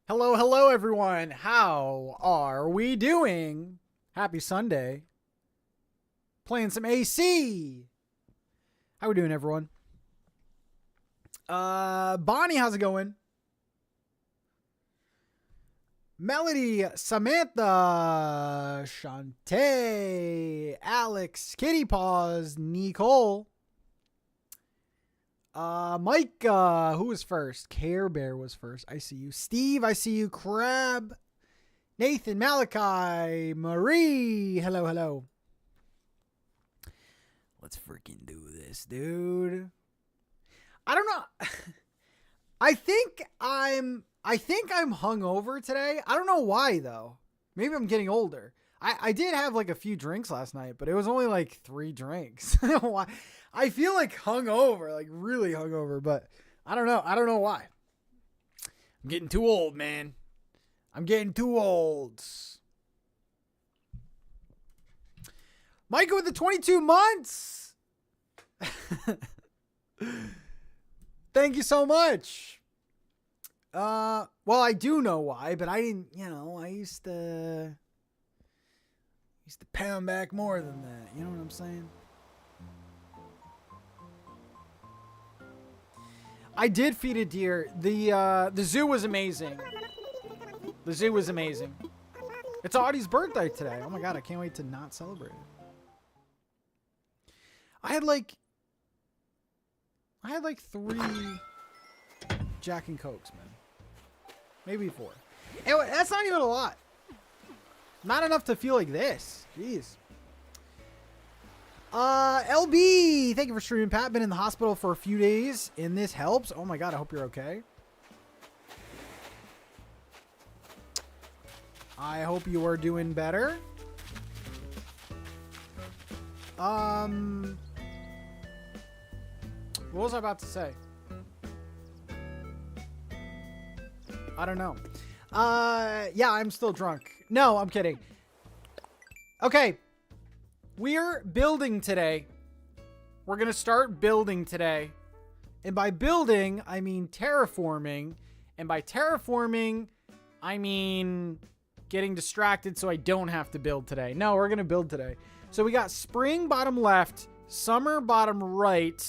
Hello, hello, everyone. How are we doing? Happy Sunday. Playing some AC. How we doing, everyone? Bonnie, how's it going? Melody, Samantha, Shantae, Alex, Kitty Paws, Nicole, Mike, who was first? Care Bear was first. I see you. Steve, I see you. Crab, Nathan, Malachi, Marie. Hello, hello. Let's freaking do this, dude. I don't know. I think I'm hungover today. I don't know why though. Maybe I'm getting older. I did have like a few drinks last night, but it was only like 3 drinks. I don't know why. I feel like hungover, like really hungover, but I don't know. I don't know why. I'm getting too old, man. I'm getting too old. Micah with the 22 months. Thank you so much. Well, I do know why, but I didn't, I used to pound back more than that. You know what I'm saying? I did feed a deer. The zoo was amazing. The zoo was amazing. It's Audie's birthday today. Oh my god, I can't wait to not celebrate it. I had like 3 Jack and Cokes, man. Maybe 4. Anyway, that's not even a lot. Not enough to feel like this. Jeez. LB, thank you for streaming, Pat. Been in the hospital for a few days, and this helps. Oh my god, I hope you're okay. I hope you are doing better. What was I about to say? I don't know. Yeah, I'm still drunk. No, I'm kidding. Okay. We're building today. We're going to start building today. And by building, I mean terraforming. And by terraforming, I mean getting distracted so I don't have to build today. No, we're going to build today. So we got spring bottom left, summer bottom right,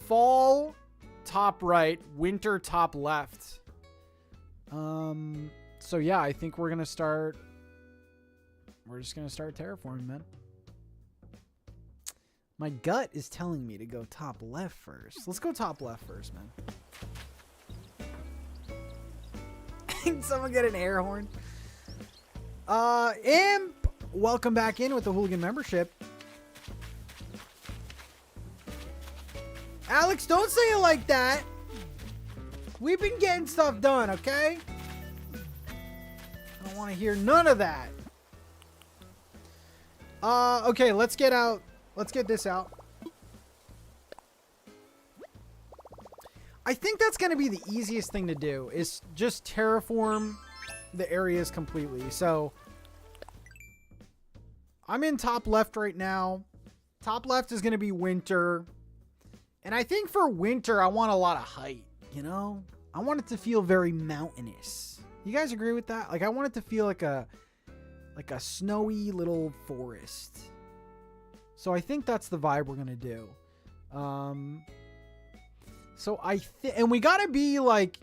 fall top right, winter top left. So yeah, I think we're just gonna start terraforming, man. My gut is telling me to go top left first. Let's go top left first, man. Someone get an air horn. Imp, welcome back in with the Hooligan membership. Alex, don't say it like that. We've been getting stuff done, okay? I don't want to hear none of that. Okay, let's get out. Let's get this out. I think that's going to be the easiest thing to do, is just terraform the areas completely. So, I'm in top left right now. Top left is going to be winter. And I think for winter, I want a lot of height, you know? I want it to feel very mountainous. You guys agree with that? Like, I want it to feel like a snowy little forest. So I think that's the vibe we're going to do. So and we got to be like,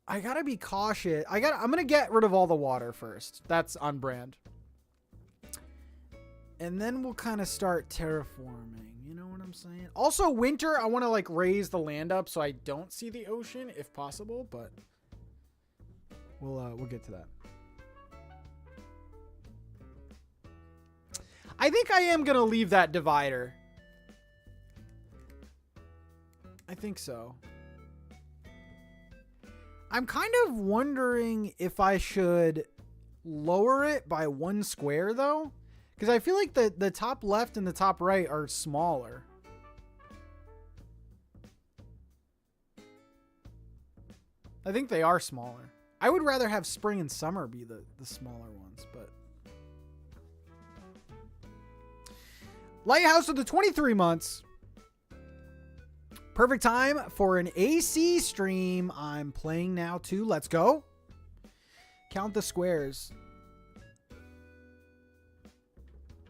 I got to be cautious. I'm going to get rid of all the water first. That's on brand. And then we'll kind of start terraforming. You know what I'm saying? Also, winter, I want to like raise the land up so I don't see the ocean if possible, but we'll get to that. I think I am going to leave that divider. I think so. I'm kind of wondering if I should lower it by 1 square though. Because I feel like the top left and the top right are smaller. I think they are smaller. I would rather have spring and summer be the smaller ones, but... Lighthouse of the 23 months. Perfect time for an AC stream. I'm playing now too. Let's go. Count the squares.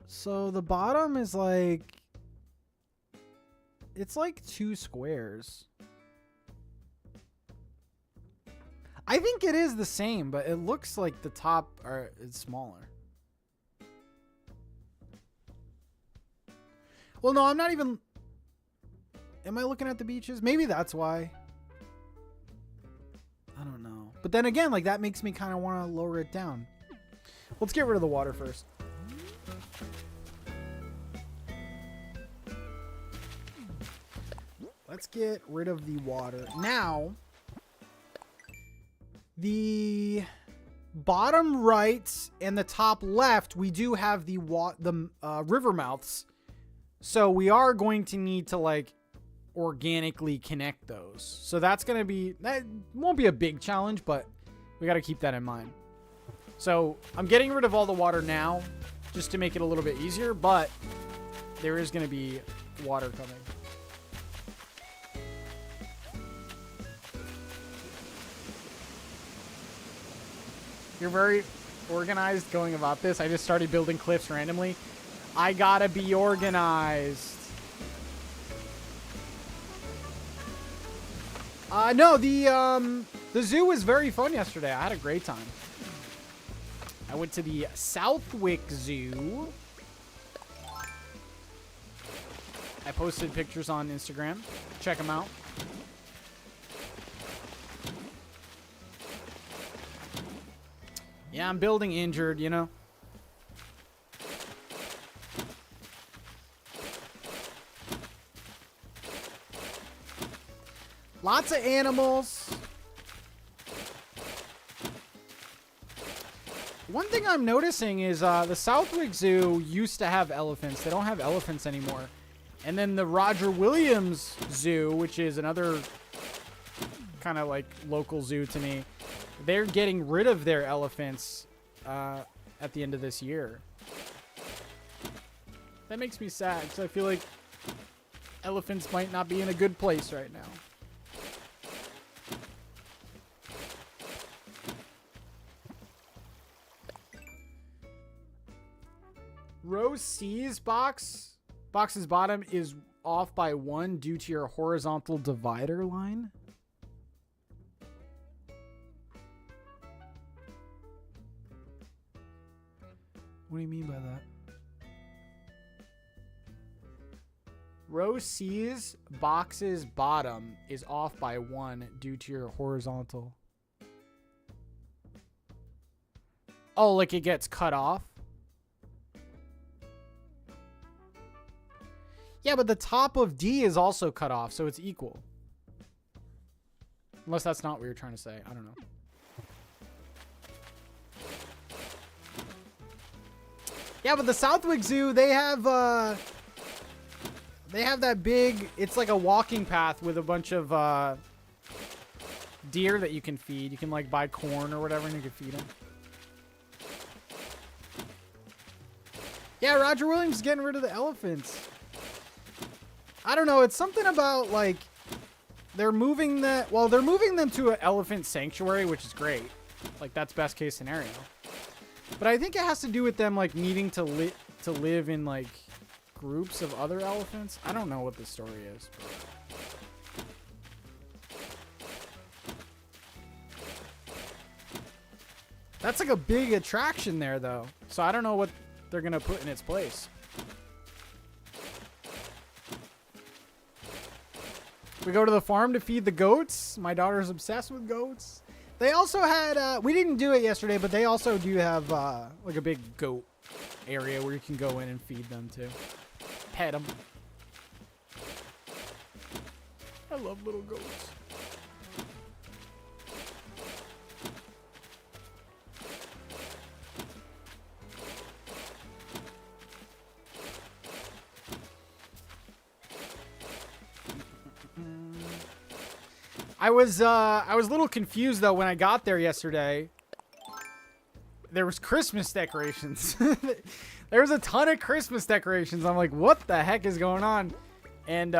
So the bottom is like, it's like 2 squares. I think it is the same, but it looks like the top is smaller. Well, no, I'm not even... Am I looking at the beaches? Maybe that's why. I don't know. But then again, like that makes me kind of want to lower it down. Let's get rid of the water first. Let's get rid of the water. Now, the bottom right and the top left, we do have the river mouths. So we are going to need to like organically connect those. So that's going to be, that won't be a big challenge, but we got to keep that in mind. So I'm getting rid of all the water now just to make it a little bit easier, but there is going to be water coming. You're very organized going about this. I just started building cliffs randomly. I gotta be organized. No, the zoo was very fun yesterday. I had a great time. I went to the Southwick Zoo. I posted pictures on Instagram. Check them out. Yeah, I'm building injured, you know. Lots of animals. One thing I'm noticing is the Southwick Zoo used to have elephants. They don't have elephants anymore. And then the Roger Williams Zoo, which is another kind of like local zoo to me, they're getting rid of their elephants at the end of this year. That makes me sad because I feel like elephants might not be in a good place right now. Row C's box's bottom is off by 1 due to your horizontal divider line. What do you mean by that? Row C's box's bottom is off by 1 due to your horizontal. Oh, like it gets cut off? Yeah, but the top of D is also cut off, so it's equal. Unless that's not what you're trying to say. I don't know. Yeah, but the Southwick Zoo, they have that big, it's like a walking path with a bunch of deer that you can feed. You can like buy corn or whatever and you can feed them. Yeah, Roger Williams is getting rid of the elephants. I don't know. It's something about like they're moving them to an elephant sanctuary, which is great. Like that's best case scenario. But I think it has to do with them like needing to live in like groups of other elephants. I don't know what the story is. That's like a big attraction there though. So I don't know what they're going to put in its place. We go to the farm to feed the goats. My daughter's obsessed with goats. They also had, we didn't do it yesterday, but they also do have like a big goat area where you can go in and feed them too. Pet them. I love little goats. I was a little confused though when I got there yesterday. There was Christmas decorations. There was a ton of Christmas decorations. I'm like, what the heck is going on? And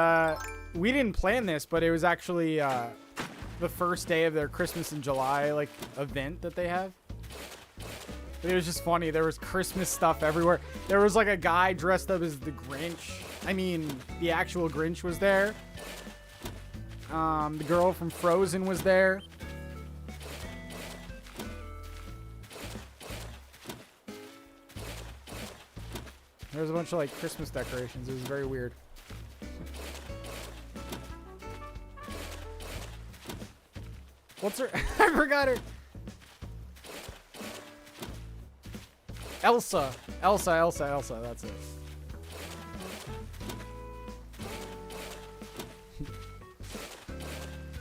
we didn't plan this, but it was actually the first day of their Christmas in July like event that they have. But it was just funny. There was Christmas stuff everywhere. There was like a guy dressed up as the Grinch. I mean, the actual Grinch was there. The girl from Frozen was there. There was a bunch of like Christmas decorations. It was very weird. What's her? I forgot her. Elsa. That's it.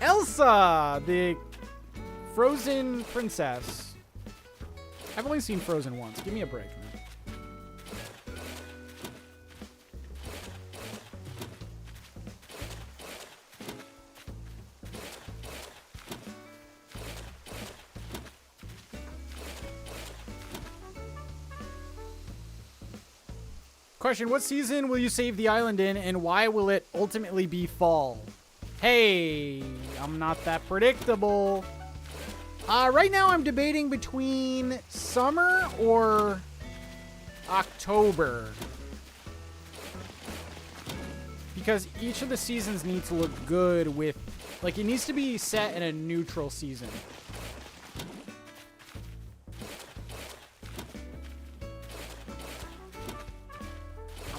Elsa, the Frozen princess. I've only seen Frozen once. Give me a break, man. Question, what season will you save the island in, and why will it ultimately be fall? Hey, I'm not that predictable. Right now I'm debating between summer or October. Because each of the seasons need to look good with, like, it needs to be set in a neutral season.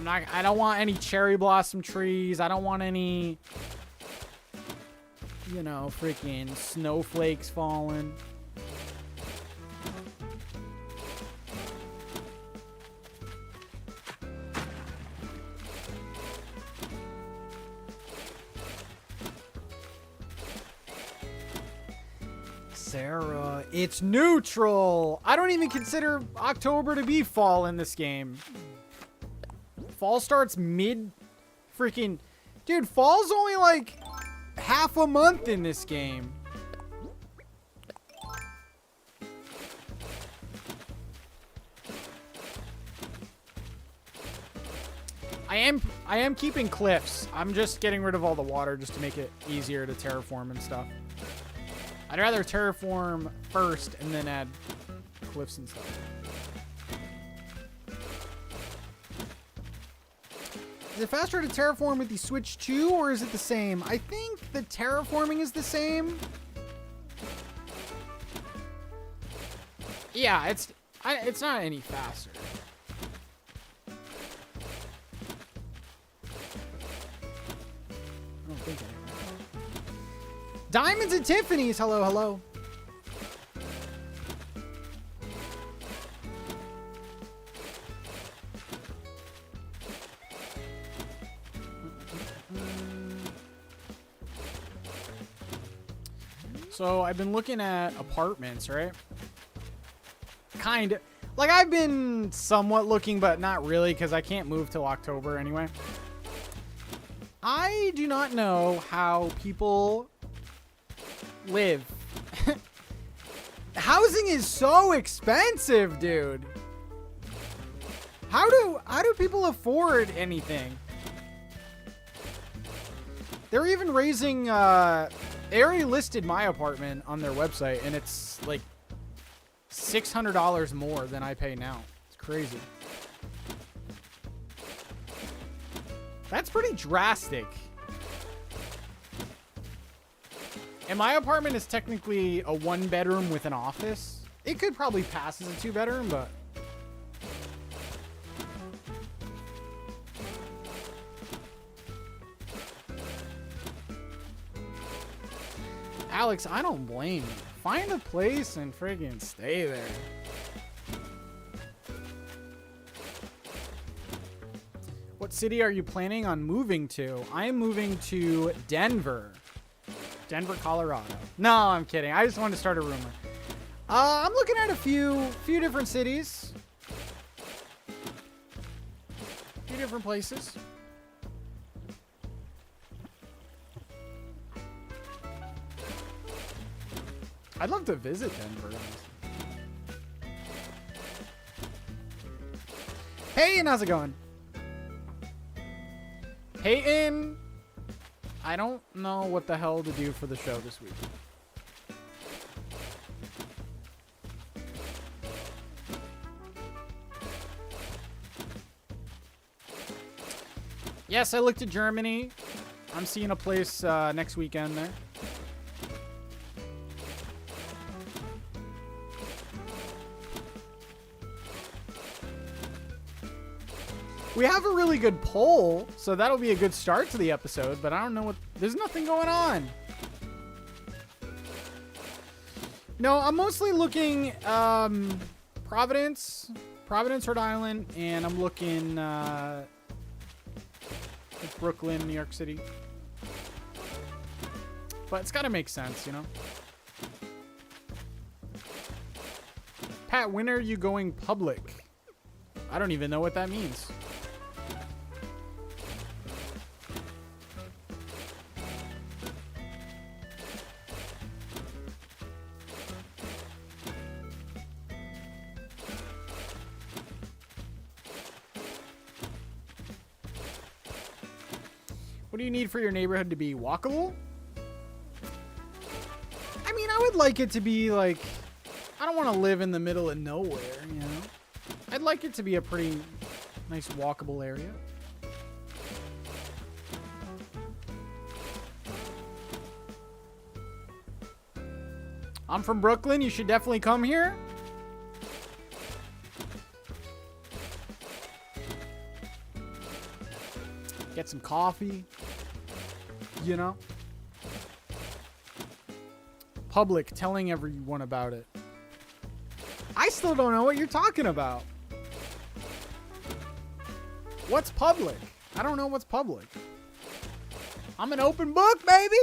I don't want any cherry blossom trees. I don't want any, you know, freaking snowflakes falling. Sarah, it's neutral. I don't even consider October to be fall in this game. Fall starts mid freaking... Dude, fall's only like half a month in this game. I am keeping cliffs. I'm just getting rid of all the water just to make it easier to terraform and stuff. I'd rather terraform first and then add cliffs and stuff. Is it faster to terraform with the Switch 2 or is it the same? I think the terraforming is the same. Yeah, it's not any faster. I don't think anyway. Diamonds and Tiffany's. Hello, hello. So I've been looking at apartments, right? Kind of. Like, I've been somewhat looking, but not really, because I can't move till October anyway. I do not know how people live. Housing is so expensive, dude. How do people afford anything? They're even raising, they already listed my apartment on their website, and it's like $600 more than I pay now. It's crazy. That's pretty drastic. And my apartment is technically a 1-bedroom with an office. It could probably pass as a 2-bedroom, but... Alex, I don't blame you. Find a place and friggin' stay there. What city are you planning on moving to? I am moving to Denver. Denver, Colorado. No, I'm kidding. I just wanted to start a rumor. I'm looking at a few different cities. A few different places. I'd love to visit Denver. Hey, and how's it going? Peyton, I don't know what the hell to do for the show this week. Yes, I looked at Germany. I'm seeing a place next weekend there. We have a really good poll, so that'll be a good start to the episode, but I don't know what... There's nothing going on. No, I'm mostly looking Providence, Rhode Island, and I'm looking like Brooklyn, New York City. But it's got to make sense, you know? Pat, when are you going public? I don't even know what that means. What do you need for your neighborhood to be walkable? I mean, I would would like it to be like, I don't want to live in the middle of nowhere, you know? I'd like it to be a pretty nice walkable area. I'm from Brooklyn. You should definitely come here. Get some coffee. You know? Public telling everyone about it. I still don't know what you're talking about. What's public? I don't know what's public. I'm an open book, baby.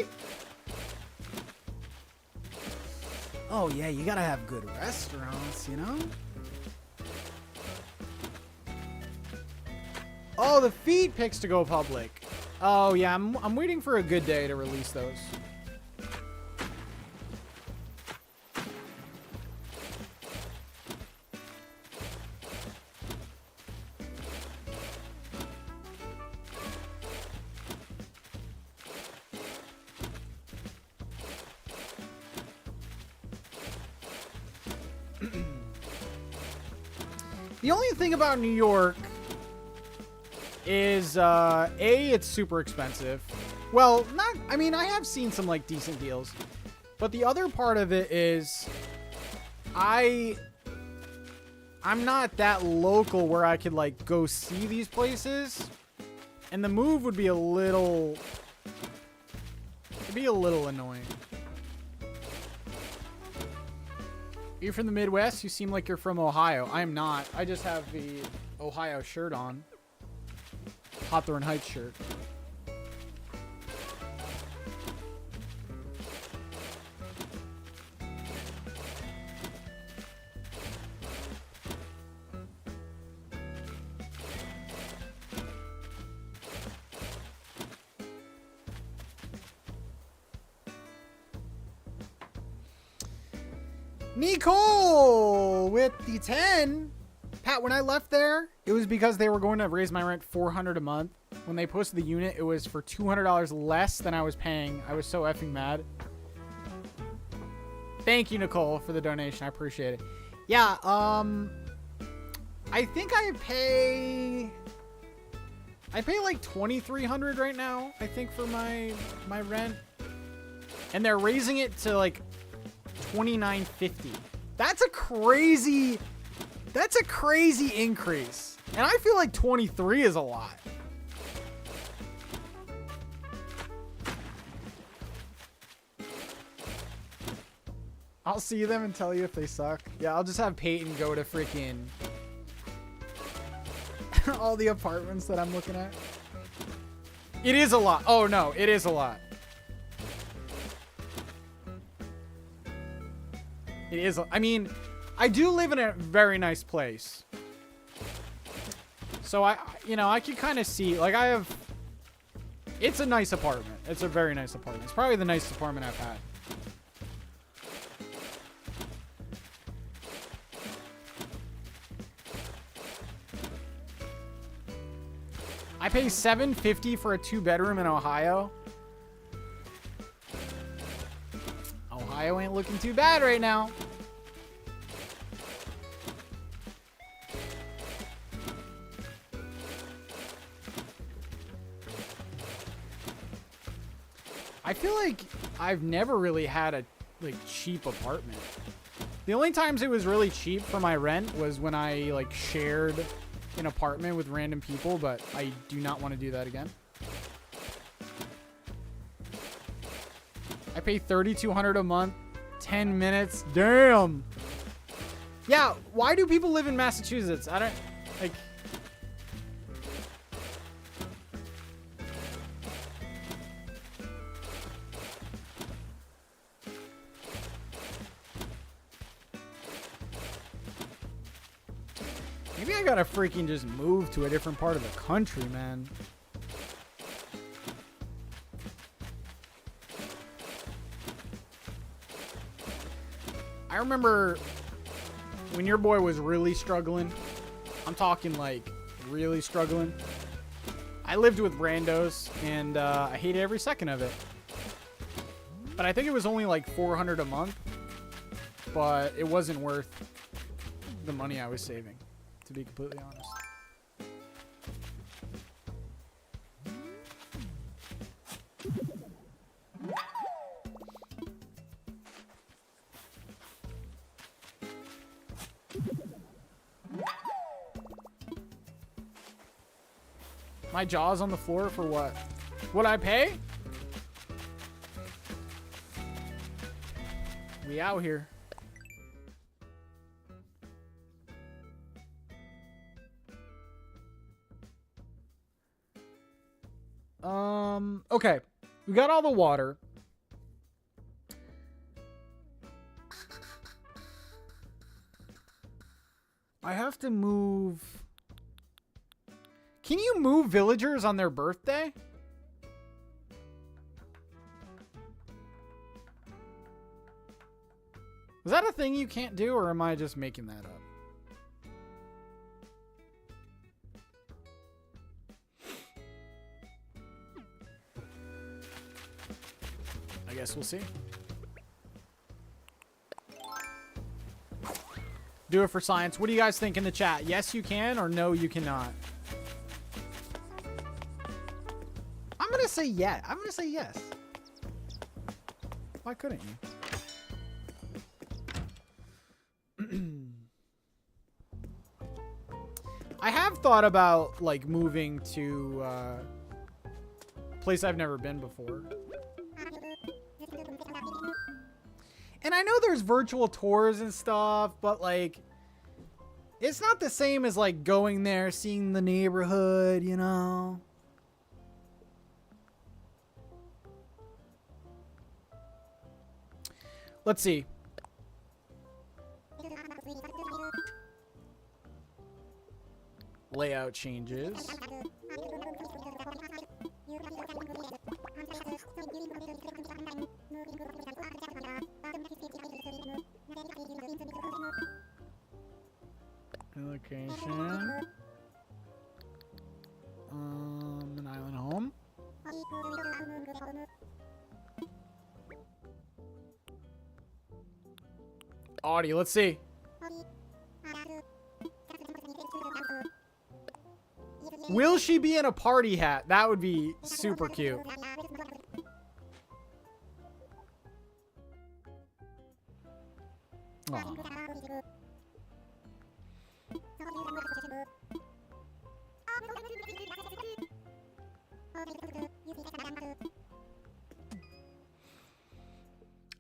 Oh, yeah, you gotta have good restaurants, you know? Oh, the feed pics to go public. Oh, yeah, I'm waiting for a good day to release those. The only thing about New York is, it's super expensive. Well, I mean, I have seen some, like, decent deals. But the other part of it is, I'm not that local where I could, like, go see these places. And the move would be it'd be a little annoying. You're from the Midwest? You seem like you're from Ohio. I am not. I just have the Ohio shirt on. Hawthorne Heights shirt. Nicole with the 10. Pat, when I left there, it was because they were going to raise my rent $400 a month. When they posted the unit, it was for $200 less than I was paying. I was so effing mad. Thank you, Nicole, for the donation. I appreciate it. Yeah, I think I pay like $2,300 right now, I think, for my rent. And they're raising it to like $2,950. That's a crazy increase. And I feel like 23 is a lot. I'll see them and tell you if they suck. Yeah, I'll just have Peyton go to freaking all the apartments that I'm looking at. It is a lot. Oh no, it is a lot. It is. I mean, I do live in a very nice place. So I can kind of see, like, it's a nice apartment. It's a very nice apartment. It's probably the nicest apartment I've had. I pay $750 for a 2-bedroom in Ohio. Ohio ain't looking too bad right now. I feel like I've never really had a cheap apartment. The only times it was really cheap for my rent was when I shared an apartment with random people, but I do not want to do that again. I pay $3,200 a month, 10 minutes. Damn. Yeah, why do people live in Massachusetts? I don't Maybe I gotta freaking just move to a different part of the country, man. I remember when your boy was really struggling. I'm talking really struggling. I lived with randos and I hated every second of it. But I think it was only $400 a month but it wasn't worth the money I was saving, to be completely honest. My jaw's on the floor for what? Would I pay? We out here. Okay. We got all the water. I have to move. Can you move villagers on their birthday? Is that a thing you can't do, or am I just making that up? I guess we'll see. Do it for science. What do you guys think in the chat? Yes, you can, or no, you cannot. I'm gonna say yeah. I'm gonna say yes. Why couldn't you? I have thought about like moving to a place I've never been before. And I know there's virtual tours and stuff, but like it's not the same as like going there, seeing the neighborhood, you know. Let's see. Layout changes. Location. An island home. Audie, let's see. Will she be in a party hat? That would be super cute. Aw.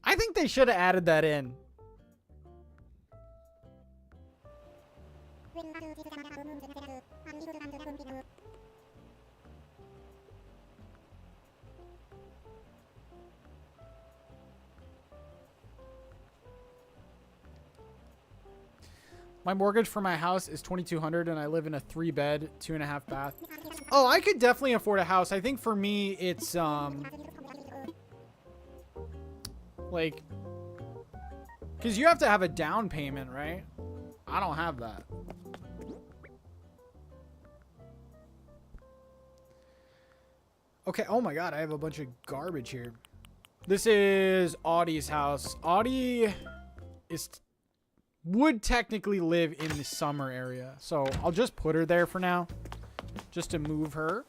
I think they should have added that in. My mortgage for my house is $2,200 and I live in a 3-bed, 2.5 bath. Oh, I could definitely afford a house. I think for me it's like, because you have to have a down payment, right? I don't have that. Okay, oh my god, I have a bunch of garbage here. This is Audie's house. Audie would technically live in the summer area, so I'll just put her there for now, just to move her.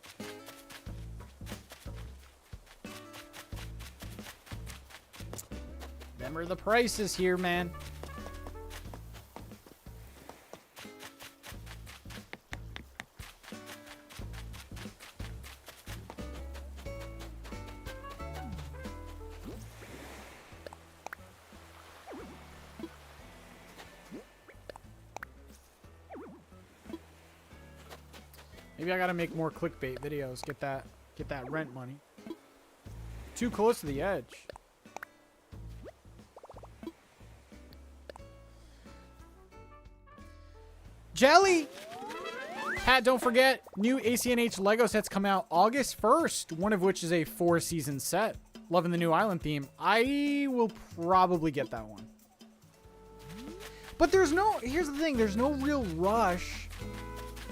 Remember the prices here, man. Maybe I gotta make more clickbait videos. Get that rent money. Too close to the edge. Jelly! Pat, don't forget, new ACNH Lego sets come out August 1st, one of which is a 4-season set. Loving the new island theme. I will probably get that one. But here's the thing, there's no real rush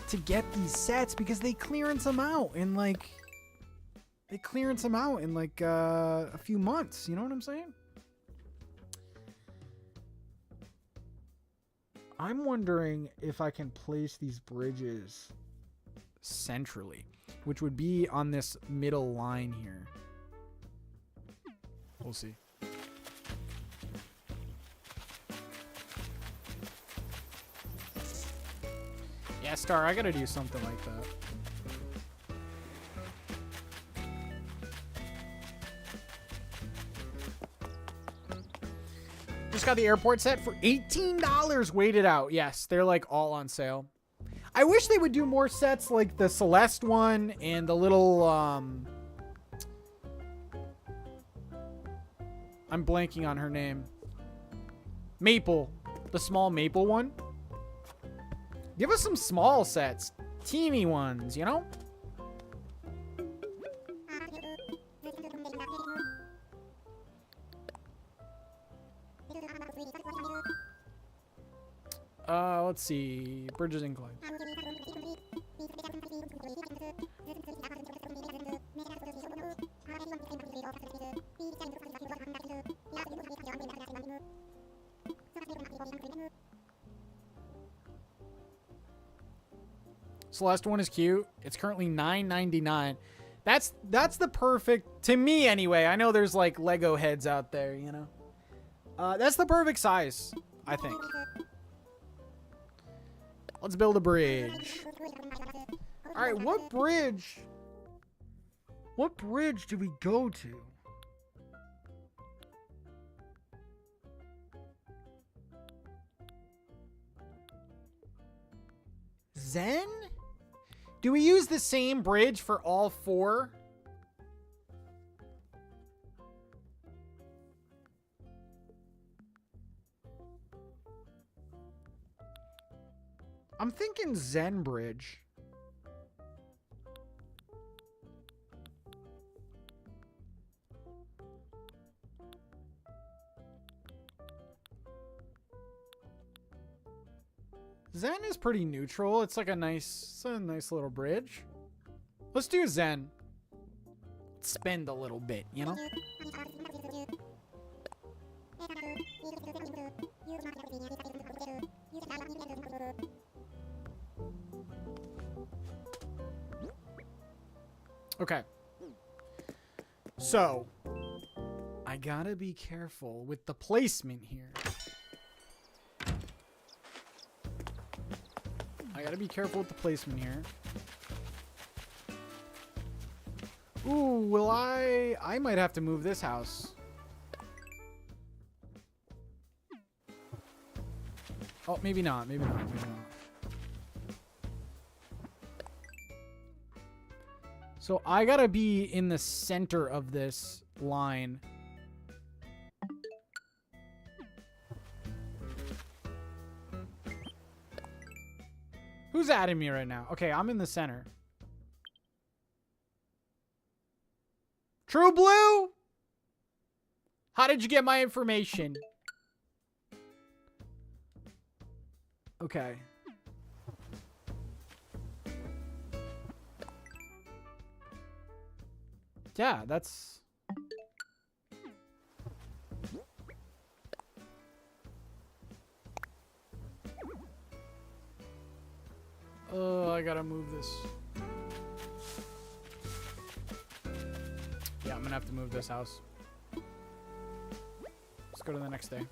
to get these sets because they clearance them out in like a few months. You know what I'm saying? I'm wondering if I can place these bridges centrally, which would be on this middle line here. We'll see. Yeah, Star, I gotta do something like that. Just got the airport set for $18. Waited out. Yes, they're like all on sale. I wish they would do more sets like the Celeste one and the little I'm blanking on her name. Maple. The small Maple one. Give us some small sets. Teeny ones, you know? Let's see. Bridges incline. Celeste one is cute. It's currently $9.99. That's the perfect, to me anyway. I know there's like Lego heads out there, you know. That's the perfect size, I think. Let's build a bridge. All right, what bridge? What bridge do we go to? Zen? Do we use the same bridge for all four? I'm thinking Zen Bridge. Zen is pretty neutral. It's like a nice little bridge. Let's do Zen. Spend a little bit, you know? Okay. So, I gotta be careful with the placement here. I gotta be careful with the placement here. Ooh, will I might have to move this house. Oh, maybe not. Maybe not. Maybe not. So I gotta be in the center of this line. Who's adding me right now? Okay, I'm in the center. True Blue? How did you get my information? Okay. Yeah, that's... Oh, I gotta move this. Yeah, I'm gonna have to move this house. Let's go to the next day.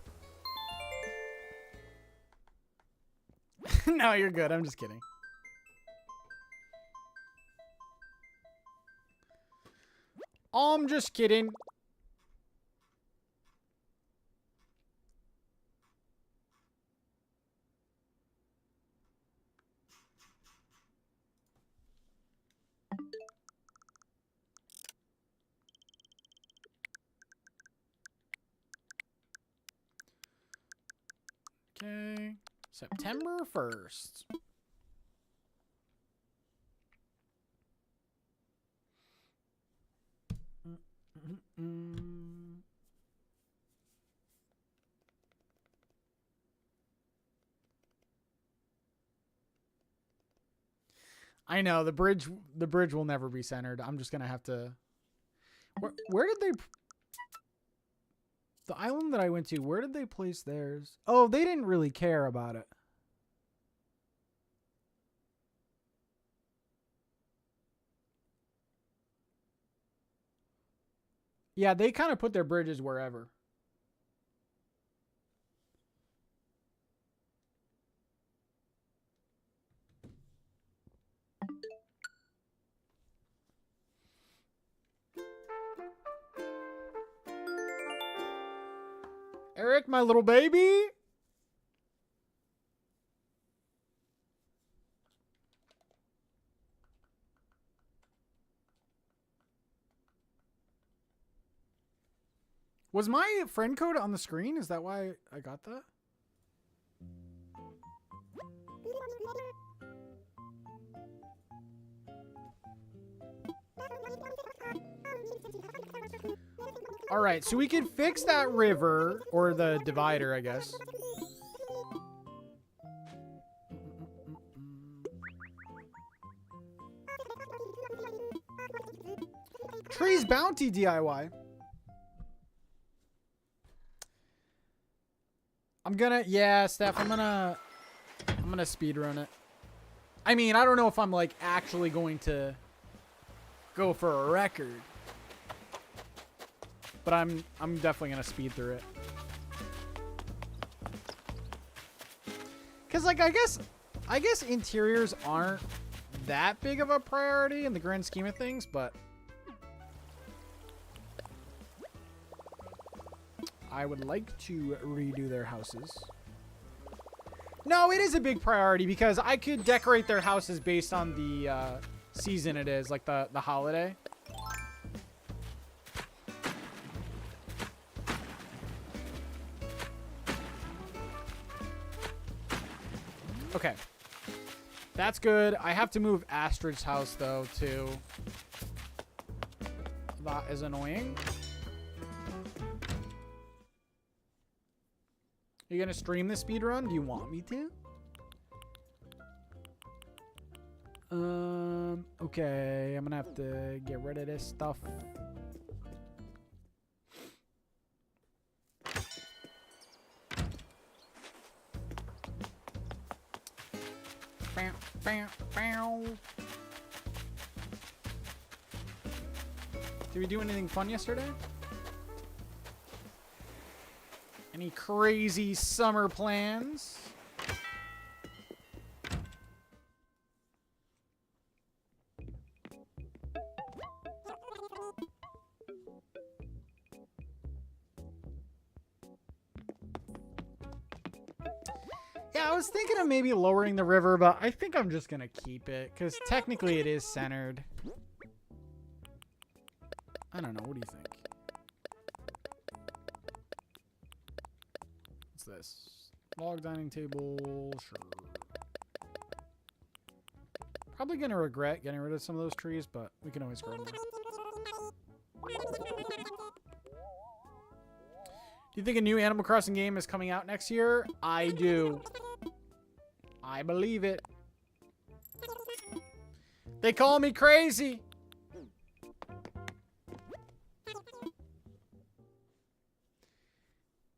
No, you're good. I'm just kidding. I'm just kidding. Okay. September 1st. I know the bridge will never be centered. I'm just going to have to... Where did they... The island that I went to, where did they place theirs? Oh, they didn't really care about it. Yeah, they kind of put their bridges wherever. Eric, my little baby. Was my friend code on the screen? Is that why I got that? All right, so we can fix that river, or the divider, I guess. Trees Bounty DIY. Yeah, Steph, I'm gonna speedrun it. I mean, I don't know if I'm like actually going to go for a record, but I'm definitely gonna speed through it. Cause like I guess interiors aren't that big of a priority in the grand scheme of things, but I would like to redo their houses. No, it is a big priority because I could decorate their houses based on the season it is, like the holiday. Okay. That's good. I have to move Astrid's house, though, too. That is annoying. You gonna stream the speedrun? Do you want me to? Okay. I'm gonna have to get rid of this stuff. Did we do anything fun yesterday? Any crazy summer plans? Yeah, I was thinking of maybe lowering the river, but I think I'm just gonna keep it because technically it is centered. I don't know. What do you think? What's this? Log dining table. Sure. Probably gonna regret getting rid of some of those trees, but we can always grow them. Do you think a new Animal Crossing game is coming out next year? I do. I believe it. They call me crazy.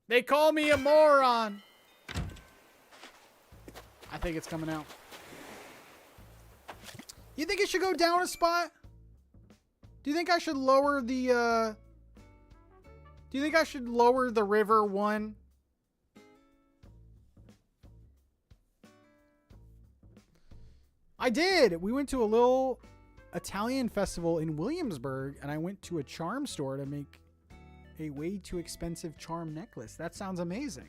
They call me a moron. I think it's coming out. You think it should go down a spot? Do you think I should lower the Do you think I should lower the river one? I did. We went to a little Italian festival in Williamsburg, and I went to a charm store to make a way too expensive charm necklace. That sounds amazing.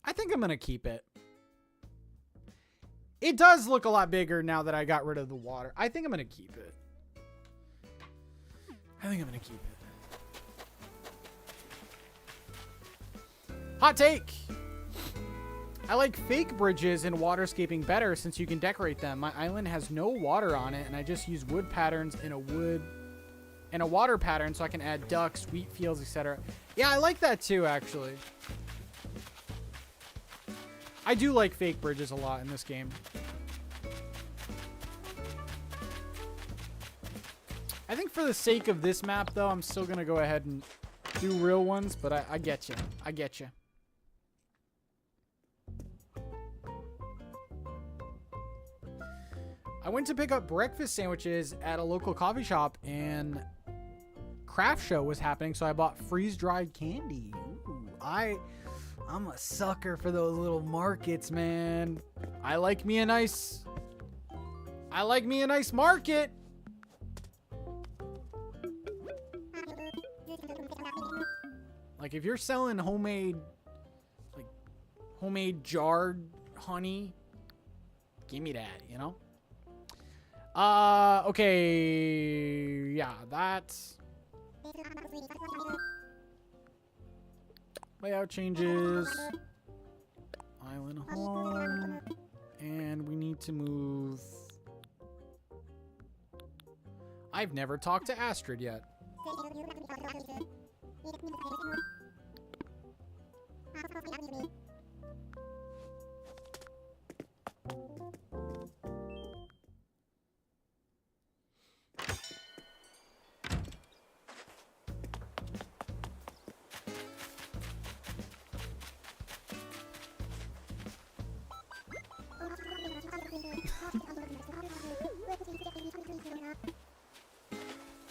I think I'm going to keep it. It does look a lot bigger now that I got rid of the water. I think I'm going to keep it. Hot take. I like fake bridges and waterscaping better since you can decorate them. My island has no water on it, and I just use wood patterns in a water pattern so I can add ducks, wheat fields, etc. Yeah, I like that too, actually. I do like fake bridges a lot in this game. I think for the sake of this map, though, I'm still going to go ahead and do real ones, but I get you. I get you. I went to pick up breakfast sandwiches at a local coffee shop, and craft show was happening, so I bought freeze-dried candy. Ooh, I'm a sucker for those little markets, man. I like me a nice market. Like if you're selling homemade jarred honey, give me that, you know? Okay, yeah, that's layout changes, island home, and we need to move. I've never talked to Astrid yet.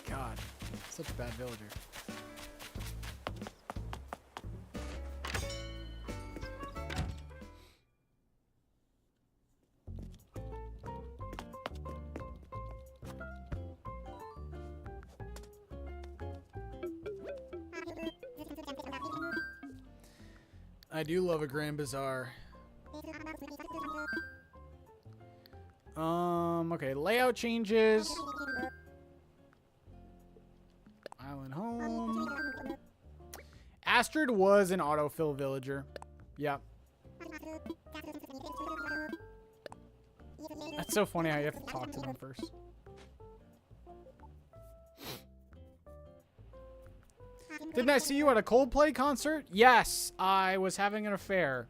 God, such a bad villager. I do love a Grand Bazaar. Okay, layout changes. Island home. Astrid was an autofill villager. Yep. That's so funny how you have to talk to them first. Didn't I see you at a Coldplay concert? Yes, I was having an affair.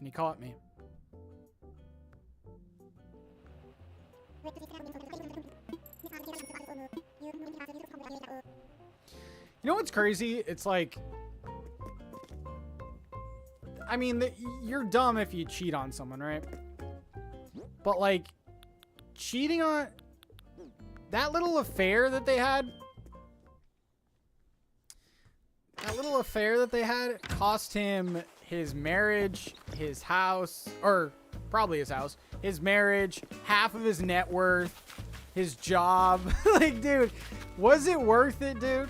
And he caught me. You know what's crazy? It's like, I mean, you're dumb if you cheat on someone, right? But like, cheating on that little affair that they had, cost him his marriage, his house, or probably his house, his marriage, half of his net worth, his job. Like, dude, was it worth it, dude?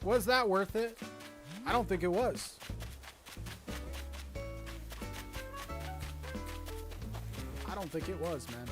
Was that worth it? I don't think it was. I don't think it was, man.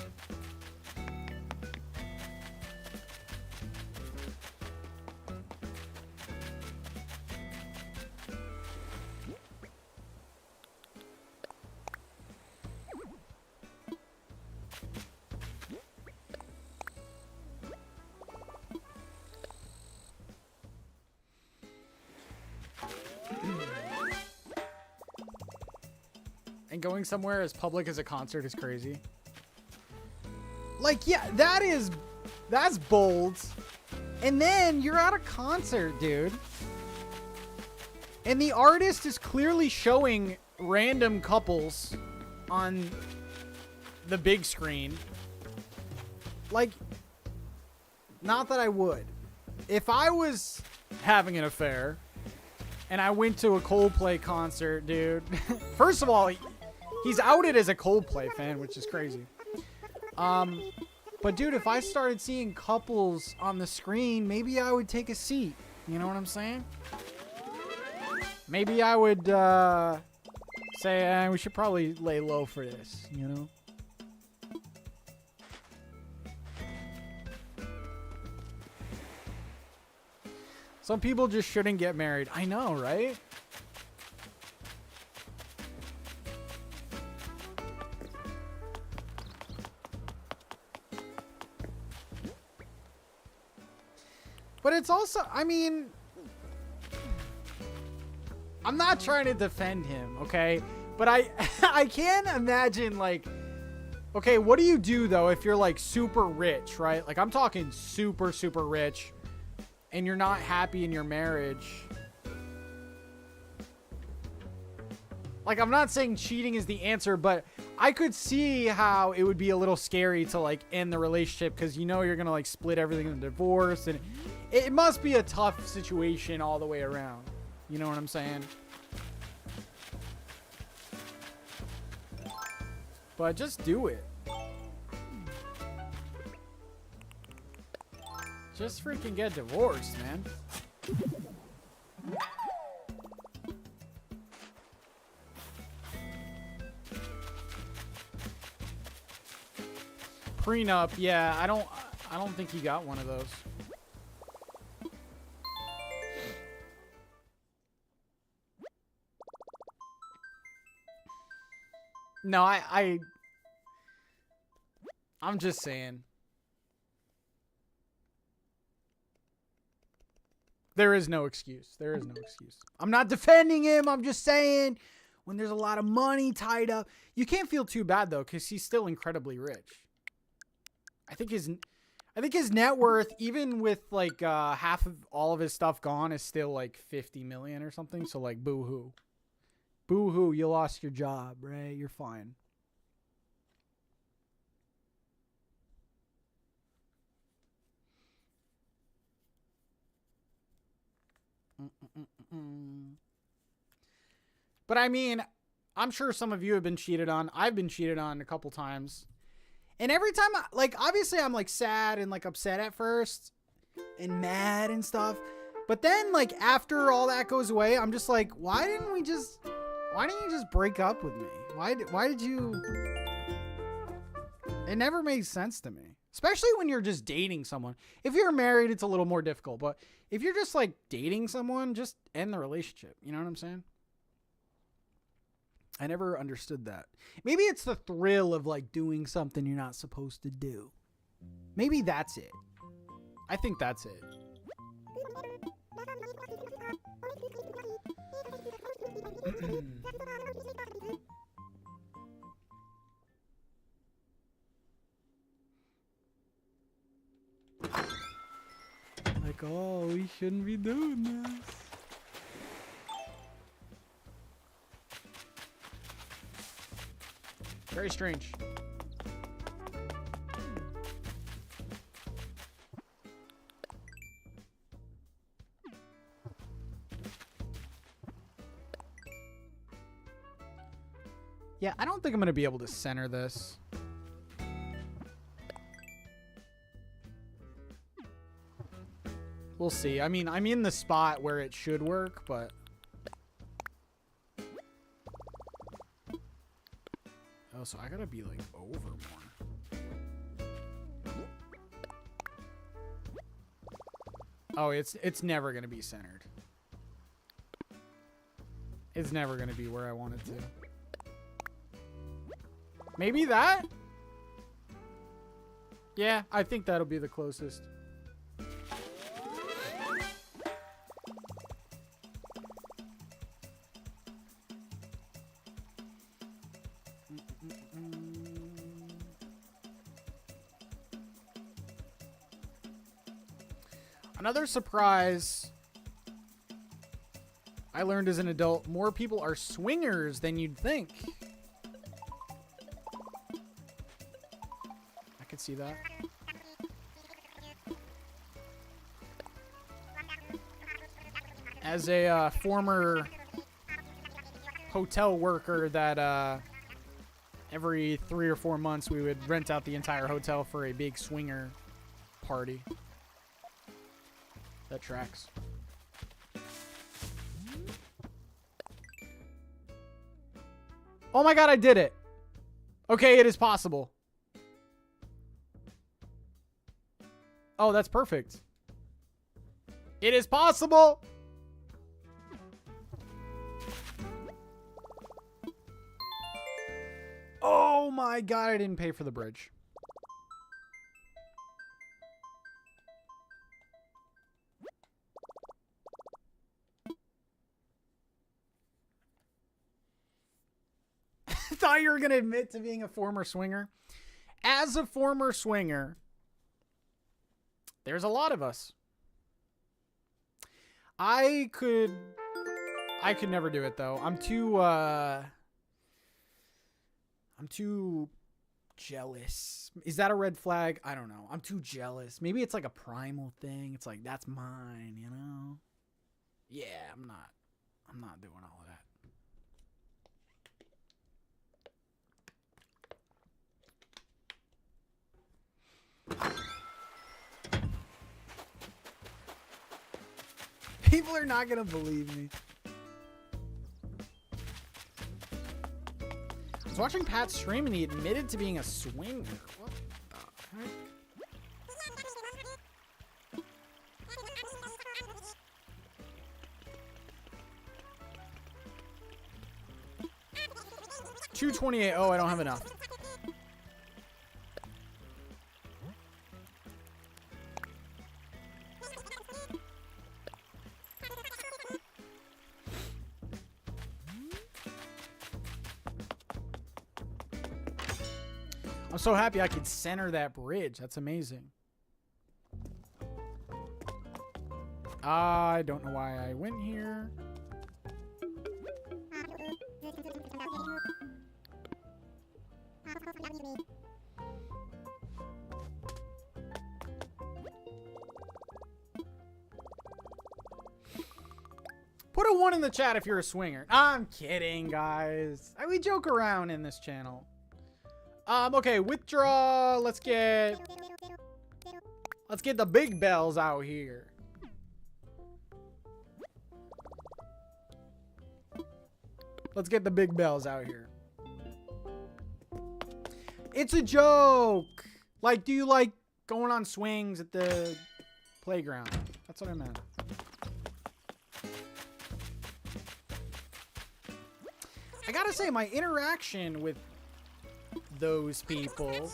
And going somewhere as public as a concert is crazy. Like, yeah, that's bold. And then you're at a concert, dude. And the artist is clearly showing random couples on the big screen. Like, not that I would. If I was having an affair and I went to a Coldplay concert, dude. First of all, he's outed as a Coldplay fan, which is crazy. But dude, if I started seeing couples on the screen, maybe I would take a seat. You know what I'm saying? Maybe I would say, we should probably lay low for this, you know? Some people just shouldn't get married. I know, right? But it's also, I mean, I'm not trying to defend him, okay? But I can imagine, like, okay, what do you do, though, if you're, like, super rich, right? Like, I'm talking super, super rich, and you're not happy in your marriage. Like, I'm not saying cheating is the answer, but I could see how it would be a little scary to, like, end the relationship because you know you're going to, like, split everything in the divorce, and it must be a tough situation all the way around. You know what I'm saying? But just do it. Just freaking get divorced, man. Prenup, yeah, I don't think he got one of those. No, I'm just saying. There is no excuse. There is no excuse. I'm not defending him. I'm just saying when there's a lot of money tied up, you can't feel too bad though cuz he's still incredibly rich. I think his net worth, even with like half of all of his stuff gone, is still like 50 million or something. So like, boo-hoo. Boo-hoo, you lost your job, right? You're fine. But I mean, I'm sure some of you have been cheated on. I've been cheated on a couple times. And every time, like, obviously I'm, like, sad and, like, upset at first. And mad and stuff. But then, like, after all that goes away, I'm just like, why didn't you just break up with me? Why did you... It never made sense to me. Especially when you're just dating someone. If you're married, it's a little more difficult. But if you're just, like, dating someone, just end the relationship. You know what I'm saying? I never understood that. Maybe it's the thrill of like doing something you're not supposed to do. Maybe that's it. I think that's it. Like, oh, we shouldn't be doing this. Very strange. Yeah, I don't think I'm going to be able to center this. We'll see. I mean, I'm in the spot where it should work, but... Oh, so I gotta be, like, over more. Oh, it's never gonna be centered. It's never gonna be where I want it to. Maybe that? Yeah, I think that'll be the closest. Another surprise I learned as an adult, more people are swingers than you'd think. I could see that. As a former hotel worker that every 3 or 4 months we would rent out the entire hotel for a big swinger party. That tracks. Oh my god, I did it. Okay, it is possible. Oh, that's perfect. It is possible. Oh my god, I didn't pay for the bridge. thought you were going to admit to being a former swinger. As a former swinger, there's a lot of us. I could never do it though. I'm too jealous. Is that a red flag? I don't know. I'm too jealous. Maybe it's like a primal thing. It's like, that's mine, you know? Yeah, I'm not doing all of that. People are not going to believe me. I was watching Pat's stream and he admitted to being a swinger. What the heck? $228. Oh, I don't have enough. I'm so happy I could center that bridge. That's amazing. I don't know why I went here. Put a 1 in the chat if you're a swinger. I'm kidding, guys. We joke around in this channel. Okay, withdraw. Let's get the big bells out here. Let's get the big bells out here. It's a joke. Like, do you like going on swings at the playground? That's what I meant. I gotta say, my interaction with those people,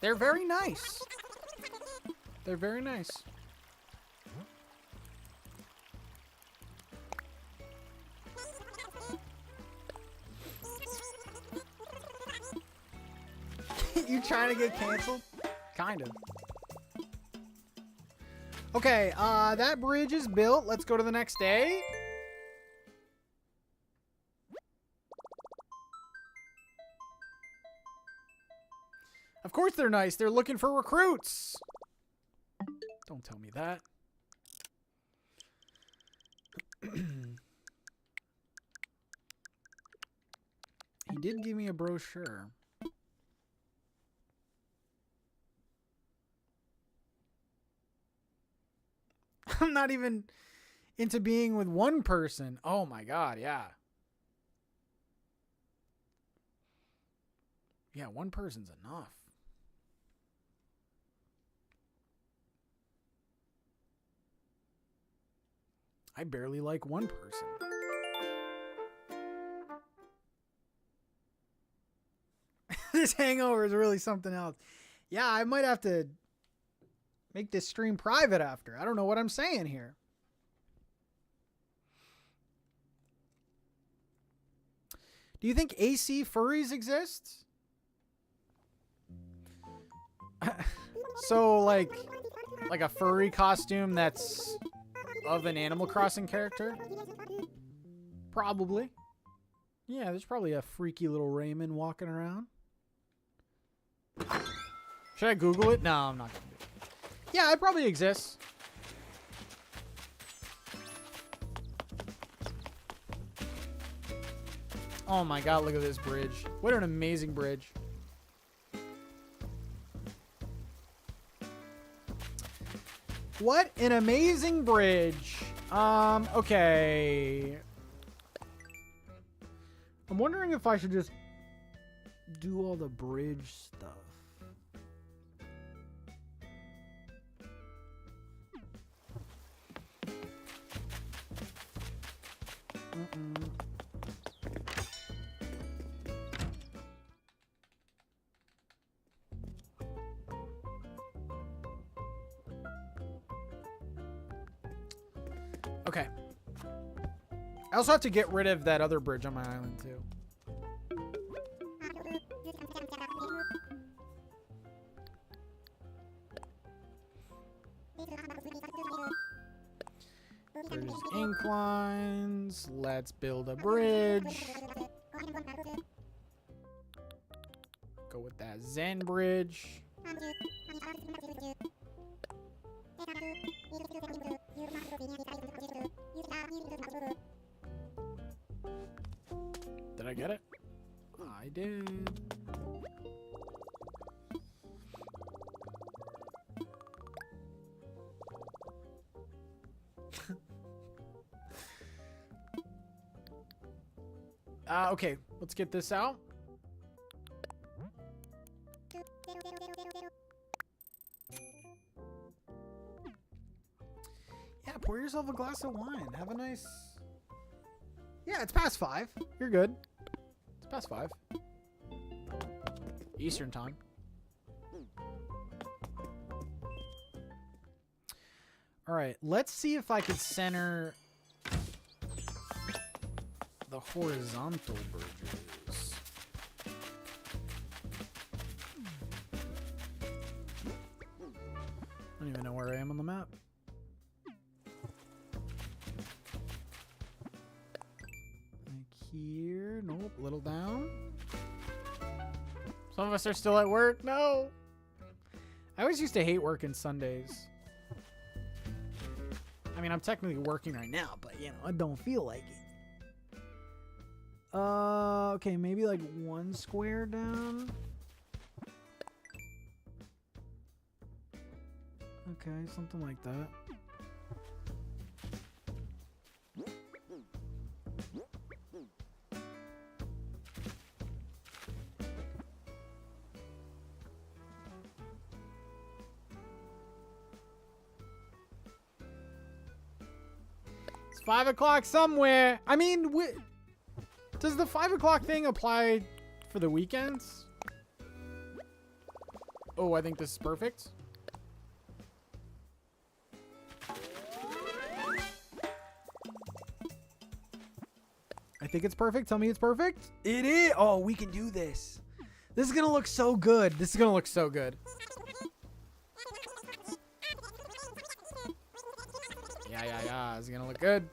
they're very nice. They're very nice. You trying to get canceled? Kind of. Okay, that bridge is built. Let's go to the next day. Of course they're nice. They're looking for recruits. Don't tell me that. He did give me a brochure. I'm not even into being with one person. Oh my God, yeah. Yeah, one person's enough. I barely like one person. This hangover is really something else. Yeah, I might have to make this stream private after. I don't know what I'm saying here. Do you think AC furries exist? So like a furry costume that's of an Animal Crossing character? Probably. Yeah, there's probably a freaky little Raymond walking around. Should I Google it? No, I'm not gonna do it. Yeah, it probably exists. Oh my God, look at this bridge. What an amazing bridge. What an amazing bridge. Okay. I'm wondering if I should just do all the bridge stuff. Okay. I also have to get rid of that other bridge on my island too. There's inclines. Let's build a bridge. Go with that Zen bridge. Did I get it? I did. Okay, let's get this out. Yeah, pour yourself a glass of wine. Have a nice... Yeah, it's past 5. You're good. It's past 5. Eastern time. All right, let's see if I can center the horizontal bridges. I don't even know where I am on the map. Like here. Nope, a little down. Some of us are still at work. No. I always used to hate working Sundays. I mean, I'm technically working right now, but, you know, I don't feel like it. Okay, maybe like 1 square down. Okay, something like that. It's 5 o'clock somewhere. I mean, does the 5 o'clock thing apply for the weekends? Oh, I think this is perfect. I think it's perfect. Tell me it's perfect. It is. Oh, we can do this. This is going to look so good. This is going to look so good. Yeah. This is going to look good.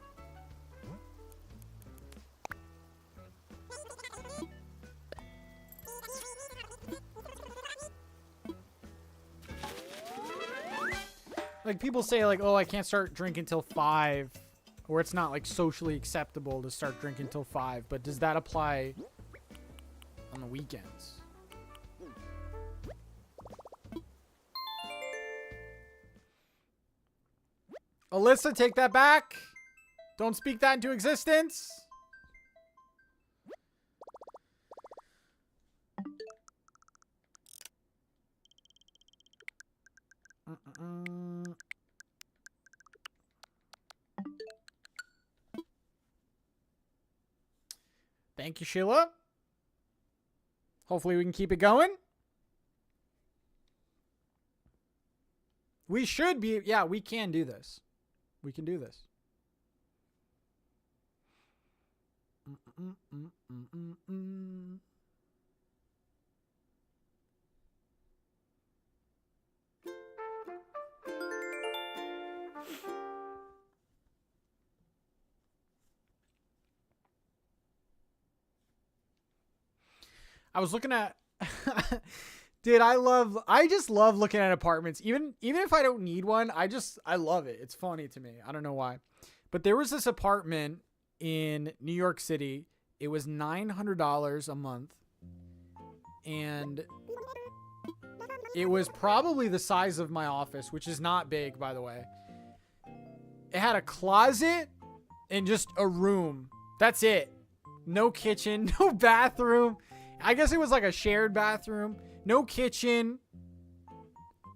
Like, people say, like, oh, I can't start drinking till 5. Or it's not, like, socially acceptable to start drinking till 5. But does that apply on the weekends? Alyssa, take that back. Don't speak that into existence. Thank you, Sheila. Hopefully we can keep it going. We should be... Yeah, we can do this. We can do this. I was looking at... Dude, I just love looking at apartments. Even if I don't need one, I love it. It's funny to me. I don't know why. But there was this apartment in New York City. It was $900 a month. And it was probably the size of my office, which is not big, by the way. It had a closet and just a room. That's it. No kitchen, no bathroom. I guess it was like a shared bathroom. No kitchen.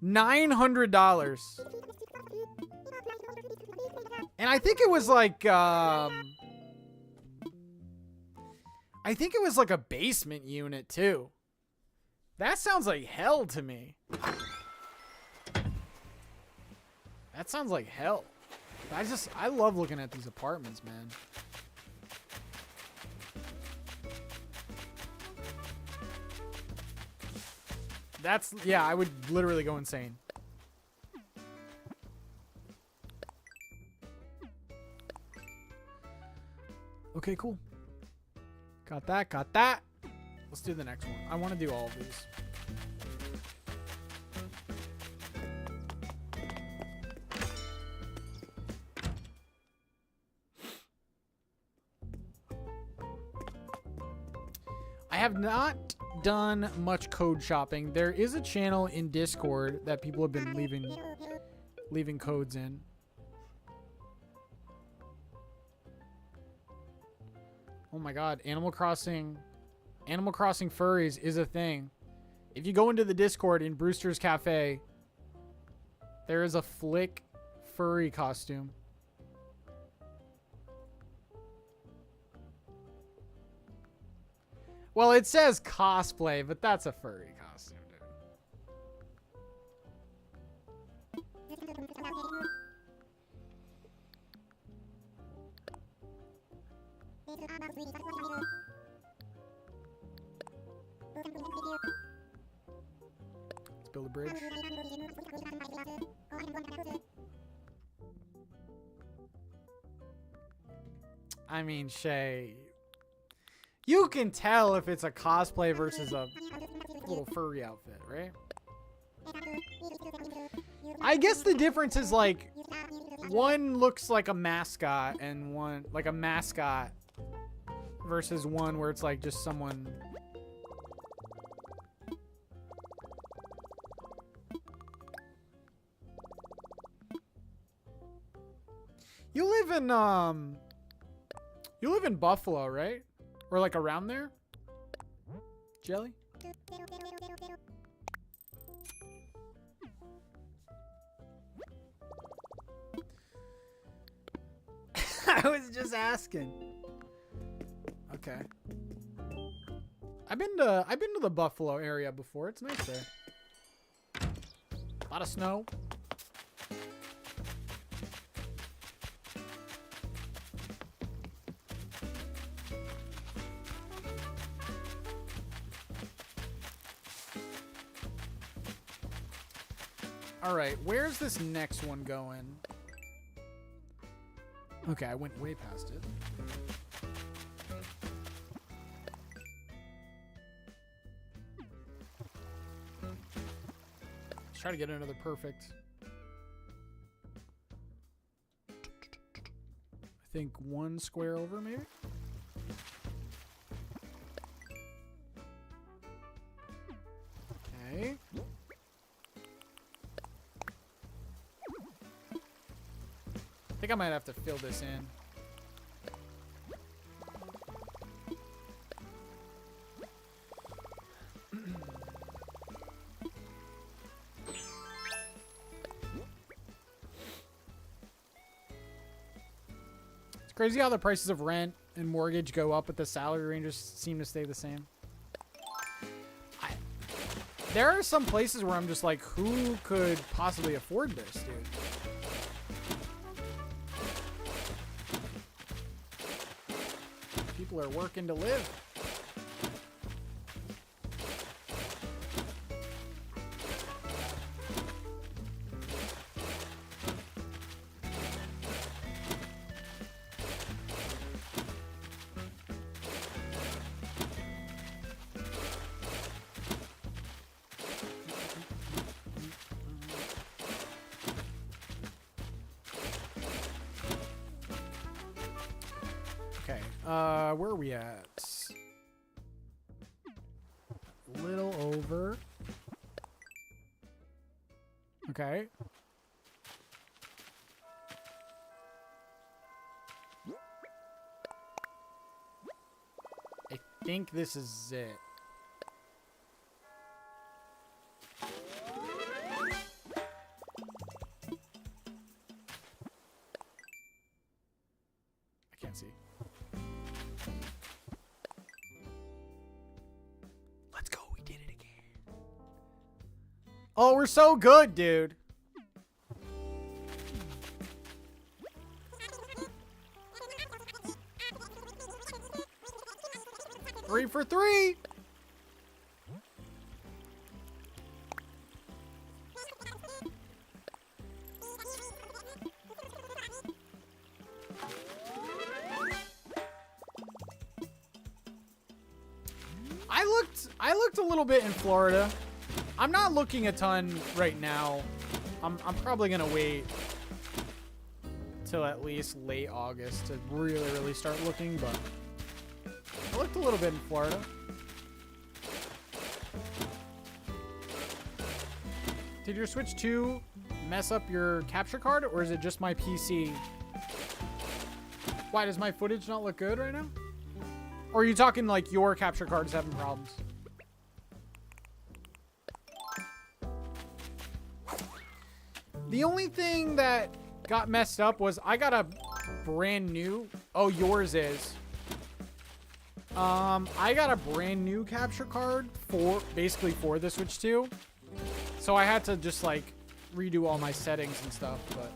$900. And I think it was like, I think it was like a basement unit too. That sounds like hell to me. That sounds like hell. I love looking at these apartments, man. Yeah, I would literally go insane. Okay, cool. Got that, got that. Let's do the next one. I want to do all of these. I have not done much code shopping. There is a channel in Discord that people have been leaving codes in. Oh my god, Animal Crossing furries is a thing. If you go into the Discord in Brewster's Cafe, there is a Flick furry costume. Well, it says cosplay, but that's a furry costume, dude. Let's build a bridge. I mean, Shay, you can tell if it's a cosplay versus a little furry outfit, right? I guess the difference is like one looks like a mascot and one like a mascot versus one where it's like just someone. You live in Buffalo, right? Or like around there? Jelly? I was just asking. Okay. I've been to the Buffalo area before. It's nice there. A lot of snow. All right, where's this next one going? Okay, I went way past it. Let's try to get another perfect. I think one square over, maybe? Okay. I think I might have to fill this in. It's crazy how the prices of rent and mortgage go up, but the salary ranges seem to stay the same. There are some places where I'm just like, who could possibly afford this, dude? People are working to live. Where are we at? A little over. Okay. I think this is it. I can't see. Oh, we're so good, dude. Three for three. looked a little bit in Florida. I'm not looking a ton right now. I'm probably gonna wait till at least late August to really start looking, but I looked a little bit in Florida. Did your Switch 2 mess up your capture card, or is it just my PC? Why does my footage not look good right now? Or are you talking like your capture card is having problems? The only thing that got messed up was I got a brand new. Oh, yours is. I got a brand new capture card for basically for the Switch 2. So I had to just like redo all my settings and stuff, but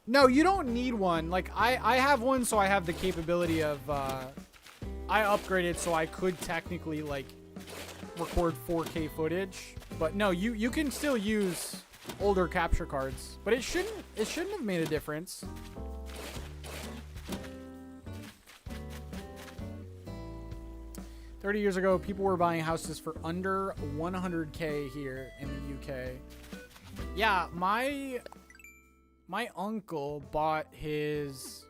no, you don't need one. Like I have one, so I have the capability of I upgraded so I could technically like record 4K footage. But no, you can still use older capture cards, but it shouldn't have made a difference. $30 years ago, people were buying houses for under 100K here in the UK. Yeah, my uncle bought his.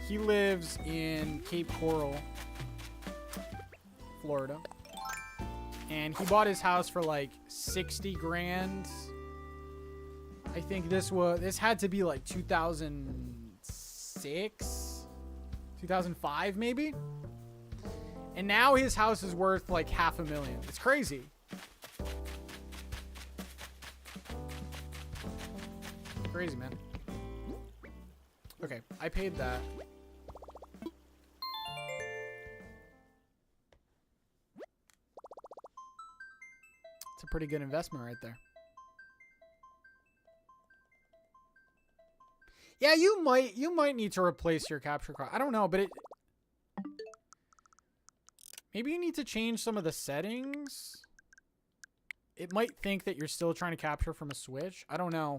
He lives in Cape Coral, Florida, and he bought his house for like 60 grand. I think this had to be like 2006, 2005 maybe. And now his house is worth like $500,000. It's crazy. Crazy, man. Okay, I paid that. It's a pretty good investment right there. Yeah, you might need to replace your capture card. I don't know, but maybe you need to change some of the settings. It might think that you're still trying to capture from a Switch. I don't know.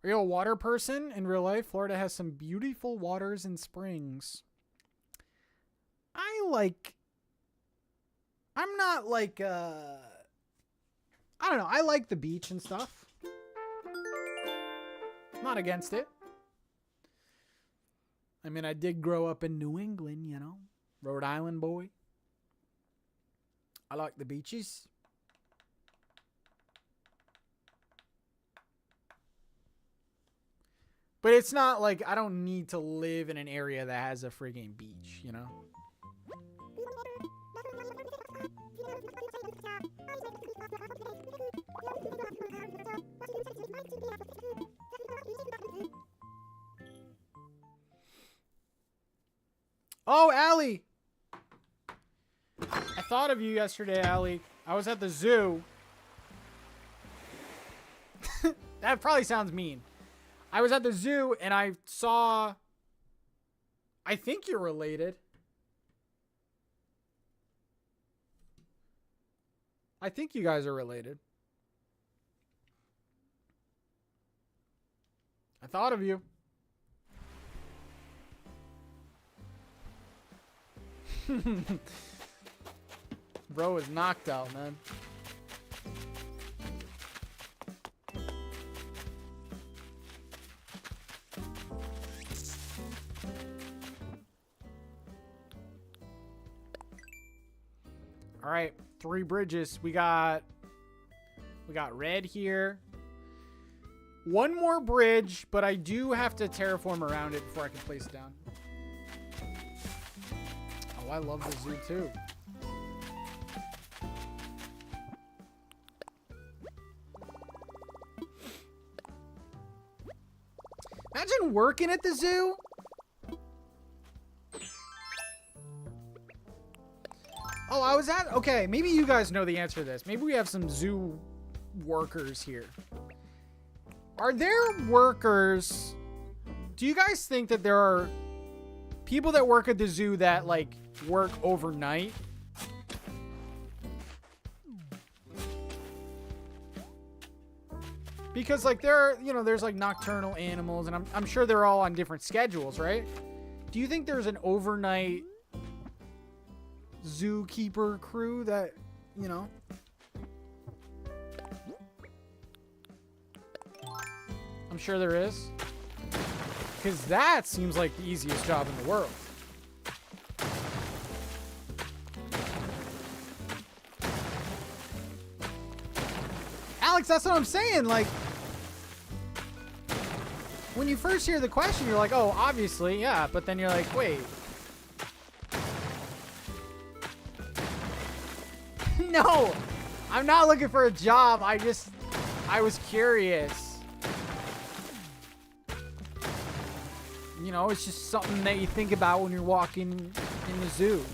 Are you a water person in real life? Florida has some beautiful waters and springs. I'm not like, I don't know. I like the beach and stuff. I'm not against it. I mean, I did grow up in New England, you know. Rhode Island boy. I like the beaches. But it's not like I don't need to live in an area that has a friggin' beach, you know? Oh, Allie! I thought of you yesterday, Allie. I was at the zoo. That probably sounds mean. I was at the zoo and I saw... I think you're related. I think you guys are related. I thought of you. Bro is knocked out, man. All right, 3 bridges. We got red here. 1 more bridge, but I do have to terraform around it before I can place it down. Oh, I love the zoo too. Imagine working at the zoo. Oh, I was at... Okay, maybe you guys know the answer to this. Maybe we have some zoo workers here. Are there workers? Do you guys think that there are people that work at the zoo that like work overnight? Because like there's like nocturnal animals, and I'm sure they're all on different schedules, right? Do you think there's an overnight zookeeper crew that, you know? I'm sure there is. Because that seems like the easiest job in the world. Alex, that's what I'm saying. Like, when you first hear the question, you're like, oh, obviously, yeah. But then you're like, wait. No, I'm not looking for a job. I was curious. You know, it's just something that you think about when you're walking in the zoo.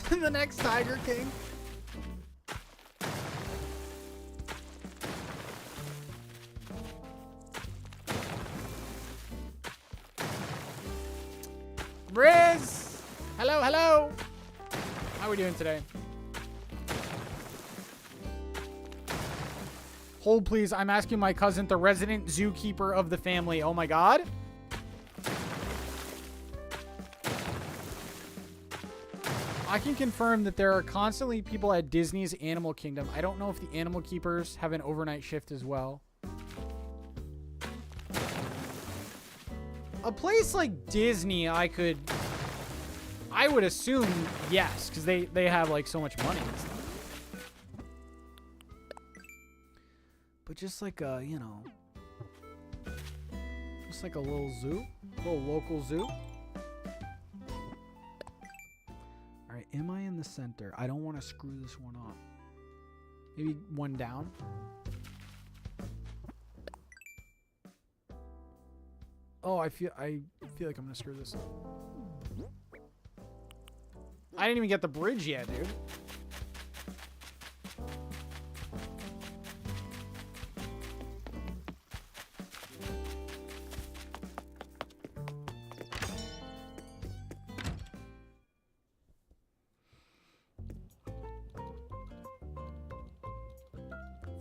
The next Tiger King. Riz! Hello, hello! How are we doing today? Hold, please. I'm asking my cousin, the resident zookeeper of the family. Oh my god. I can confirm that there are constantly people at Disney's Animal Kingdom. I don't know if the animal keepers have an overnight shift as well. A place like Disney, I would assume yes, because they have like so much money and stuff. But just like a, you know, just like a little zoo, a little local zoo. All right, am I in the center? I don't want to screw this one up. Maybe one down. Oh, I feel like I'm gonna screw this up. I didn't even get the bridge yet, dude.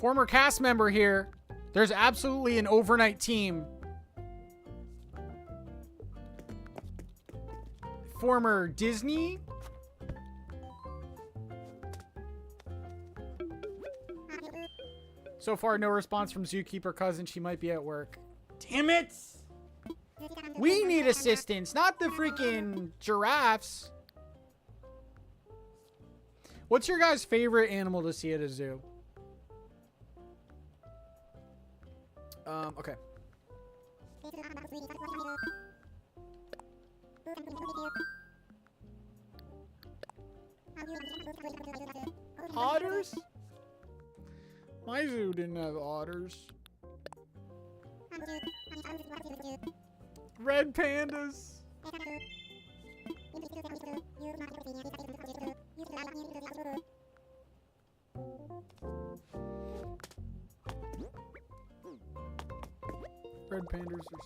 Former cast member here. There's absolutely an overnight team. Former Disney. So far, no response from zookeeper cousin. She might be at work. Damn it! We need assistance, not the freaking giraffes. What's your guys' favorite animal to see at a zoo? Okay. Otters? My zoo didn't have otters. Red pandas. Red pandas are...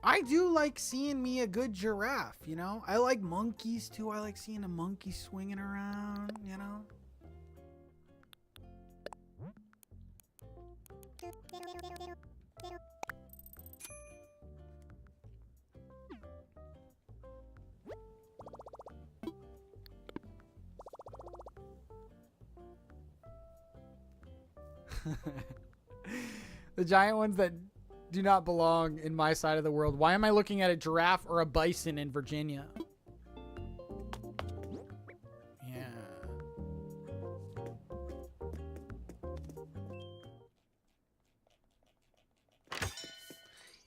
I do like seeing me a good giraffe, you know? I like monkeys too. I like seeing a monkey swinging around, you know? The giant ones that do not belong in my side of the world. Why am I looking at a giraffe or a bison in Virginia? Yeah.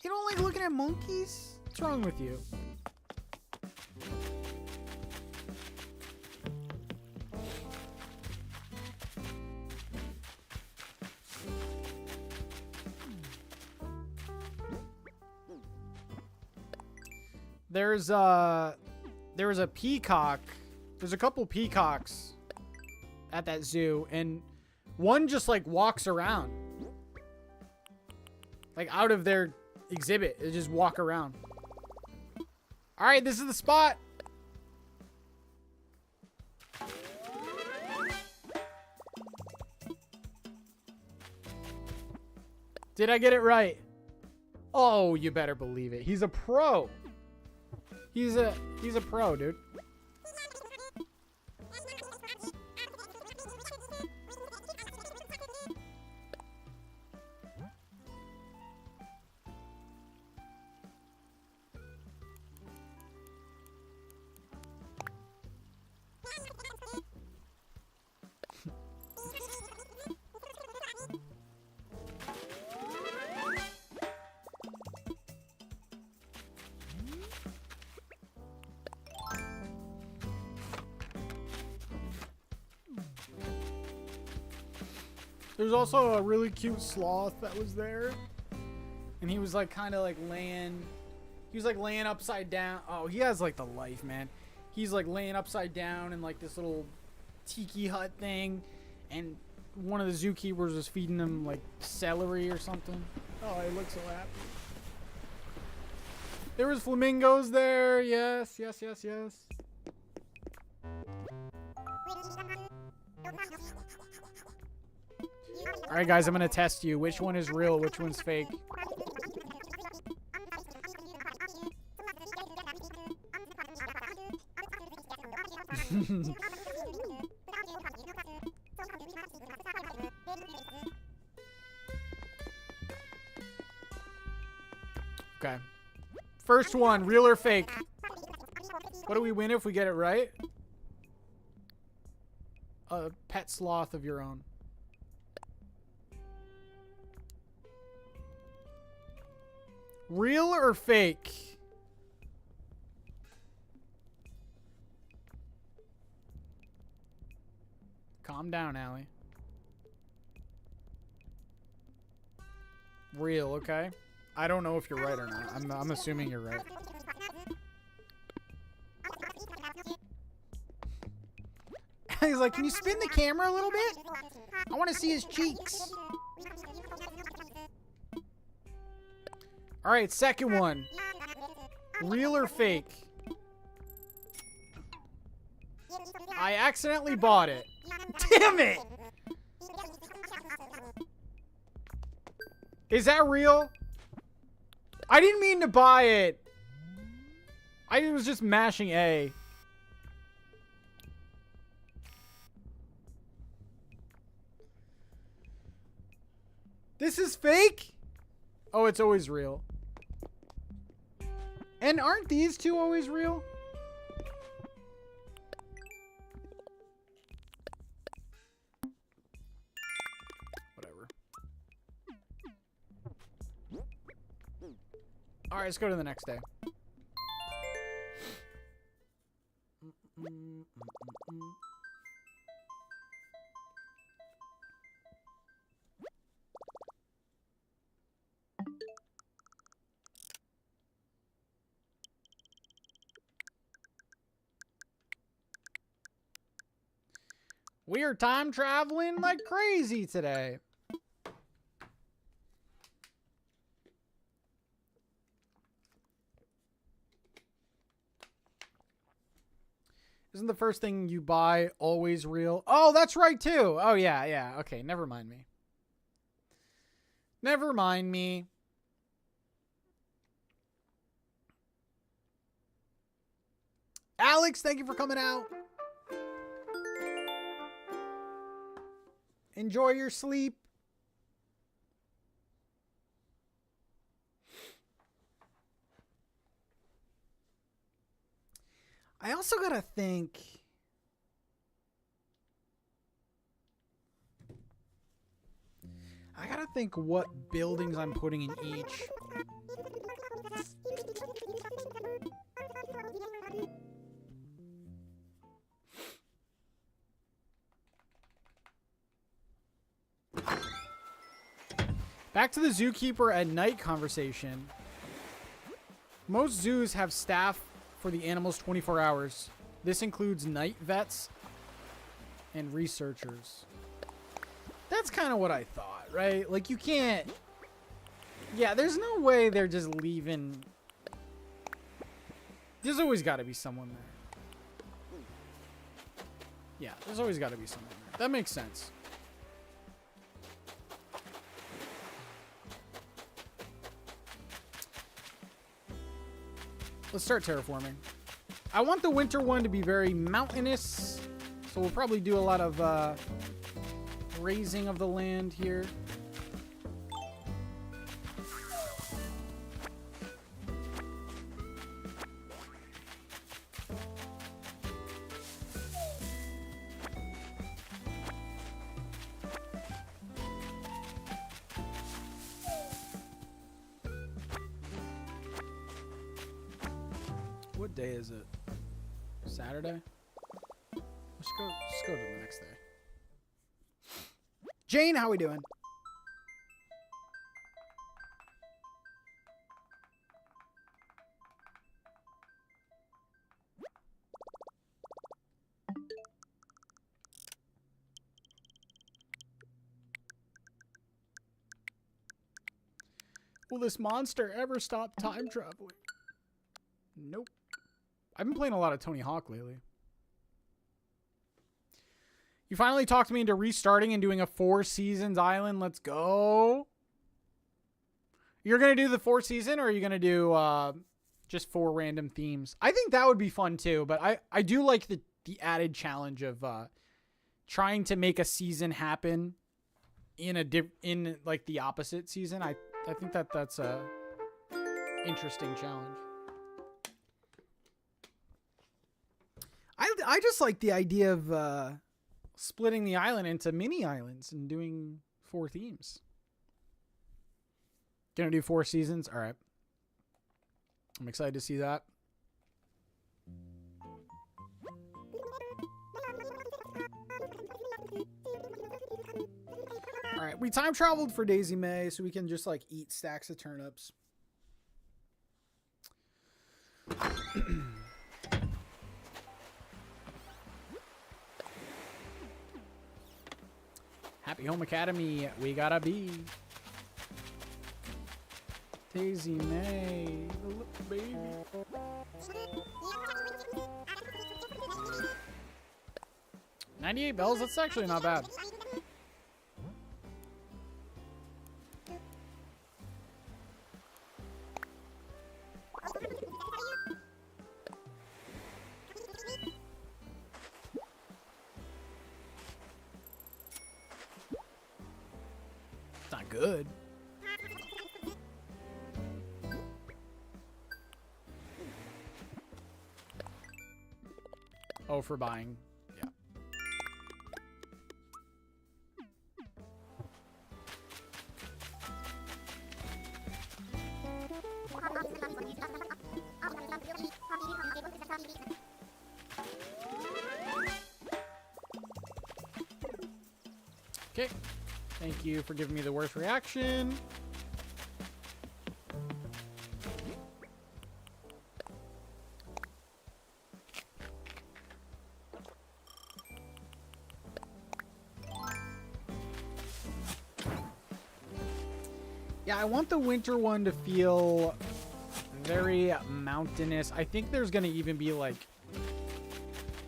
You don't like looking at monkeys? What's wrong with you? There's a peacock. There's a couple peacocks at that zoo, and one just like walks around. Like out of their exhibit. They just walk around. Alright, this is the spot. Did I get it right? Oh, you better believe it. He's a pro. He's a pro, dude. There's also a really cute sloth that was there. And he was like kind of like laying. He was like laying upside down. Oh, he has like the life, man. He's like laying upside down in like this little tiki hut thing. And one of the zookeepers was feeding him like celery or something. Oh, he looks so happy. There was flamingos there. Yes, yes, yes, yes. Alright guys, I'm gonna test you. Which one is real, which one's fake? Okay. First one, real or fake? What do we win if we get it right? A pet sloth of your own. Real or fake? Calm down, Allie. Real, okay. I don't know if you're right or not. I'm assuming you're right. He's like, can you spin the camera a little bit? I want to see his cheeks. All right, second one. Real or fake? I accidentally bought it. Damn it! Is that real? I didn't mean to buy it. I was just mashing A. This is fake? Oh, it's always real. And aren't these two always real? Whatever. All right, let's go to the next day. We are time traveling like crazy today. Isn't the first thing you buy always real? Oh, that's right too. Oh yeah, yeah. Okay, never mind me. Never mind me. Alex, thank you for coming out. Enjoy your sleep. I also gotta think. I gotta think what buildings I'm putting in each. Back to the zookeeper at night conversation. Most zoos have staff for the animals 24 hours. This includes night vets and researchers. That's kind of what I thought, right? Like, you can't... Yeah, there's no way they're just leaving... There's always got to be someone there. Yeah, there's always got to be someone there. That makes sense. Let's start terraforming. I want the winter one to be very mountainous, so we'll probably do a lot of raising of the land here. What day is it? Saturday? Let's go to the next day. Jane, how we doing? Will this monster ever stop time traveling? Nope. I've been playing a lot of Tony Hawk lately. You finally talked me into restarting and doing a 4 seasons island. Let's go. You're going to do the 4 season, or are you going to do just 4 random themes? I think that would be fun too, but I do like the added challenge of trying to make a season happen in like the opposite season. I think that's a interesting challenge. I just like the idea of splitting the island into mini islands and doing 4 themes. Gonna do 4 seasons? All right. I'm excited to see that. All right, we time traveled for Daisy May so we can just like eat stacks of turnips. Happy Home Academy, we gotta be Daisy May, the little baby. $98 bells, that's actually not bad. Good. Oh, for buying. Yeah. Okay. Thank you for giving me the worst reaction. Yeah, I want the winter one to feel very mountainous. I think there's going to even be like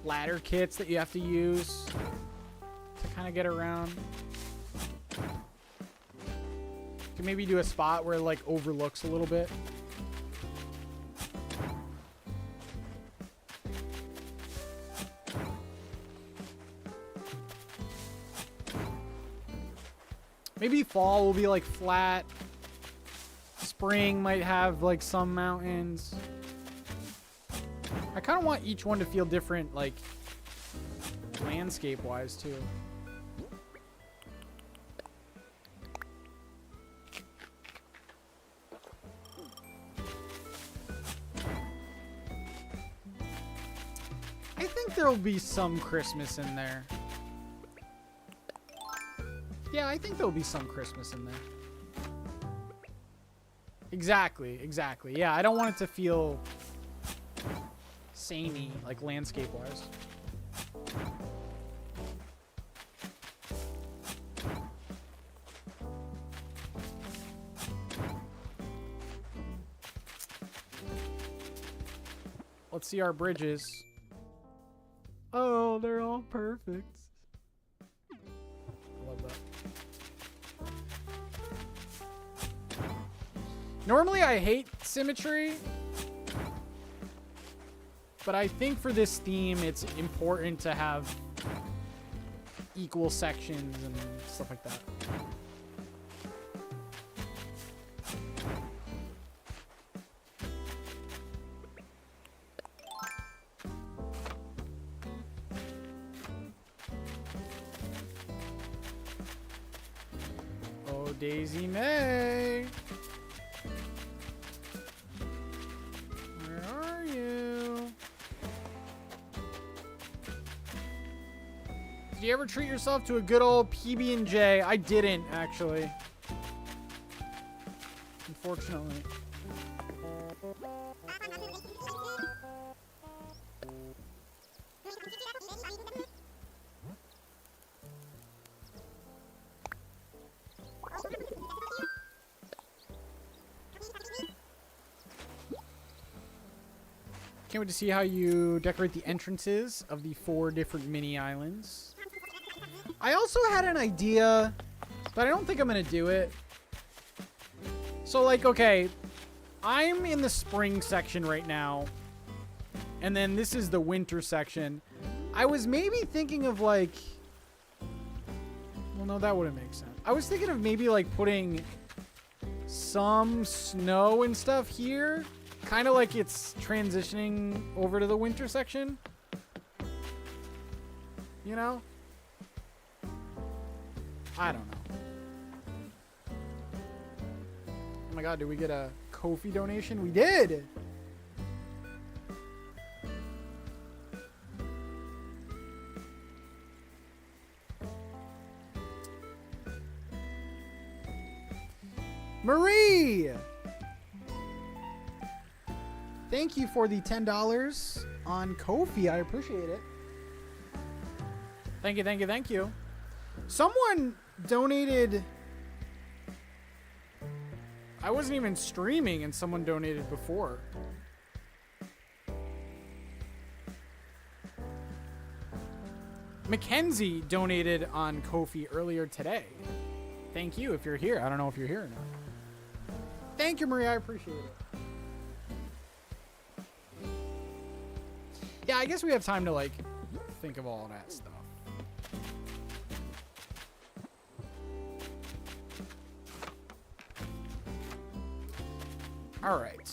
ladder kits that you have to use to kind of get around. Can maybe do a spot where it like overlooks a little bit. Maybe fall will be like flat. Spring might have like some mountains. I kind of want each one to feel different, like landscape wise too. There'll be some Christmas in there. Yeah, I think there'll be some Christmas in there. Exactly. Yeah, I don't want it to feel samey, like landscape-wise. Let's see our bridges. Oh, they're all perfect. I love that. Normally I hate symmetry, but I think for this theme it's important to have equal sections and stuff like that. Oh, Daisy May. Where are you? Did you ever treat yourself to a good old PB&J? I didn't, actually. Unfortunately. Can't wait to see how you decorate the entrances of the 4 different mini islands. I also had an idea, but I don't think I'm going to do it. So, like, okay, I'm in the spring section right now, and then this is the winter section. I was maybe thinking of, like... Well, no, that wouldn't make sense. I was thinking of maybe, like, putting some snow and stuff here. Kind of like it's transitioning over to the winter section. You know? I don't know. Oh my god, did we get a Ko-fi donation? We did! Marie! Thank you for the $10 on Ko-fi. I appreciate it. Thank you. Someone donated... I wasn't even streaming and someone donated before. Mackenzie donated on Ko-fi earlier today. Thank you if you're here. I don't know if you're here or not. Thank you, Maria. I appreciate it. Yeah, I guess we have time to, like, think of all that stuff. All right.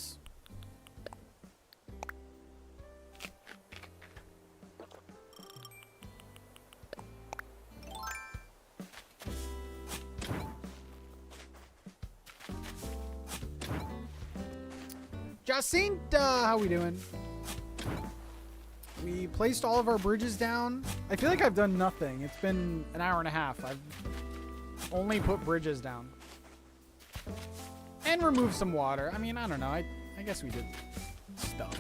Jacinta, how we doing? We placed all of our bridges down. I feel like I've done nothing. It's been an hour and a half. I've only put bridges down. And removed some water. I mean, I don't know. I guess we did stuff.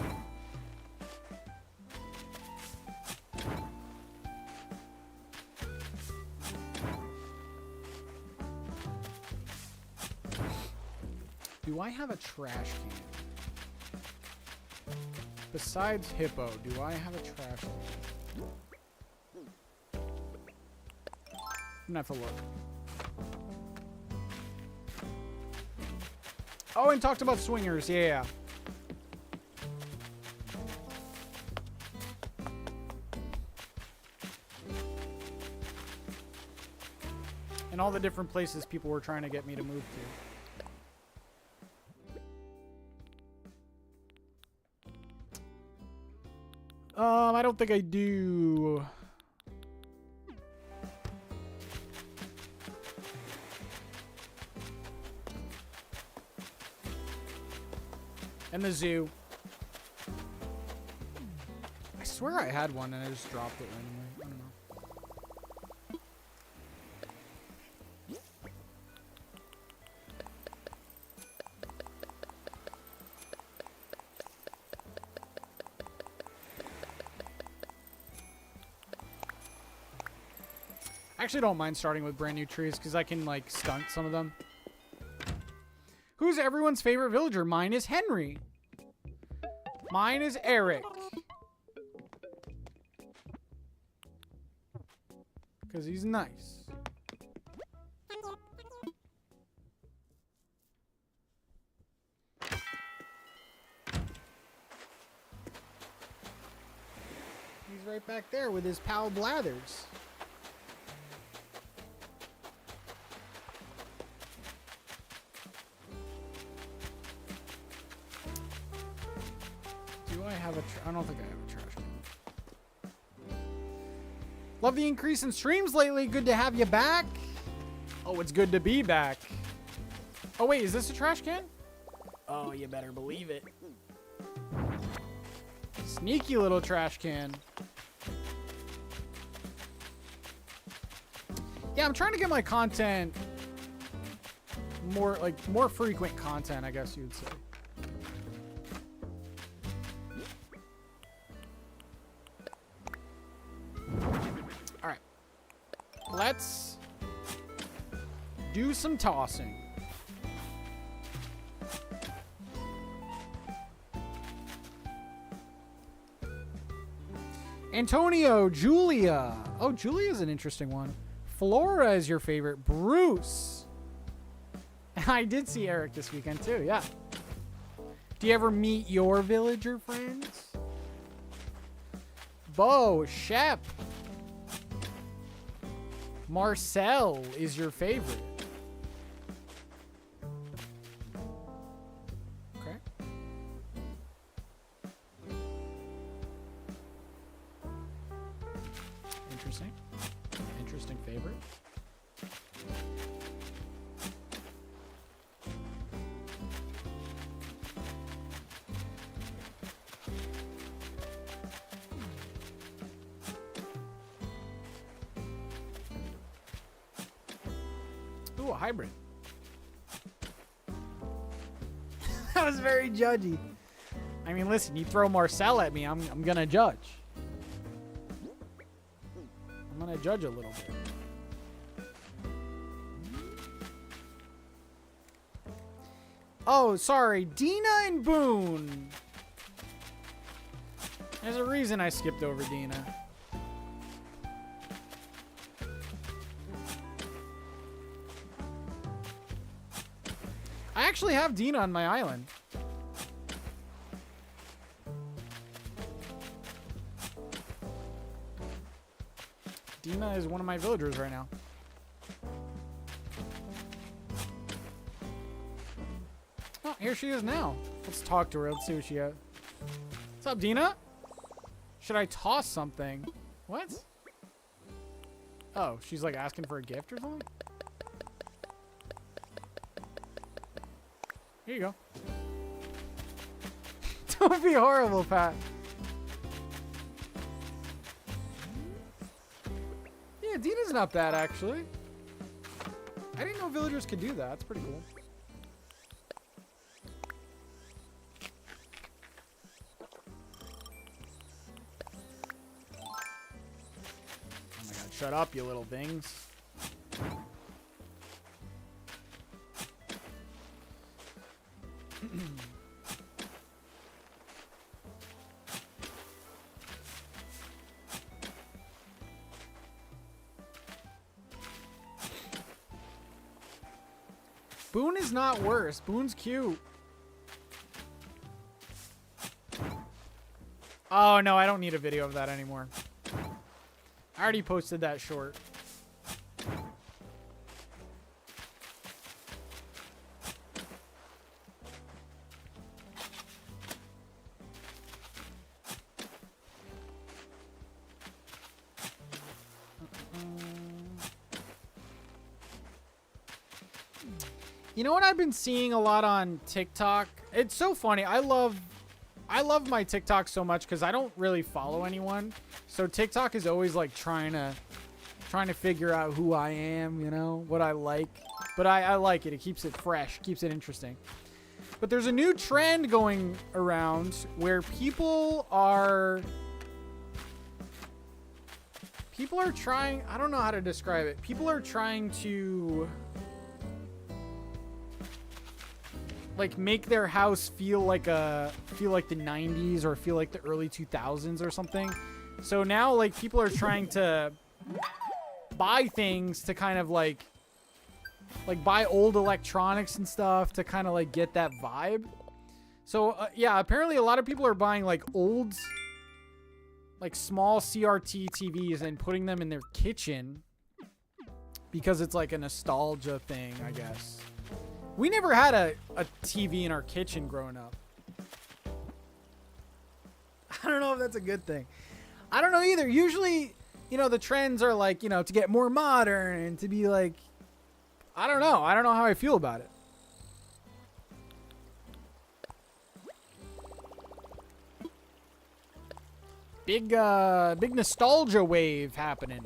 Do I have a trash can? Besides Hippo, do I have a trash can? I'm gonna have to look. Oh, and talked about swingers. Yeah. And all the different places people were trying to get me to move to. I don't think I do. And the zoo. I swear I had one and I just dropped it randomly. I don't know. actually don't mind starting with brand new trees because I can like stunt some of them. Who's everyone's favorite villager? Mine is Henry. Mine is Eric. Because he's nice. He's right back there with his pal Blathers. Do I have a I don't think I have a trash can. Love the increase in streams lately. Good to have you back. Oh, it's good to be back. Oh, wait, is this a trash can? Oh, you better believe it. Sneaky little trash can. Yeah, I'm trying to get my content more frequent content, I guess you'd say. All right. Let's do some tossing. Antonio, Julia. Oh, Julia's an interesting one. Flora is your favorite. Bruce. I did see Eric this weekend too, yeah. Do you ever meet your villager friends? Bo, Shep. Marcel is your favorite. Okay. Interesting. Interesting favorite. Ooh, a hybrid. That was very judgy. I mean, listen, you throw Marcel at me, I'm gonna judge. I'm gonna judge a little bit. Oh, sorry, Dina and Boone. There's a reason I skipped over Dina. I actually have Dina on my island. Dina is one of my villagers right now. Oh, here she is now. Let's talk to her. Let's see what she has. What's up, Dina? Should I toss something? What? Oh, she's like asking for a gift or something? Here you go. Don't be horrible, Pat. Yeah, Dina's not bad, actually. I didn't know villagers could do that. That's pretty cool. Oh my god, shut up, you little things. Boone is not worse. Boone's cute. Oh, no, I don't need a video of that anymore. I already posted that short. You know what I've been seeing a lot on TikTok? It's so funny. I love my TikTok so much because I don't really follow anyone. So TikTok is always like trying to figure out who I am, you know, what I like. But I like it. It keeps it fresh, keeps it interesting. But there's a new trend going around where people are People are trying, I don't know how to describe it. People are trying to like make their house feel like the 90s or feel like the early 2000s or something. So now like people are trying to buy things to kind of like buy old electronics and stuff to kind of like get that vibe. So yeah, apparently a lot of people are buying like old, like small CRT TVs and putting them in their kitchen because it's like a nostalgia thing, I guess. We never had a TV in our kitchen growing up. I don't know if that's a good thing. I don't know either. Usually, you know, the trends are like, you know, to get more modern and to be like, I don't know. I don't know how I feel about it. Big nostalgia wave happening.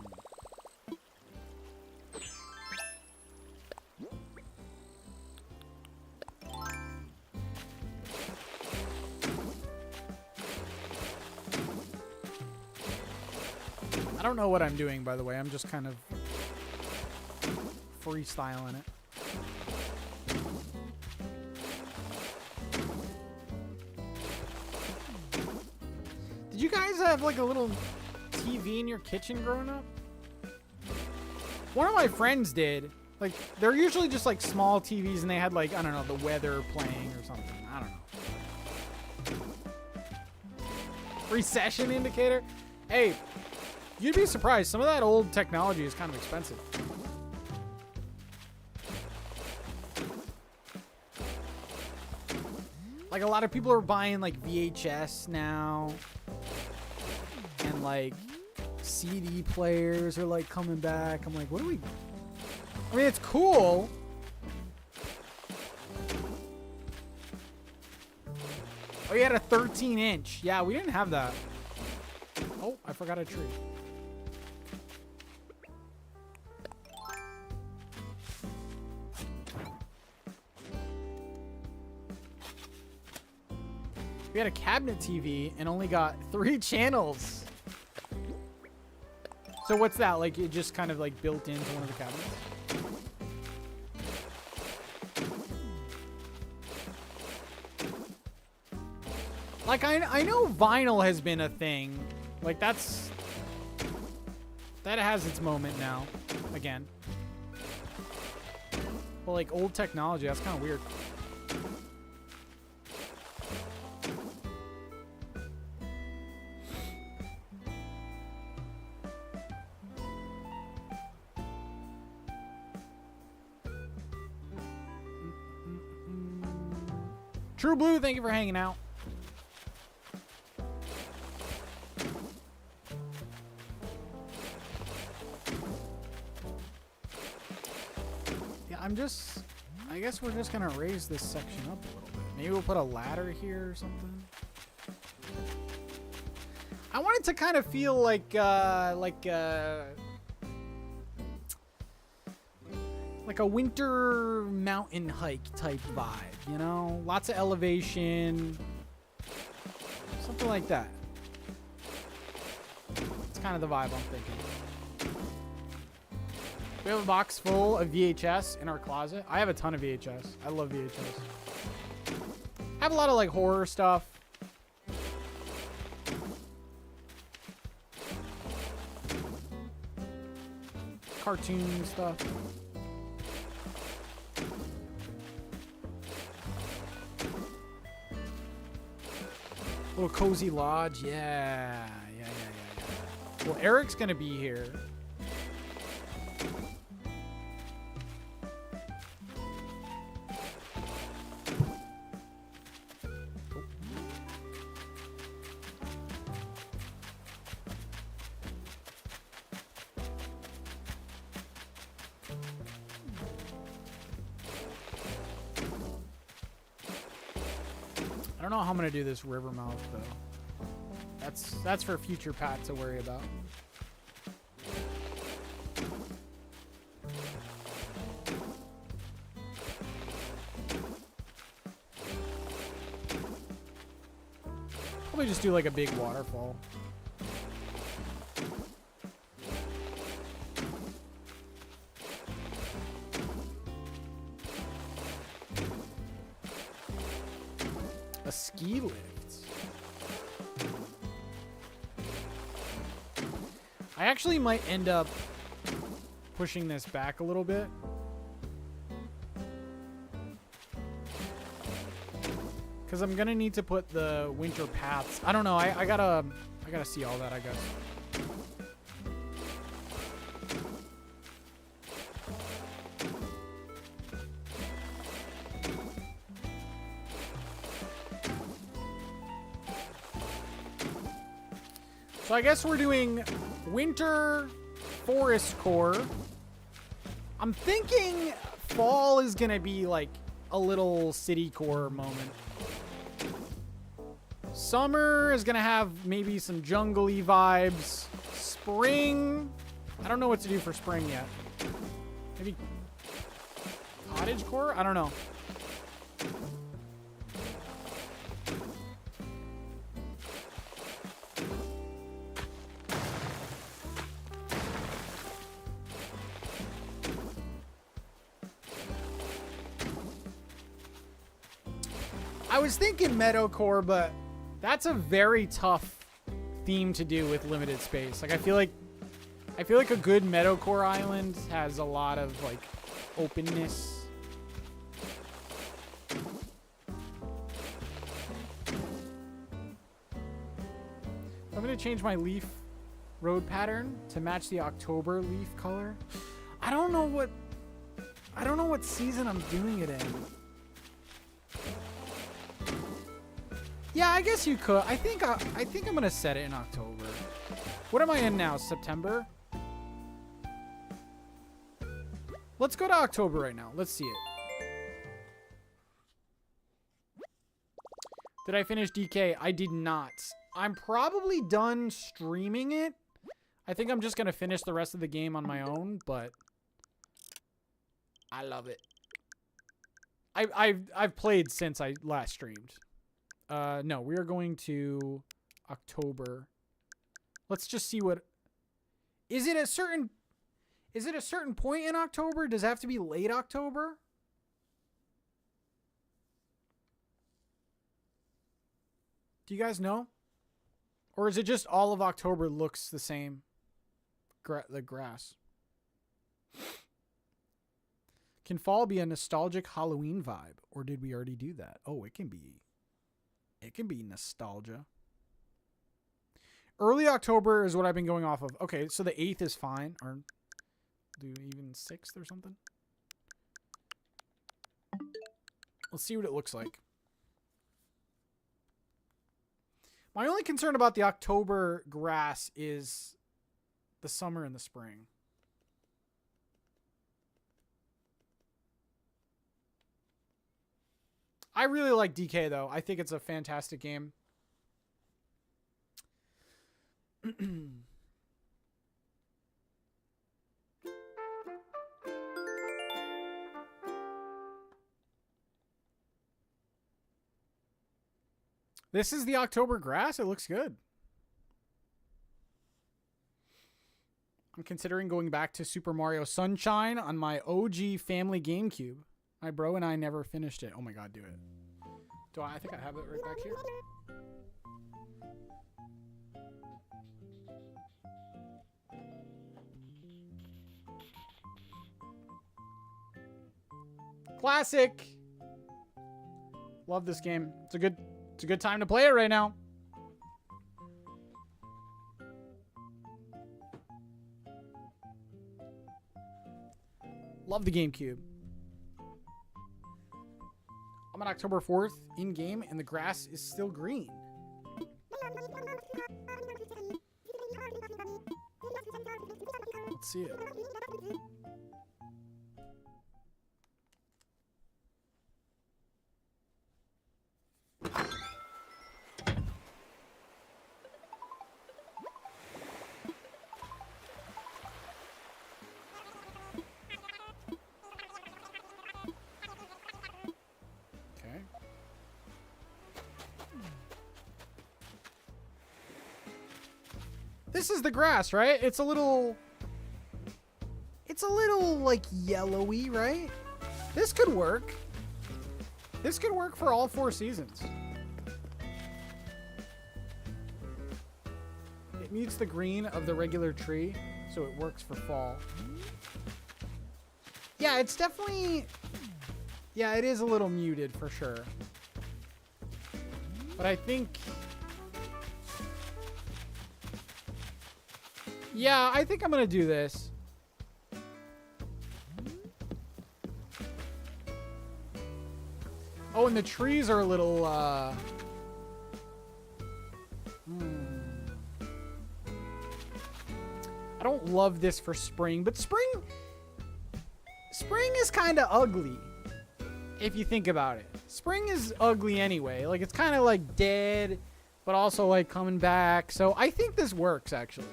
I don't know what I'm doing, by the way. I'm just kind of freestyling it. Did you guys have like a little TV in your kitchen growing up? One of my friends did. Like, they're usually just like small TVs and they had like, I don't know, the weather playing or something. I don't know. Recession indicator? Hey, you'd be surprised. Some of that old technology is kind of expensive. Like, a lot of people are buying like VHS now. And like CD players are like coming back. I'm like, what do we... I mean, it's cool. Oh, you had a 13-inch. Yeah, we didn't have that. Oh, I forgot a tree. We had a cabinet TV and only got 3 channels. So what's that? Like, it just kind of like built into one of the cabinets? Like, I know vinyl has been a thing. Like, that has its moment now. Again. But like, old technology, that's kind of weird. True Blue, thank you for hanging out. Yeah, I guess we're just gonna raise this section up a little bit. Maybe we'll put a ladder here or something. I want it to kind of feel like a winter mountain hike type vibe, you know? Lots of elevation. Something like that. It's kind of the vibe I'm thinking. We have a box full of VHS in our closet. I have a ton of VHS. I love VHS. I have a lot of like horror stuff. Cartoon stuff. Little cozy lodge, yeah. Well, Eric's gonna be here. I don't know how I'm gonna do this river mouth though. That's for future Pat to worry about. Probably just do like a big waterfall. I actually might end up pushing this back a little bit. Because I'm going to need to put the winter paths. I don't know. I gotta see all that, I guess. So I guess we're doing winter forest core. I'm thinking fall is gonna be like a little city core moment. Summer is gonna have maybe some jungly vibes. Spring, I don't know what to do for spring yet. Maybe cottage core? I don't know. I was thinking Meadowcore, but that's a very tough theme to do with limited space. Like I feel like a good Meadowcore island has a lot of like openness. I'm gonna change my leaf road pattern to match the October leaf color. I don't know what season I'm doing it in. Yeah, I guess you could. I think I'm gonna set it in October. What am I in now? September? Let's go to October right now. Let's see it. Did I finish DK? I did not. I'm probably done streaming it. I think I'm just gonna finish the rest of the game on my own, but I love it. I've played since I last streamed. No, we are going to October. Let's just see what... Is it a certain point in October? Does it have to be late October? Do you guys know? Or is it just all of October looks the same? The grass. Can fall be a nostalgic Halloween vibe? Or did we already do that? Oh, it can be. It can be nostalgia. Early October is what I've been going off of. Okay, so the 8th is fine. Or do even 6th or something? Let's see what it looks like. My only concern about the October grass is the summer and the spring. I really like DK, though. I think it's a fantastic game. This is the October grass. It looks good. I'm considering going back to Super Mario Sunshine on my OG family GameCube. My bro and I never finished it. Oh my god, do it. Do I think I have it right back here. Classic. Love this game. It's a good time to play it right now. Love the GameCube. I'm on October 4th in game and the grass is still green. Let's see it. This is the grass, right? It's a little like yellowy, right? This could work. This could work for all 4 seasons. It mutes the green of the regular tree, so it works for fall. Yeah, it's definitely... Yeah, it is a little muted for sure. But I think... Yeah, I think I'm going to do this. Oh, and the trees are a little, I don't love this for spring, but spring is kind of ugly. If you think about it. Spring is ugly anyway. Like, it's kind of like dead, but also like coming back. So I think this works, actually.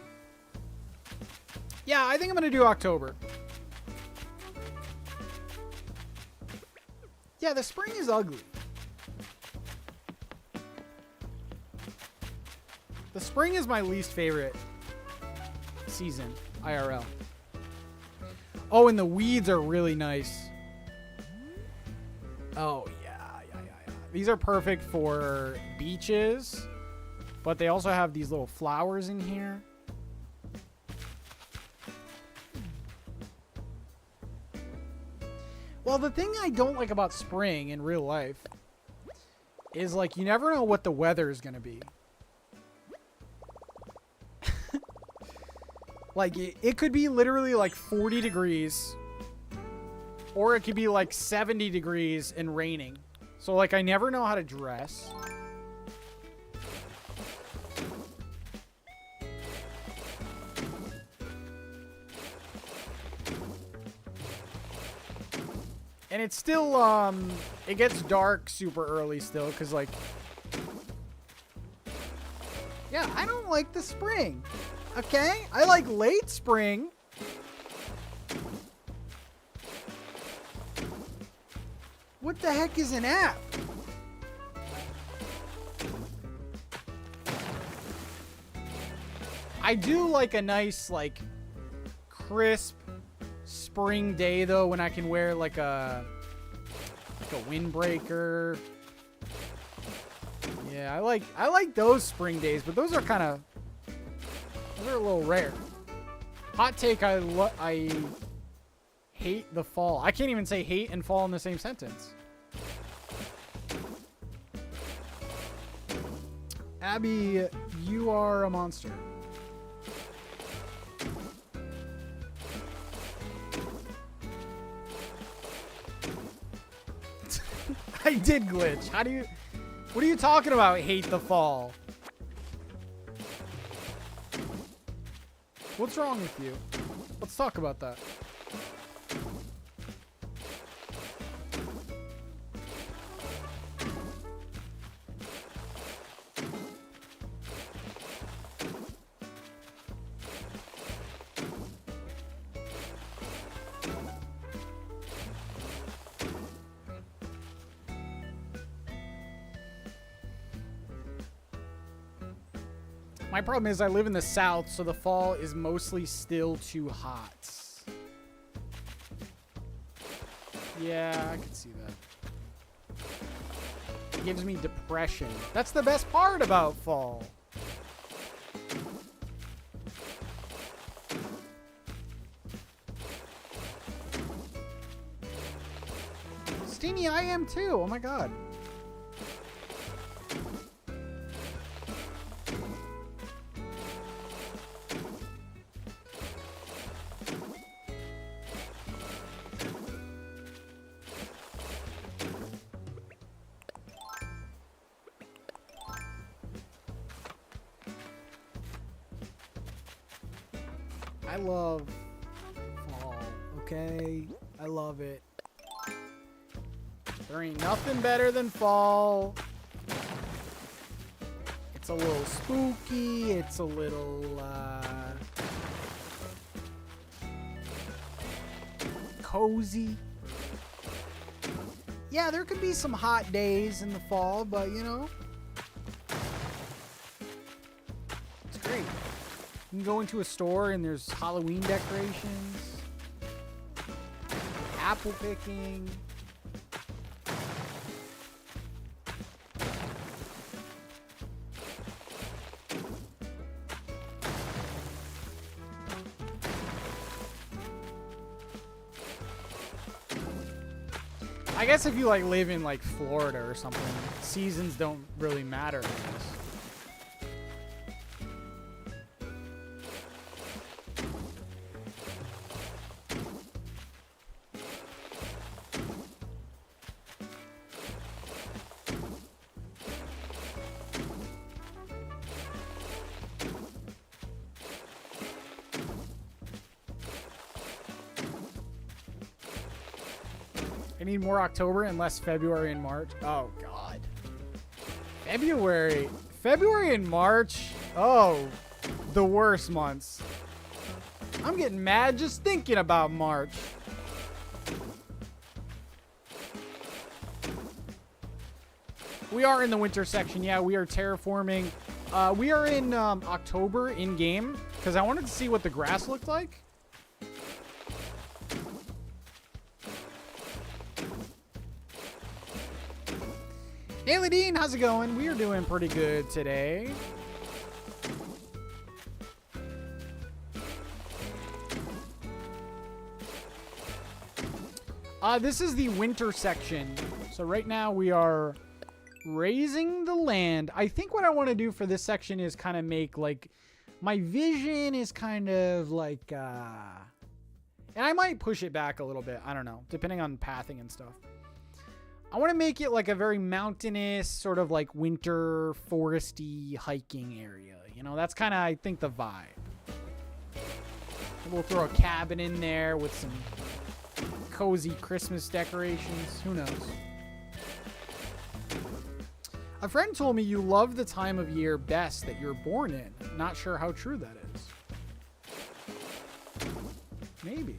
Yeah, I think I'm going to do October. Yeah, the spring is ugly. The spring is my least favorite season, IRL. Oh, and the weeds are really nice. Oh, yeah. These are perfect for beaches, but they also have these little flowers in here. Well, the thing I don't like about spring in real life is, like, you never know what the weather is going to be. Like, it could be literally, like, 40 degrees. Or it could be, like, 70 degrees and raining. So, like, I never know how to dress. And it's still, it gets dark super early still, because, like... Yeah, I don't like the spring. Okay? I like late spring. What the heck is an app? I do like a nice, like, crisp spring day, though, when I can wear, like a windbreaker. Yeah, I like those spring days, but those are those are a little rare. Hot take, I hate the fall. I can't even say hate and fall in the same sentence. Abby, you are a monster. I did glitch. What are you talking about, hate the fall? What's wrong with you? Let's talk about that. My problem is I live in the south, so the fall is mostly still too hot. Yeah, I can see that. It gives me depression. That's the best part about fall. Steamy, I am too. Oh my god. I love fall, okay? I love it. There ain't nothing better than fall. It's a little spooky. It's a little, cozy. Yeah, there could be some hot days in the fall, but, you know, it's great. You can go into a store and there's Halloween decorations, apple picking. I guess if you like live in like Florida or something, seasons don't really matter, I guess. I need more October and less February and March. Oh, God. February and March. Oh, the worst months. I'm getting mad just thinking about March. We are in the winter section. Yeah, we are terraforming. We are in October in-game because I wanted to see what the grass looked like. Daily Dean, how's it going? We are doing pretty good today. This is the winter section. So right now we are raising the land. I think what I want to do for this section is kind of make like my vision is kind of like and I might push it back a little bit. I don't know, depending on pathing and stuff. I want to make it like a very mountainous, sort of like winter foresty hiking area. You know, that's kind of, I think, the vibe. We'll throw a cabin in there with some cozy Christmas decorations. Who knows? A friend told me you love the time of year best that you're born in. Not sure how true that is. Maybe.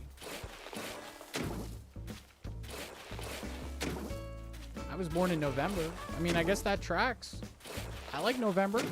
I was born in November. I mean, I guess that tracks. I like November.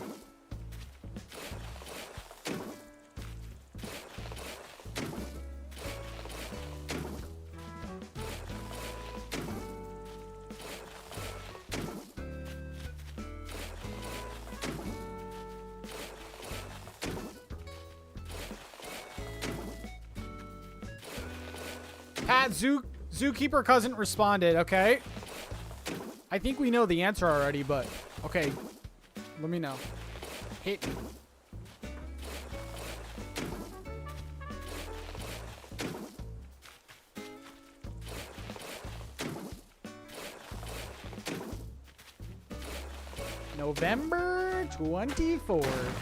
Pat, Zookeeper cousin responded, okay? I think we know the answer already, but okay. Let me know. Hit me. November 24th.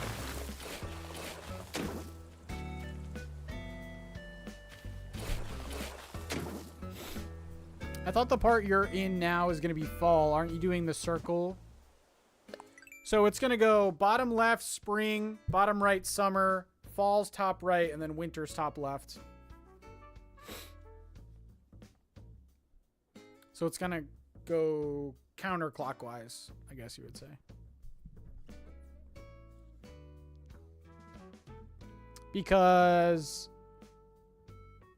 I thought the part you're in now is going to be fall. Aren't you doing the circle? So it's going to go bottom left, spring, bottom right, summer, fall's top right, and then winter's top left. So it's going to go counterclockwise, I guess you would say. Because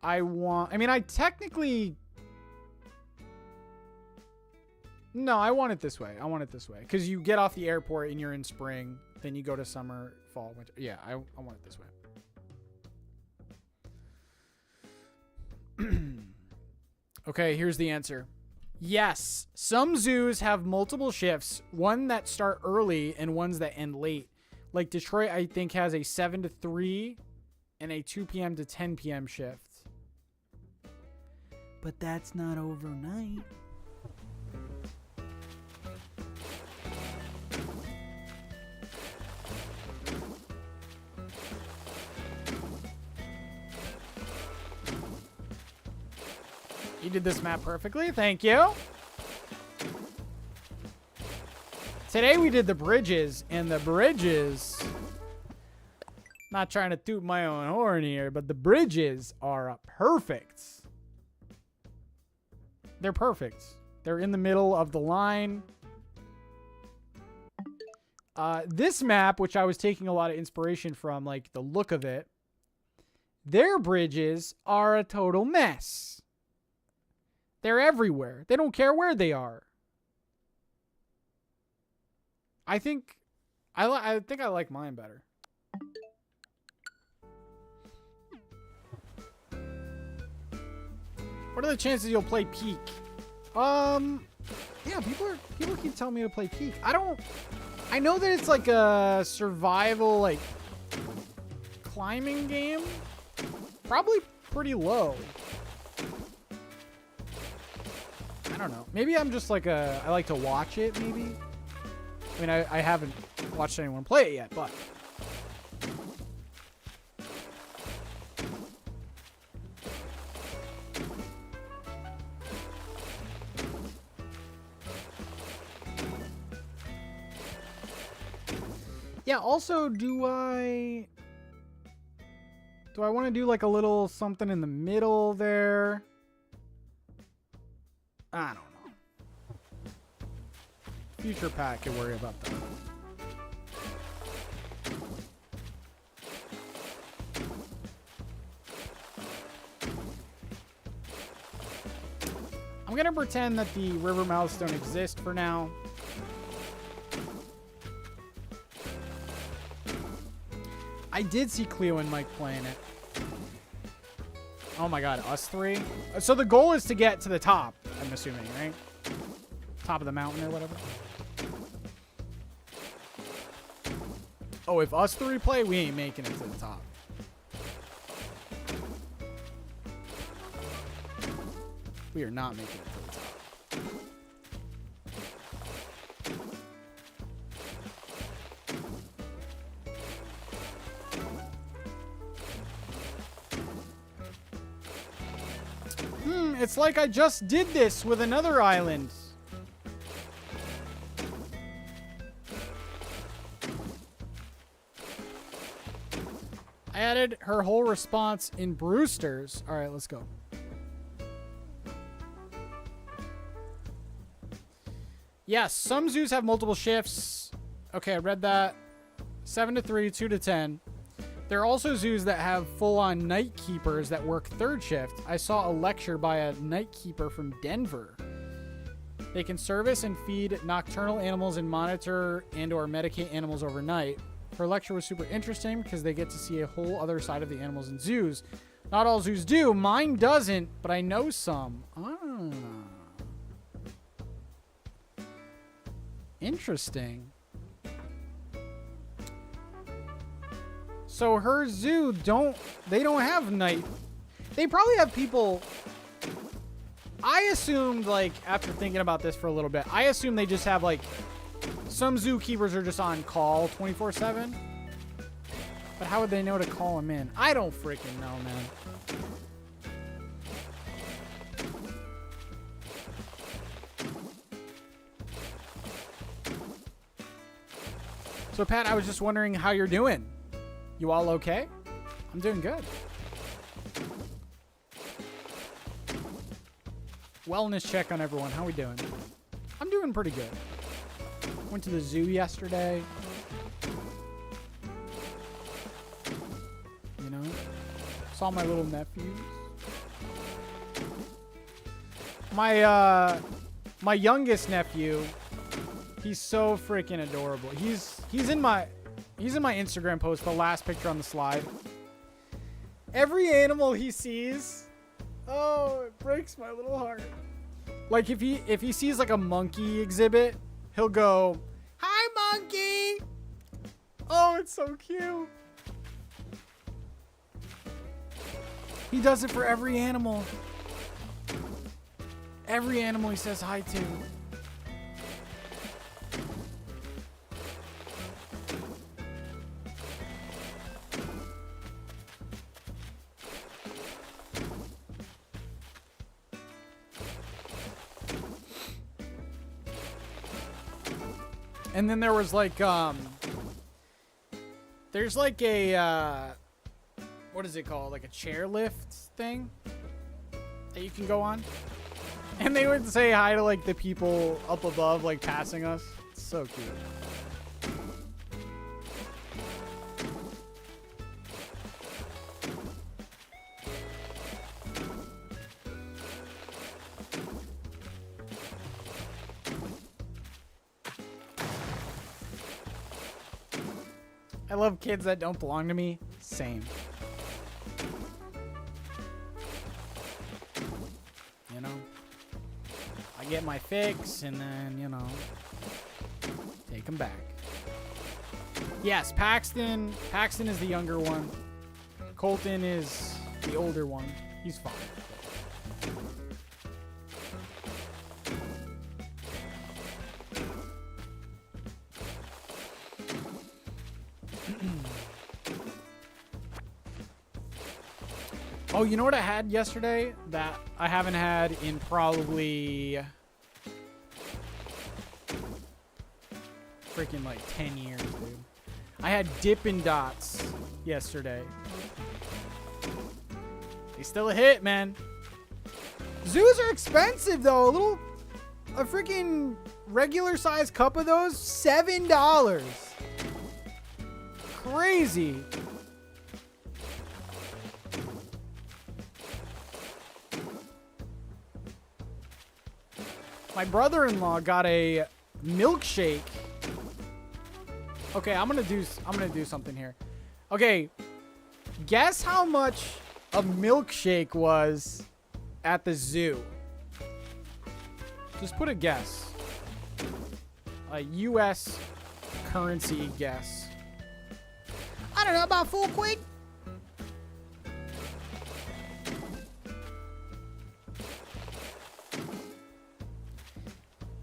I technically... No, I want it this way. I want it this way. Because you get off the airport and you're in spring. Then you go to summer, fall, winter. Yeah, I want it this way. Okay, here's the answer. Yes, some zoos have multiple shifts. One that start early and ones that end late. Like Detroit, I think, has a 7 to 3 and a 2 p.m. to 10 p.m. shift. But that's not overnight. You did this map perfectly. Thank you. Today we did the bridges, and the bridges... Not trying to toot my own horn here, but the bridges are perfect. They're perfect. They're in the middle of the line. This map, which I was taking a lot of inspiration from, like the look of it, their bridges are a total mess. They're everywhere. They don't care where they are. I think I like mine better. What are the chances you'll play Peak? Yeah, people keep telling me to play Peak. I know that it's like a survival, like, climbing game. Probably pretty low. I don't know. Maybe I'm just like I like to watch it, maybe. I mean, I haven't watched anyone play it yet, but. Yeah, also, do I want to do like a little something in the middle there? I don't know. Future Pat can worry about that. I'm going to pretend that the river mouths don't exist for now. I did see Cleo and Mike playing it. Oh my god, us three? So the goal is to get to the top, I'm assuming, right? Top of the mountain or whatever. Oh, if us three play, we ain't making it to the top. We are not making it to the top. It's like I just did this with another island. I added her whole response in Brewster's. All right, let's go. Yes, some zoos have multiple shifts. Okay, I read that. 7 to 3, 2 to 10. There are also zoos that have full-on night keepers that work third shift. I saw a lecture by a night keeper from Denver. They can service and feed nocturnal animals and monitor and or medicate animals overnight. Her lecture was super interesting because they get to see a whole other side of the animals in zoos. Not all zoos do. Mine doesn't, but I know some. Ah. Interesting. So her zoo don't have night. They probably have people. I assumed, like, after thinking about this for a little bit, I assume they just have, like, some zookeepers are just on call 24/7. But how would they know to call them in? I don't freaking know, man. So, Pat, I was just wondering how you're doing. You all okay? I'm doing good. Wellness check on everyone. How we doing? I'm doing pretty good. Went to the zoo yesterday. You know? Saw my little nephews. My youngest nephew, he's so freaking adorable. He's in my Instagram post, the last picture on the slide. Every animal he sees, oh, it breaks my little heart. Like if he sees like a monkey exhibit, he'll go, "Hi, monkey." Oh, it's so cute. He does it for every animal. Every animal he says hi to. And then there was like, there's like a, what is it called? Like a chairlift thing that you can go on. And they would say hi to like the people up above, like passing us. It's so cute. I love kids that don't belong to me. Same. You know? I get my fix, and then, you know, take them back. Yes, Paxton. Paxton is the younger one. Colton is the older one. He's fine. Oh, you know what I had yesterday that I haven't had in probably freaking like 10 years, dude. I had Dippin' Dots yesterday. They still a hit, man. Zoos are expensive though. A freaking regular size cup of those, $7. Crazy. My brother-in-law got a milkshake. Okay, I'm gonna do something here. Okay, guess how much a milkshake was at the zoo. Just put a guess. A U.S. currency guess. I don't know, about £4.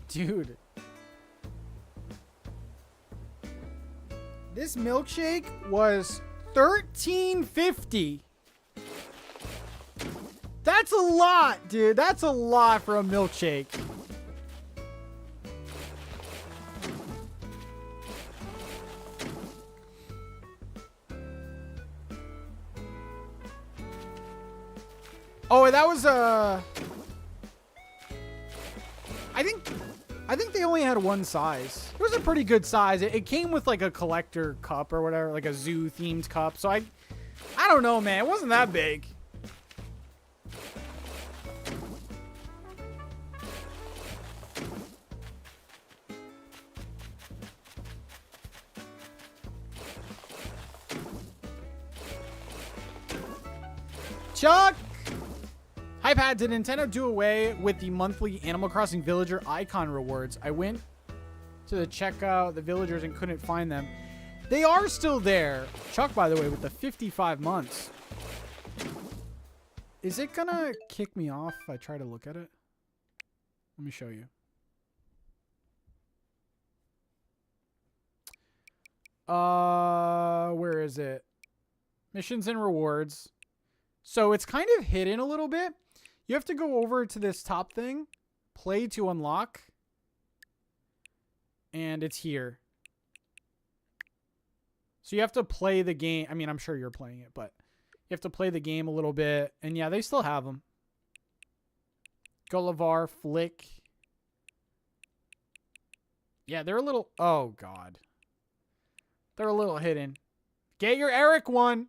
Dude. This milkshake was $13.50. That's a lot, dude. That's a lot for a milkshake. Oh, that was I think they only had one size. It was a pretty good size. It came with like a collector cup or whatever, like a zoo themed cup. So I don't know, man. It wasn't that big. Chuck! Hi, Pat. Did Nintendo do away with the monthly Animal Crossing Villager icon rewards? I went to the checkout, the villagers, and couldn't find them. They are still there. Chuck, by the way, with the 55 months. Is it gonna kick me off if I try to look at it? Let me show you. Where is it? Missions and rewards. So it's kind of hidden a little bit. You have to go over to this top thing, play to unlock, and it's here. So you have to play the game. I mean, I'm sure you're playing it, but you have to play the game a little bit. And yeah, they still have them. Gullivar, Flick. Yeah, they're a little... Oh, God. They're a little hidden. Get your Eric one.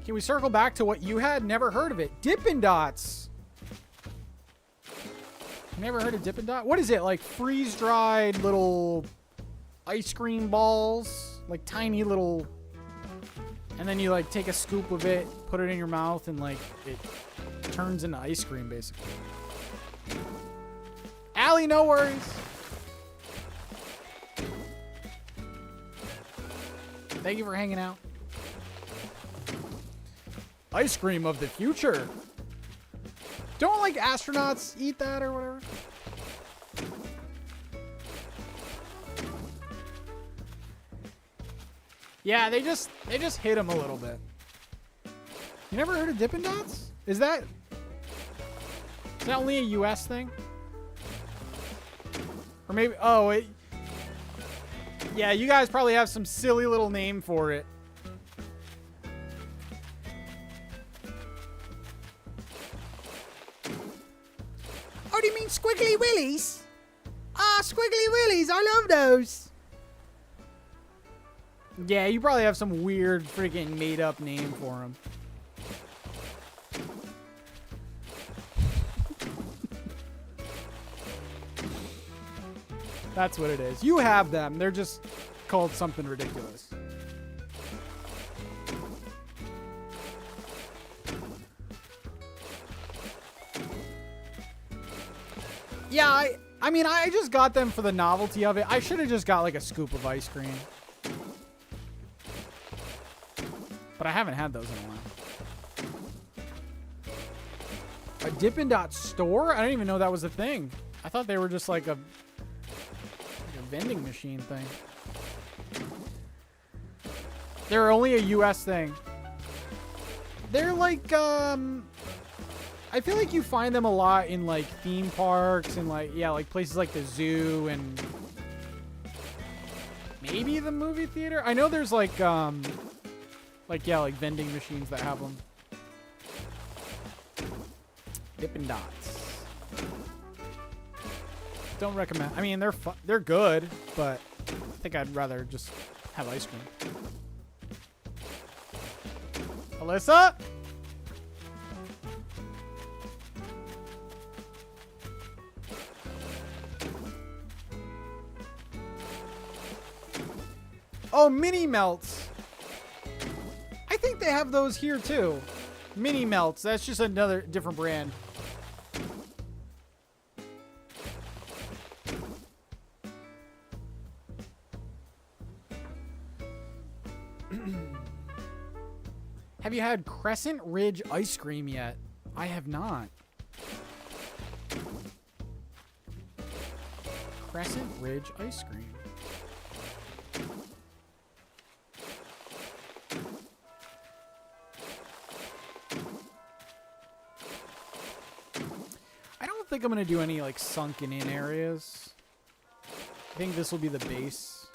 Can we circle back to what you had? Never heard of it. Dippin' Dots. Never heard of Dippin' Dot? What is it? Like freeze-dried little ice cream balls? Like tiny little... And then you like take a scoop of it, put it in your mouth, and like it turns into ice cream, basically. Allie, no worries. Thank you for hanging out. Ice cream of the future. Don't like astronauts eat that or whatever? Yeah, they just hit him a little bit. You never heard of Dippin' Dots? Is that only a US thing? Or maybe yeah, you guys probably have some silly little name for it. Oh, do you mean Squiggly Willies? Ah, Squiggly Willies. I love those. Yeah, you probably have some weird freaking made-up name for them. That's what it is. You have them. They're just called something ridiculous. Yeah, I mean, I just got them for the novelty of it. I should have just got like a scoop of ice cream. But I haven't had those in a while. A Dippin' Dot store? I didn't even know that was a thing. I thought they were just like a vending machine thing. They're only a US thing. They're like, I feel like you find them a lot in like theme parks and like, yeah, like places like the zoo and maybe the movie theater. I know there's like yeah, like vending machines that have them. Dippin' Dots. Don't recommend. I mean, they're good, but I think I'd rather just have ice cream. Alyssa? Oh, mini melts. I think they have those here too. Mini melts. That's just another different brand. Have you had Crescent Ridge ice cream yet? I have not. Crescent Ridge ice cream. I don't think I'm gonna do any like sunken in areas. I think this will be the base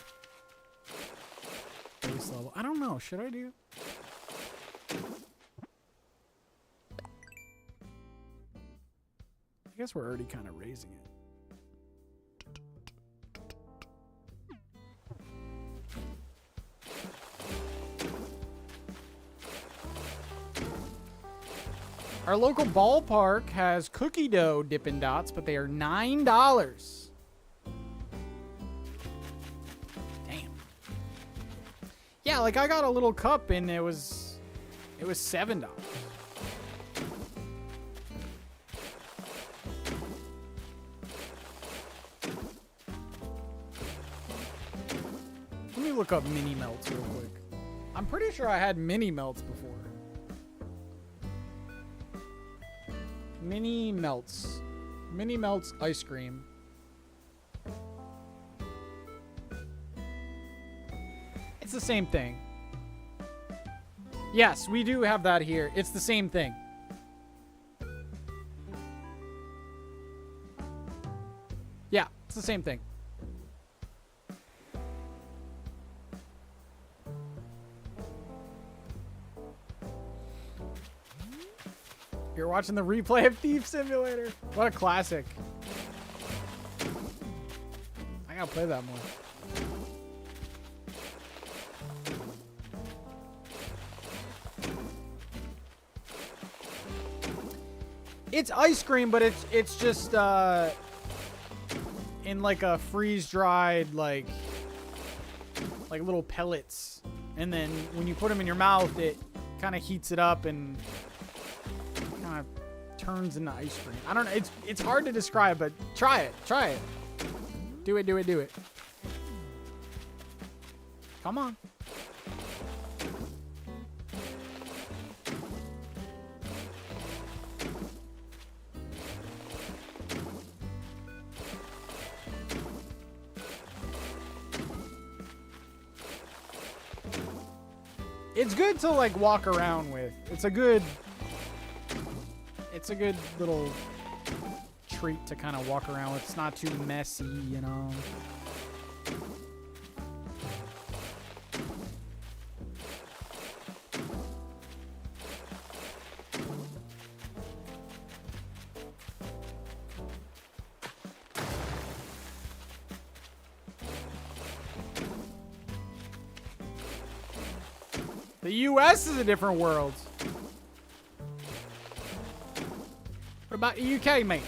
level. I don't know. Should I do? I guess we're already kind of raising it. Our local ballpark has cookie dough Dippin' Dots, but they are $9. Damn. Yeah, like I got a little cup and it was $7. Let me look up mini melts real quick. I'm pretty sure I had mini melts before. Mini melts. Mini melts ice cream. It's the same thing. Yes, we do have that here. It's the same thing. Yeah, it's the same thing. You're watching the replay of Thief Simulator. What a classic. I gotta play that more. It's ice cream, but it's just in like a freeze-dried like little pellets. And then when you put them in your mouth, it kind of heats it up and kind of turns into ice cream. I don't know. It's hard to describe, but try it. Try it. Do it. Do it. Do it. Come on. It's good to like walk around with. It's a good little treat to kind of walk around with. It's not too messy, you know. The US is a different world. What about the UK, mate?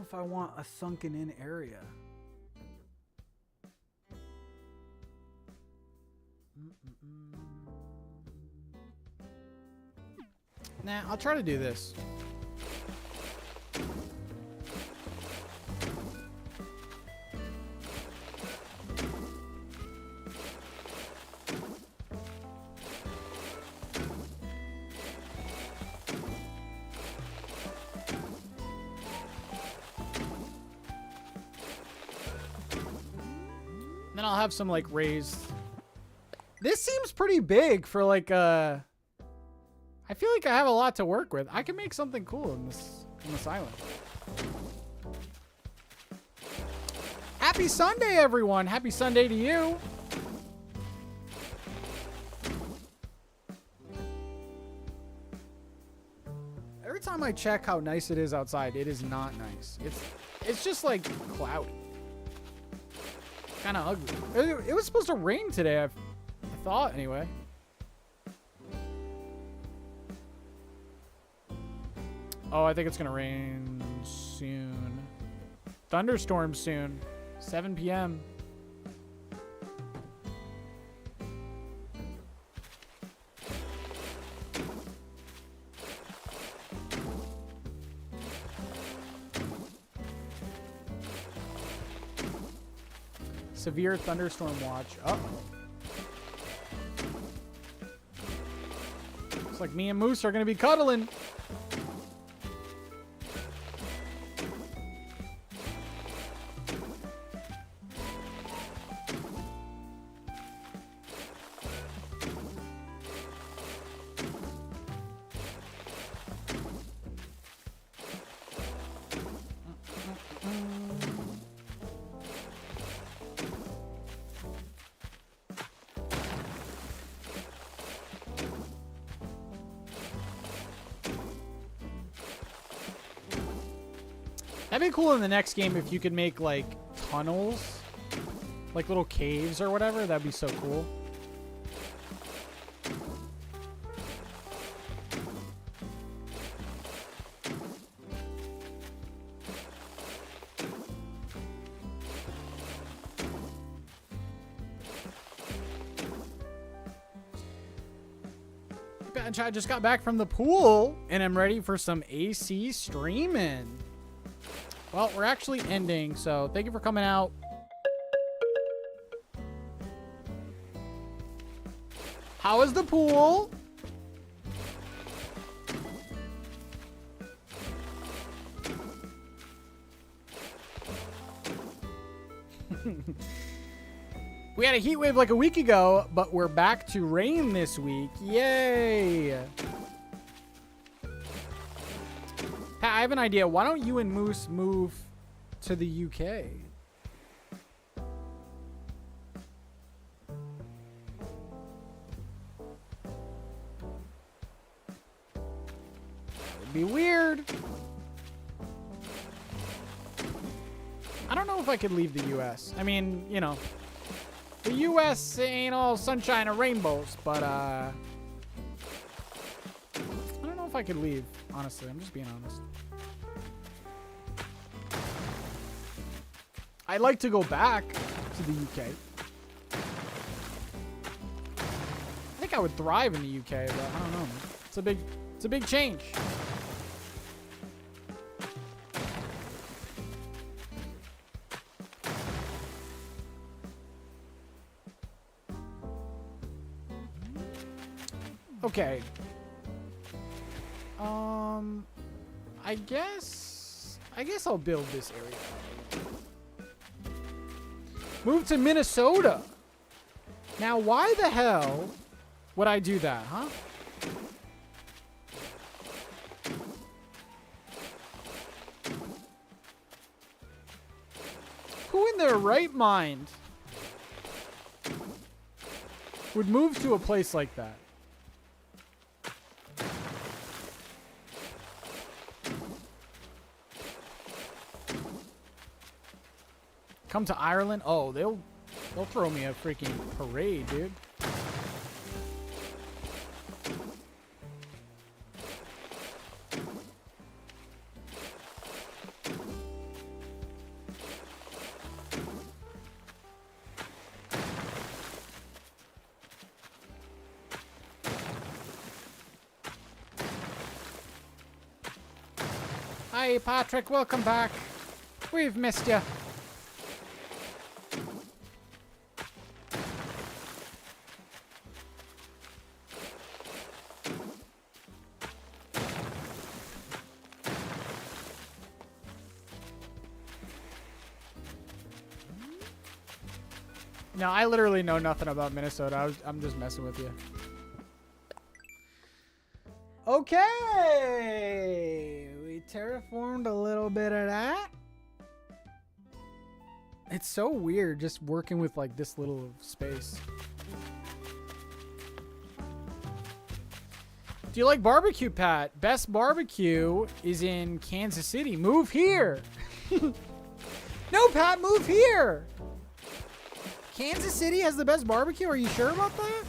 if I want a sunken in area. Nah, I'll try to do this. Then I'll have some like raised. This seems pretty big for like I feel like I have a lot to work with. I can make something cool in this island. Happy Sunday, everyone. Happy Sunday to you. Every time I check how nice it is outside, it is not nice. It's just like cloudy. Kind of ugly. It was supposed to rain today, I thought, anyway. Oh, I think it's going to rain soon. Thunderstorm soon. 7 p.m. Severe thunderstorm watch. Uh-oh. Looks like me and Moose are going to be cuddling. That'd be cool in the next game if you could make like tunnels, like little caves or whatever. That'd be so cool. I just got back from the pool and I'm ready for some AC streaming. Well, we're actually ending, so thank you for coming out. How is the pool? We had a heat wave like a week ago, but we're back to rain this week. Yay! Pat, I have an idea. Why don't you and Moose move to the UK? That would be weird. I don't know if I could leave the US. I mean, you know, the US ain't all sunshine and rainbows, but I don't know if I could leave, honestly. I'm just being honest. I'd like to go back to the UK. I think I would thrive in the UK, but I don't know. It's a big change. Okay. I guess I'll build this area. Move to Minnesota. Now, why the hell would I do that, huh? Who in their right mind would move to a place like that? Come to Ireland? Oh, they'll throw me a freaking parade, dude. Hi, Patrick. Welcome back. We've missed you. No, I literally know nothing about Minnesota. I'm just messing with you. Okay, we terraformed a little bit of that. It's so weird just working with like this little space. Do you like barbecue, Pat? Best barbecue is in Kansas City. Move here. No, Pat, move here. Kansas City has the best barbecue? Are you sure about that?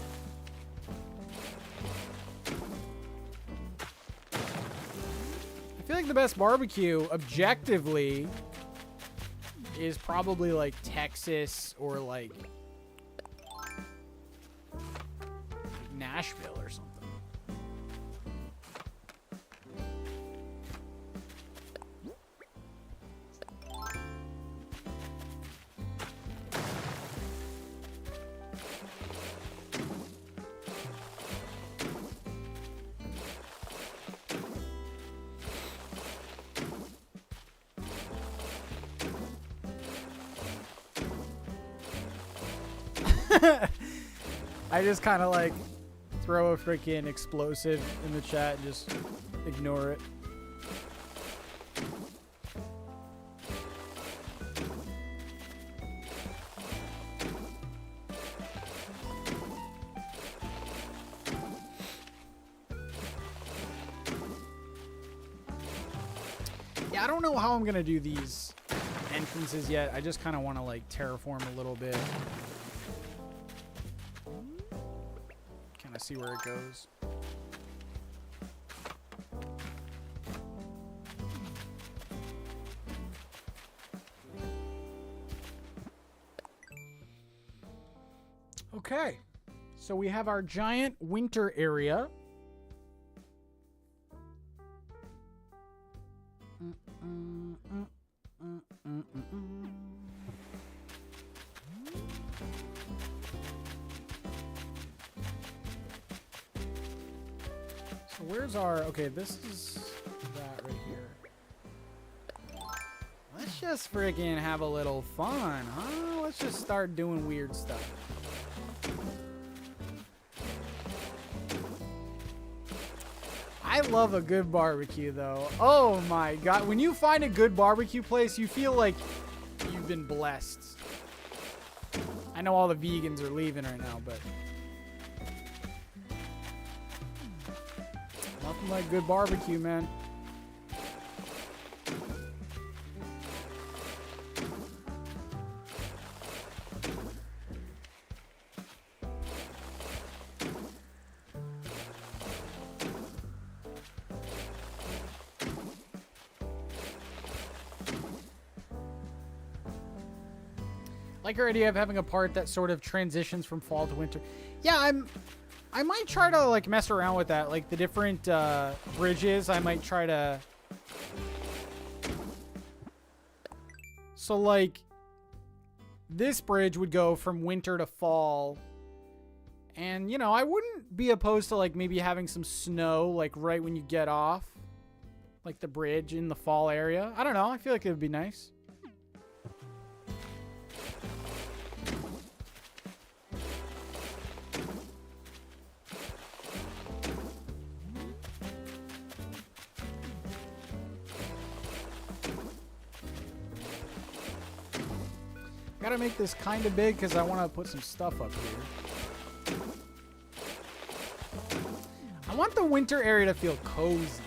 I feel like the best barbecue, objectively, is probably like Texas or like Nashville or something. I just kind of like throw a freaking explosive in the chat and just ignore it. Yeah, I don't know how I'm gonna do these entrances yet. I just kind of want to like terraform a little bit. See where it goes. Okay, so we have our giant winter area. So where's our... Okay, this is that right here. Let's just friggin' have a little fun, huh? Let's just start doing weird stuff. I love a good barbecue, though. Oh my god. When you find a good barbecue place, you feel like you've been blessed. I know all the vegans are leaving right now, but... nothing like good barbecue, man. Like your idea of having a part that sort of transitions from fall to winter. Yeah, I might try to like mess around with that, like the different bridges. I might try to. So like, this bridge would go from winter to fall, and you know I wouldn't be opposed to like maybe having some snow like right when you get off, like the bridge in the fall area. I don't know. I feel like it would be nice. Gotta make this kind of big because I want to put some stuff up here. I want the winter area to feel cozy.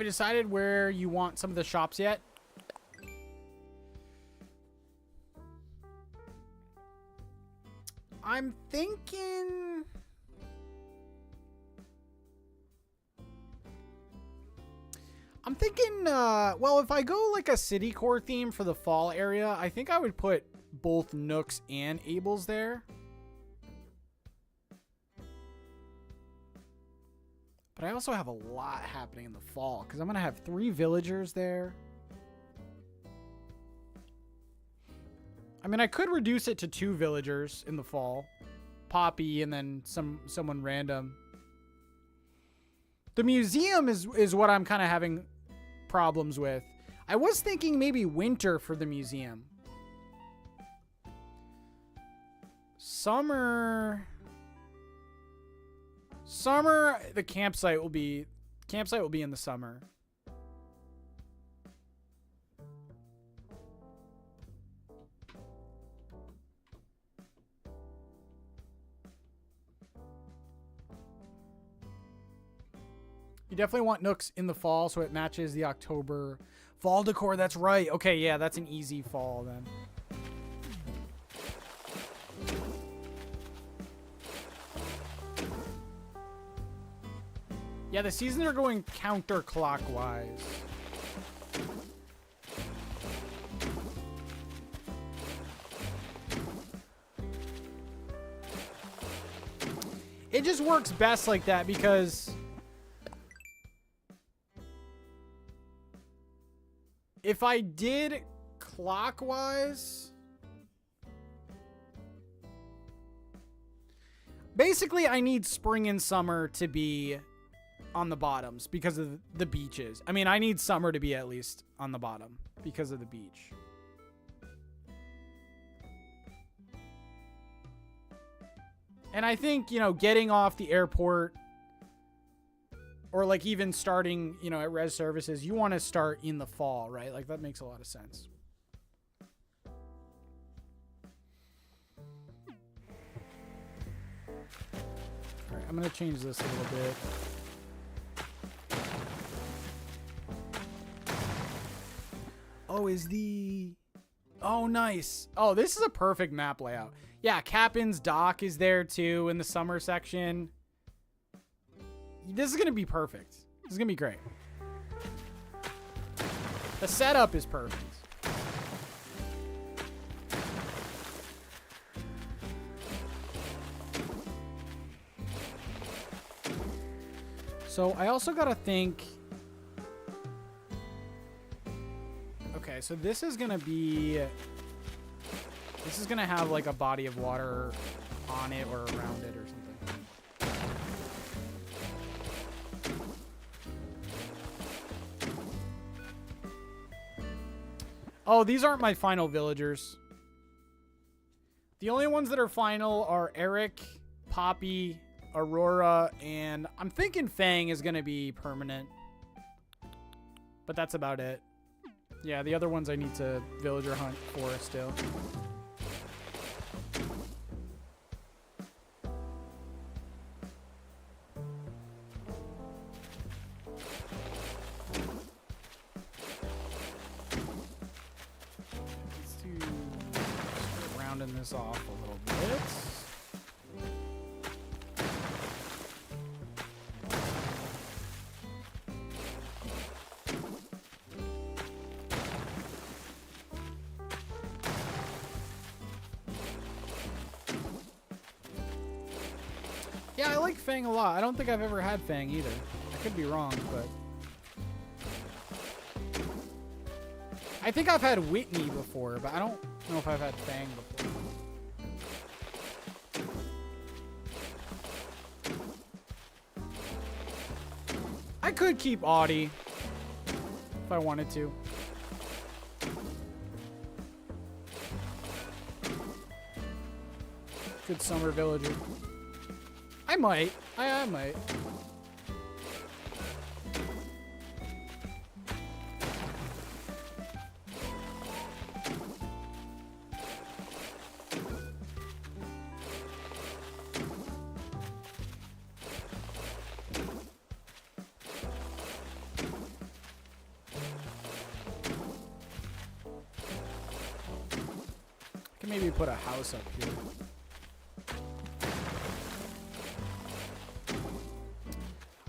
you decided where you want some of the shops yet? I'm thinking... well, if I go like a city core theme for the fall area, I think I would put both Nooks and Ables there. But I also have a lot happening in the fall because I'm going to have 3 villagers there. I mean, I could reduce it to 2 villagers in the fall. Poppy and then someone random. The museum is what I'm kind of having problems with. I was thinking maybe winter for the museum. Summer, the campsite will be in the summer. You definitely want Nooks in the fall so it matches the October fall decor. That's right. Okay, yeah, that's an easy fall then. Yeah, the seasons are going counterclockwise. It just works best like that because if I did clockwise, basically I need spring and summer to be on the bottoms because of the beaches. I mean, I need summer to be at least on the bottom because of the beach. And I think, you know, getting off the airport or like even starting, you know, at res services, you want to start in the fall, right? Like that makes a lot of sense. All right, I'm going to change this a little bit. Oh, oh, nice. Oh, this is a perfect map layout. Yeah, Captain's Dock is there too in the summer section. This is going to be perfect. This is going to be great. The setup is perfect. So I also got to think... Okay, so this is going to be... This is going to have like a body of water on it or around it or something. Oh, these aren't my final villagers. The only ones that are final are Eric, Poppy, Aurora, and I'm thinking Fang is going to be permanent. But that's about it. Yeah, the other ones I need to villager hunt for still. Let's do rounding this off a little bit. Yeah, I like Fang a lot. I don't think I've ever had Fang either. I could be wrong, but... I think I've had Whitney before, but I don't know if I've had Fang before. I could keep Audie if I wanted to. Good summer villager. I might. I might. can maybe put a house up here.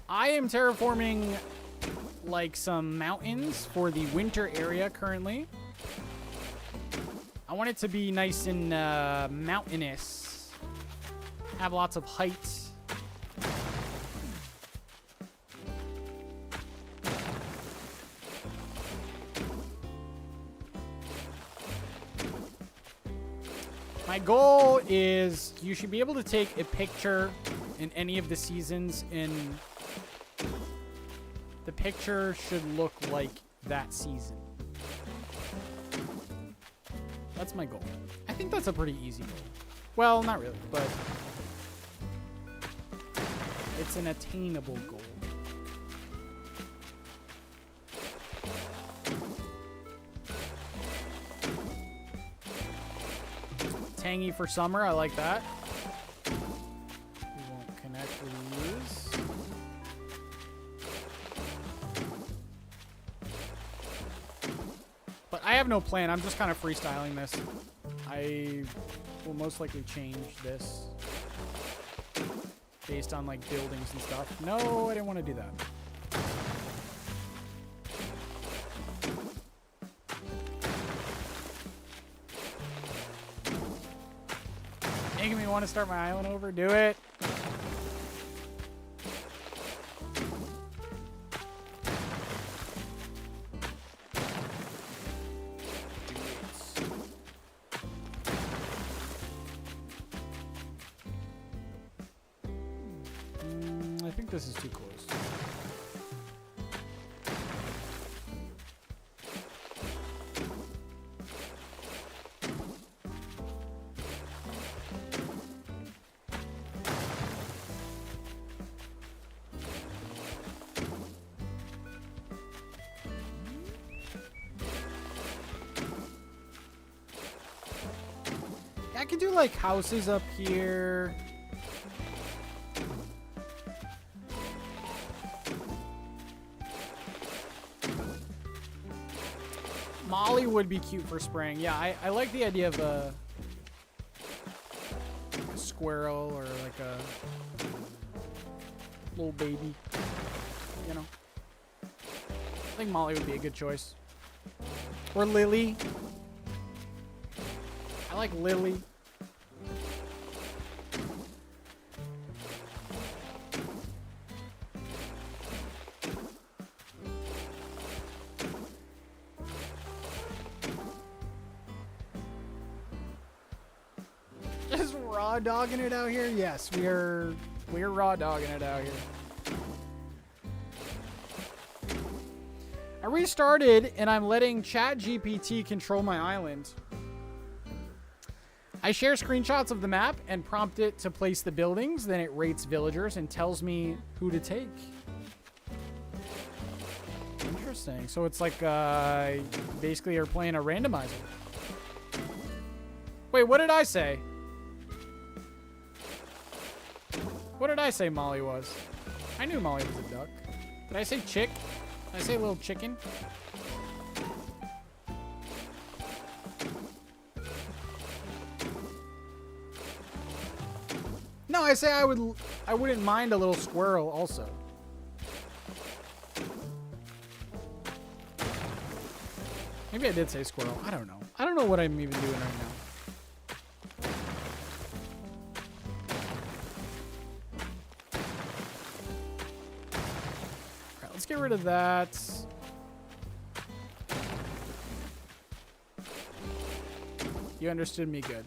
I am terraforming like some mountains for the winter area currently. I want it to be nice and mountainous. Have lots of height. My goal is you should be able to take a picture in any of the seasons and the picture should look like that season. That's my goal. I think that's a pretty easy goal. Well, not really, but it's an attainable goal. Tangy for summer, I like that. We won't connect with these. But I have no plan. I'm just kind of freestyling this. I will most likely change this based on like buildings and stuff. No, I didn't want to do that. Making me want to start my island over. Do it. I think this is too close. I could do like houses up here. Molly would be cute for spring. Yeah, I like the idea of a squirrel or like a little baby, you know. I think Molly would be a good choice. Or Lily. I like Lily. Just raw dogging it out here? Yes, we're raw dogging it out here. I restarted and I'm letting ChatGPT control my island. I share screenshots of the map and prompt it to place the buildings. Then it rates villagers and tells me who to take. Interesting. So it's like basically you're playing a randomizer. Wait, what did I say? What did I say Molly was? I knew Molly was a duck. Did I say chick? Did I say a little chicken? No, I say I wouldn't mind a little squirrel also. Maybe I did say squirrel. I don't know. I don't know what I'm even doing right now. Alright, let's get rid of that. You understood me good.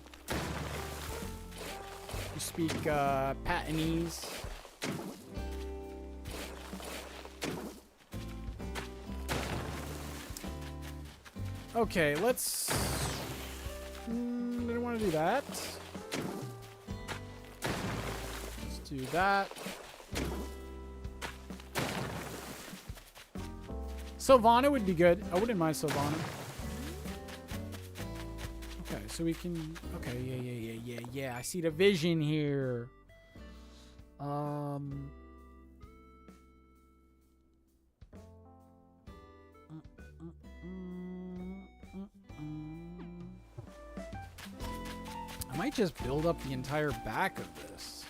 You speak Patanese. Okay, let's... didn't want to do that. Let's do that. Sylvana would be good. I wouldn't mind Sylvana. Okay, so we can... Okay, yeah. I see the vision here. might just build up the entire back of this.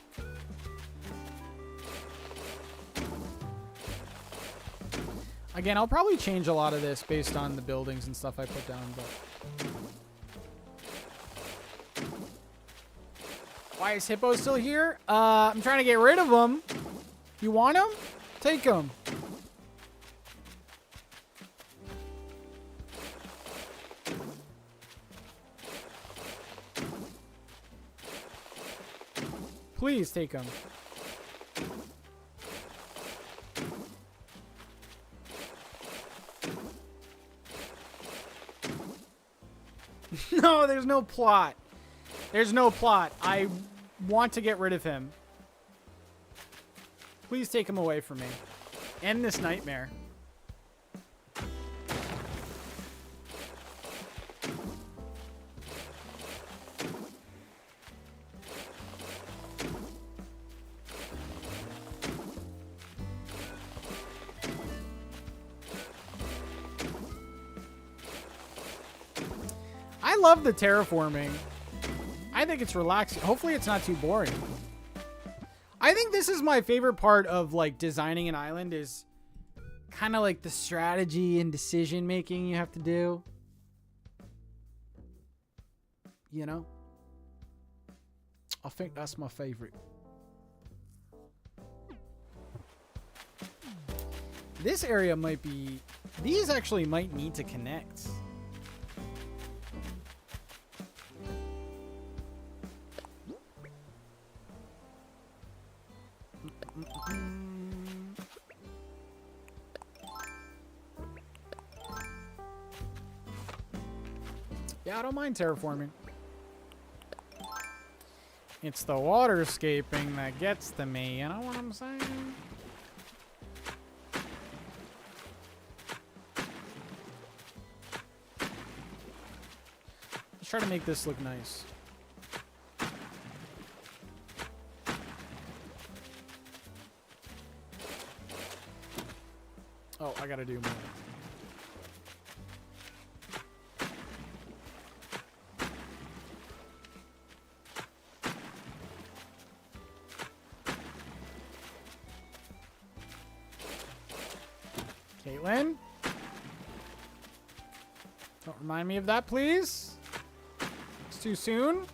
Again, I'll probably change a lot of this based on the buildings and stuff I put down, but... Why is Hippo still here? I'm trying to get rid of him. You want him? Take him. Please take him. No, there's no plot. There's no plot. I want to get rid of him. Please take him away from me. End this nightmare. I love the terraforming. I think it's relaxing. Hopefully it's not too boring. I think this is my favorite part of like designing an island is kind of like the strategy and decision making you have to do. You know? I think that's my favorite. This area might be... These actually might need to connect. Yeah, I don't mind terraforming. It's the waterscaping that gets to me, you know what I'm saying? Let's try to make this look nice. Oh, I gotta do more. Caitlin? Don't remind me of that, please. It's too soon.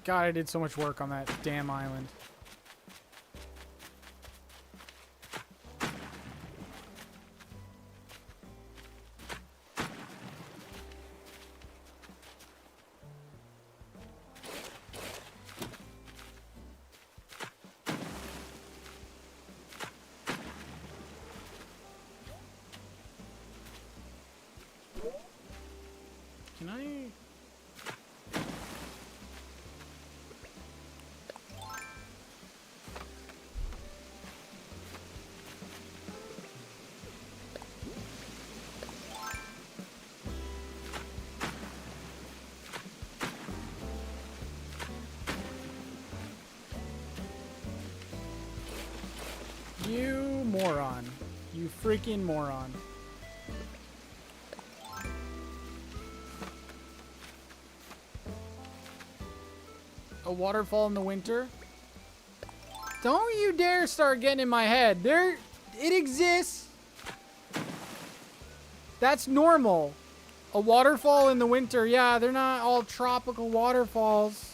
God, I did so much work on that damn island. Can I... You moron. You freaking moron. A waterfall in the winter? Don't you dare start getting in my head. It exists. That's normal. A waterfall in the winter. Yeah, they're not all tropical waterfalls.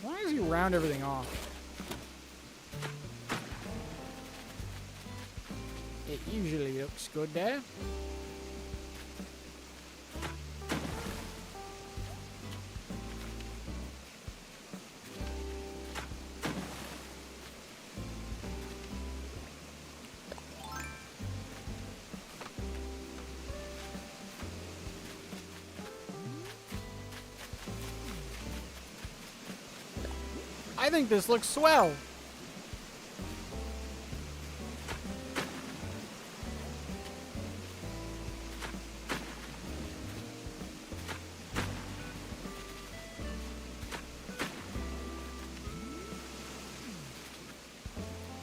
Why does he round everything off? It usually looks good there. I think this looks swell.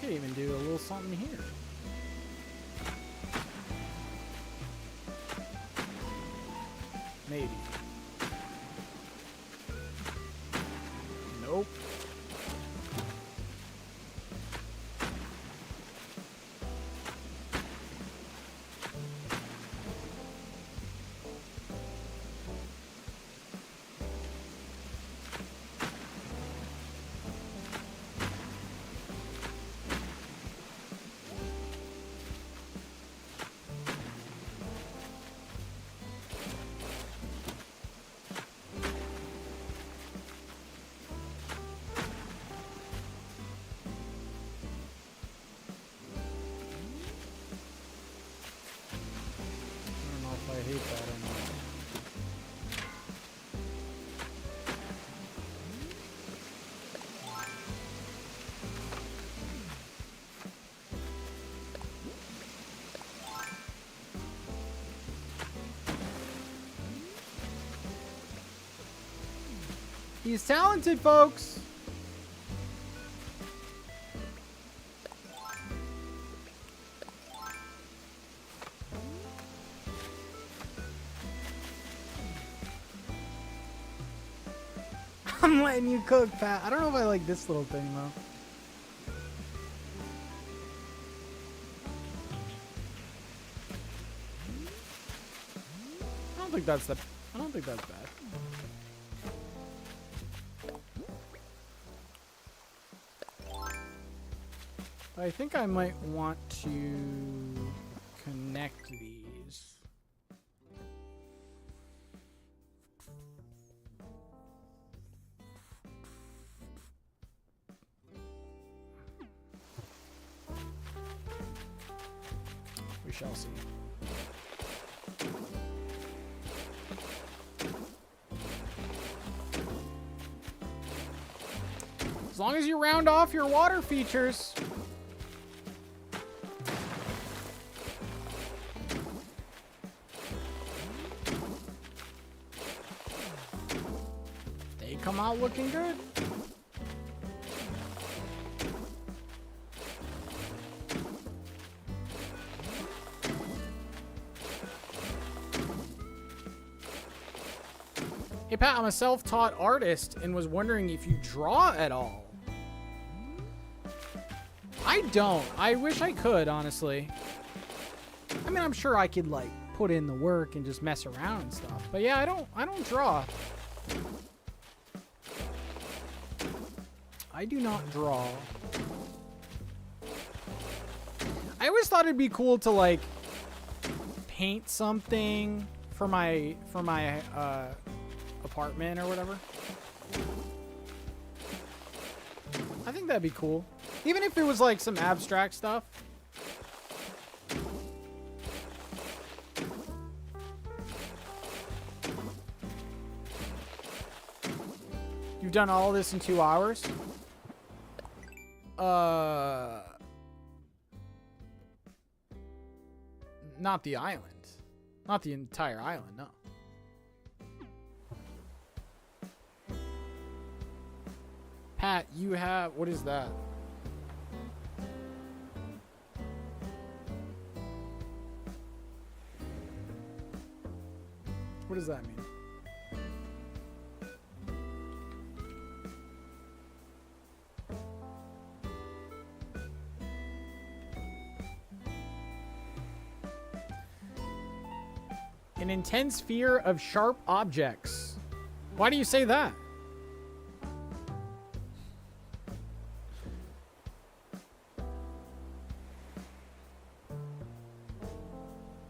could even do a little something here. Maybe. Nope. I hate that anymore. He's talented, folks. I'm letting you cook, Pat. I don't know if I like this little thing, though. I don't think that's bad. But I think I might want to connect these. We shall see. As long as you round off your water features. They come out looking good. Hey Pat, I'm a self-taught artist and was wondering if you draw at all. I don't. I wish I could, honestly. I mean, I'm sure I could like put in the work and just mess around and stuff. But yeah, I don't draw. I do not draw. I always thought it'd be cool to like paint something for my apartment or whatever. I think that'd be cool. Even if it was like some abstract stuff. You've done all this in 2 hours? Not the island. Not the entire island, no. Pat, you have... What is that? What does that mean? An intense fear of sharp objects. Why do you say that?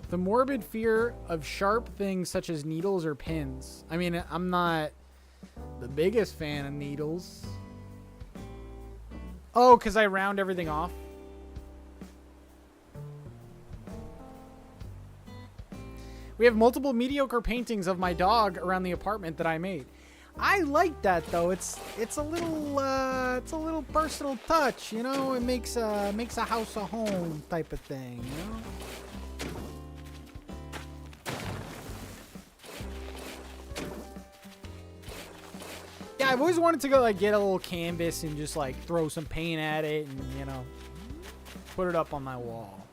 The morbid fear of sharp things such as needles or pins. I mean, I'm not the biggest fan of needles. Oh, because I round everything off? We have multiple mediocre paintings of my dog around the apartment that I made. I like that though. It's a little personal touch, you know. It makes a house a home type of thing, you know. Yeah, I've always wanted to go like get a little canvas and just like throw some paint at it, and you know, Put it up on my wall.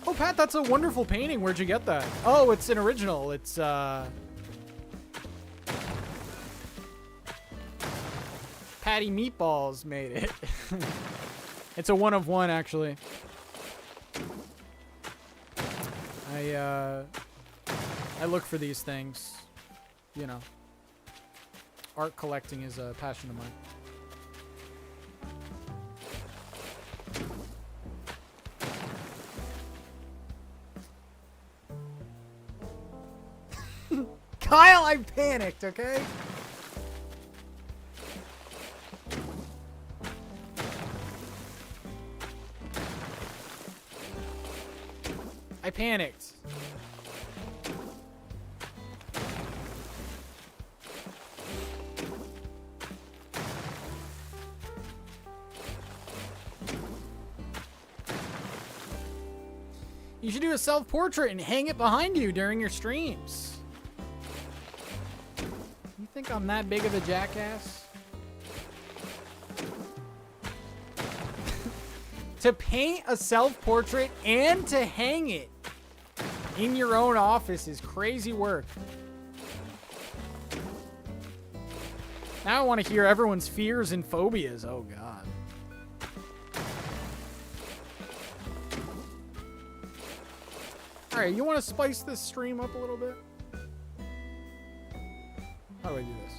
Oh, Pat, that's a wonderful painting. Where'd you get that? Oh, it's an original. It's, Patty Meatballs made it. It's a 1 of 1, actually. I look for these things. You know. Art collecting is a passion of mine. Kyle, I panicked, okay? I panicked. You should do a self-portrait and hang it behind you during your streams. You think I'm that big of a jackass? To paint a self-portrait and to hang it in your own office is crazy work. Now I want to hear everyone's fears and phobias. Oh, God. All right, you want to spice this stream up a little bit? How do I do this?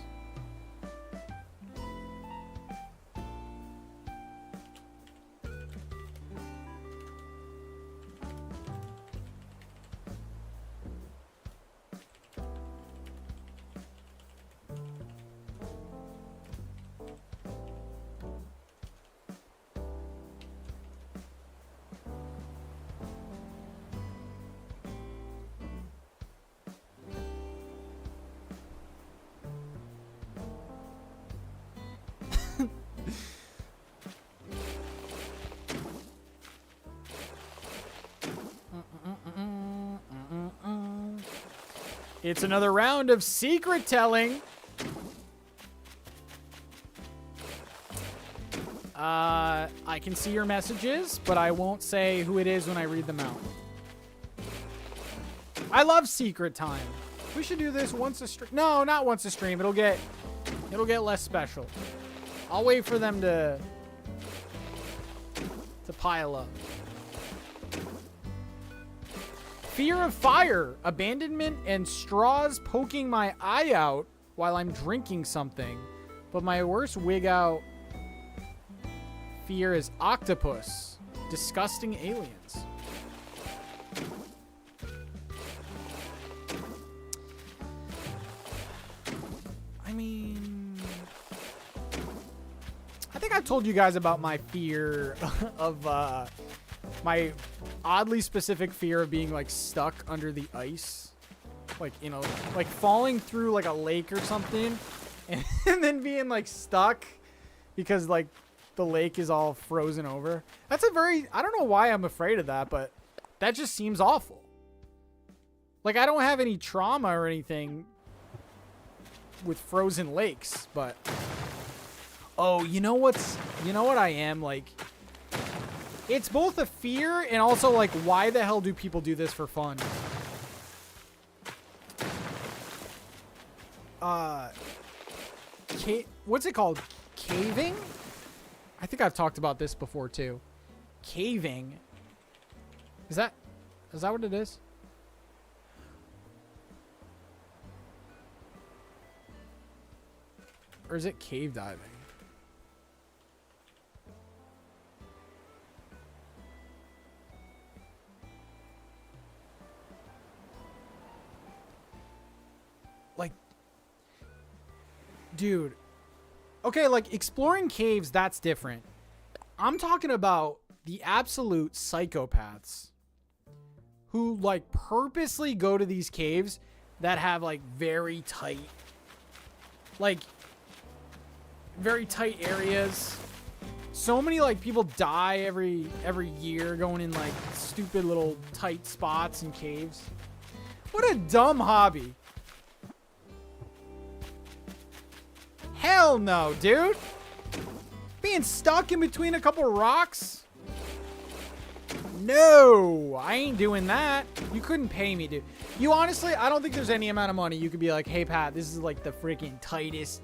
It's another round of secret telling. I can see your messages, but I won't say who it is when I read them out. I love secret time. We should do this once a stream. No, not once a stream. It'll get less special. I'll wait for them to pile up. Fear of fire, abandonment, and straws poking my eye out while I'm drinking something. But my worst wig out fear is octopus. Disgusting aliens. I mean, I think I've told you guys about my fear of my oddly specific fear of being like stuck under the ice, like, you know, like falling through like a lake or something and then being like stuck because like the lake is all frozen over. That's a very, I don't know why I'm afraid of that, but that just seems awful. Like, I don't have any trauma or anything with frozen lakes, but oh, you know what I am like, it's both a fear and also like, why the hell do people do this for fun? What's it called? Caving? I think I've talked about this before too. Caving. Is that what it is? Or is it cave diving? Like, dude. Okay, like exploring caves, that's different. I'm talking about the absolute psychopaths who like purposely go to these caves that have like very tight areas. So many like people die every year going in like stupid little tight spots and caves. What a dumb hobby. Hell no, dude. Being stuck in between a couple rocks? No, I ain't doing that. You couldn't pay me, dude. You honestly, I don't think there's any amount of money you could be like, hey, Pat, this is like the freaking tightest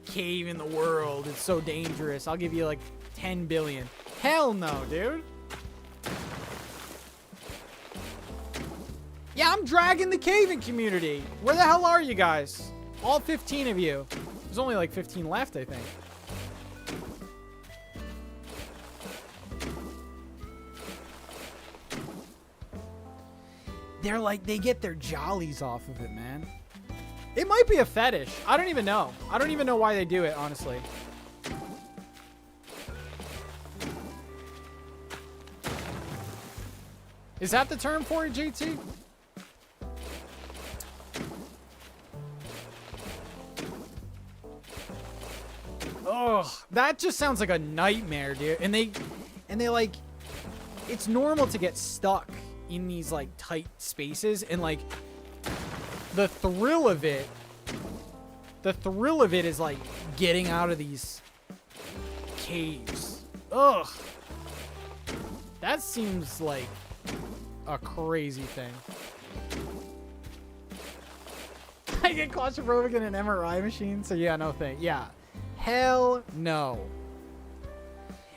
cave in the world. It's so dangerous. I'll give you like 10 billion. Hell no, dude. Yeah, I'm dragging the caving community. Where the hell are you guys? All 15 of you. There's only like 15 left, I think. They're like, they get their jollies off of it, man. It might be a fetish. I don't even know. I don't even know why they do it, honestly. Is that the term for it, JT? Oh, that just sounds like a nightmare, dude. And they like, it's normal to get stuck in these like tight spaces, and like the thrill of it is like getting out of these caves. Ugh. That seems like a crazy thing. I get claustrophobic in an MRI machine, so yeah, no thing. Yeah. Hell no.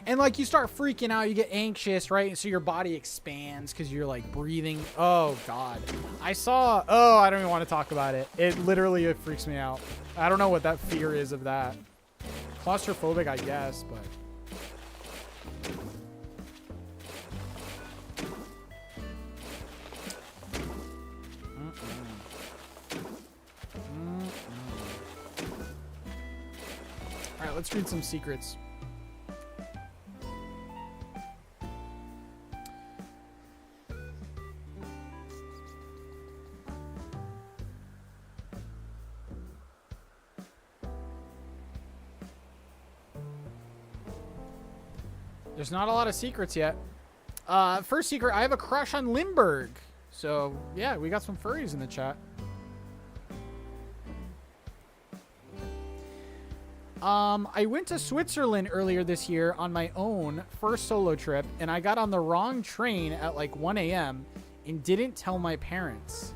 And like you start freaking out, you get anxious, right? And so your body expands because you're like breathing. Oh God. I don't even want to talk about it. It literally freaks me out. I don't know what that fear is of that. Claustrophobic, I guess, but. All right, let's read some secrets. There's not a lot of secrets yet. First secret, I have a crush on Limburg. So, yeah, we got some furries in the chat. I went to Switzerland earlier this year on my own first solo trip, and I got on the wrong train at like 1 a.m. and didn't tell my parents.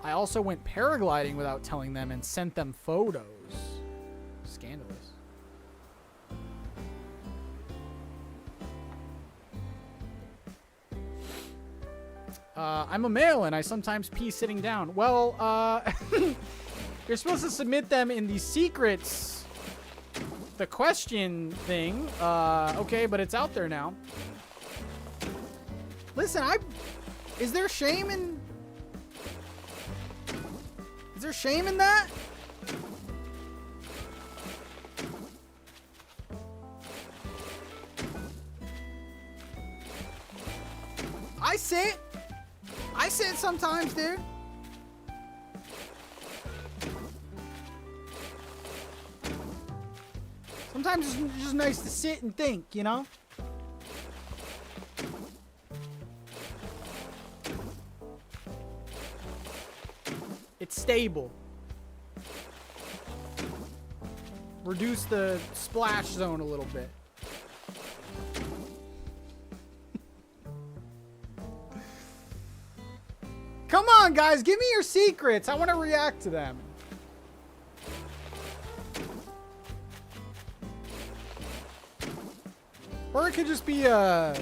I also went paragliding without telling them and sent them photos. Scandalous. I'm a male and I sometimes pee sitting down. Well, you're supposed to submit them in the secrets, the question thing. Okay, but it's out there now. Listen, is there shame in that? I sit sometimes, dude. Sometimes it's just nice to sit and think, you know? It's stable. Reduce the splash zone a little bit. Come on, guys. Give me your secrets. I want to react to them. Or it could just be a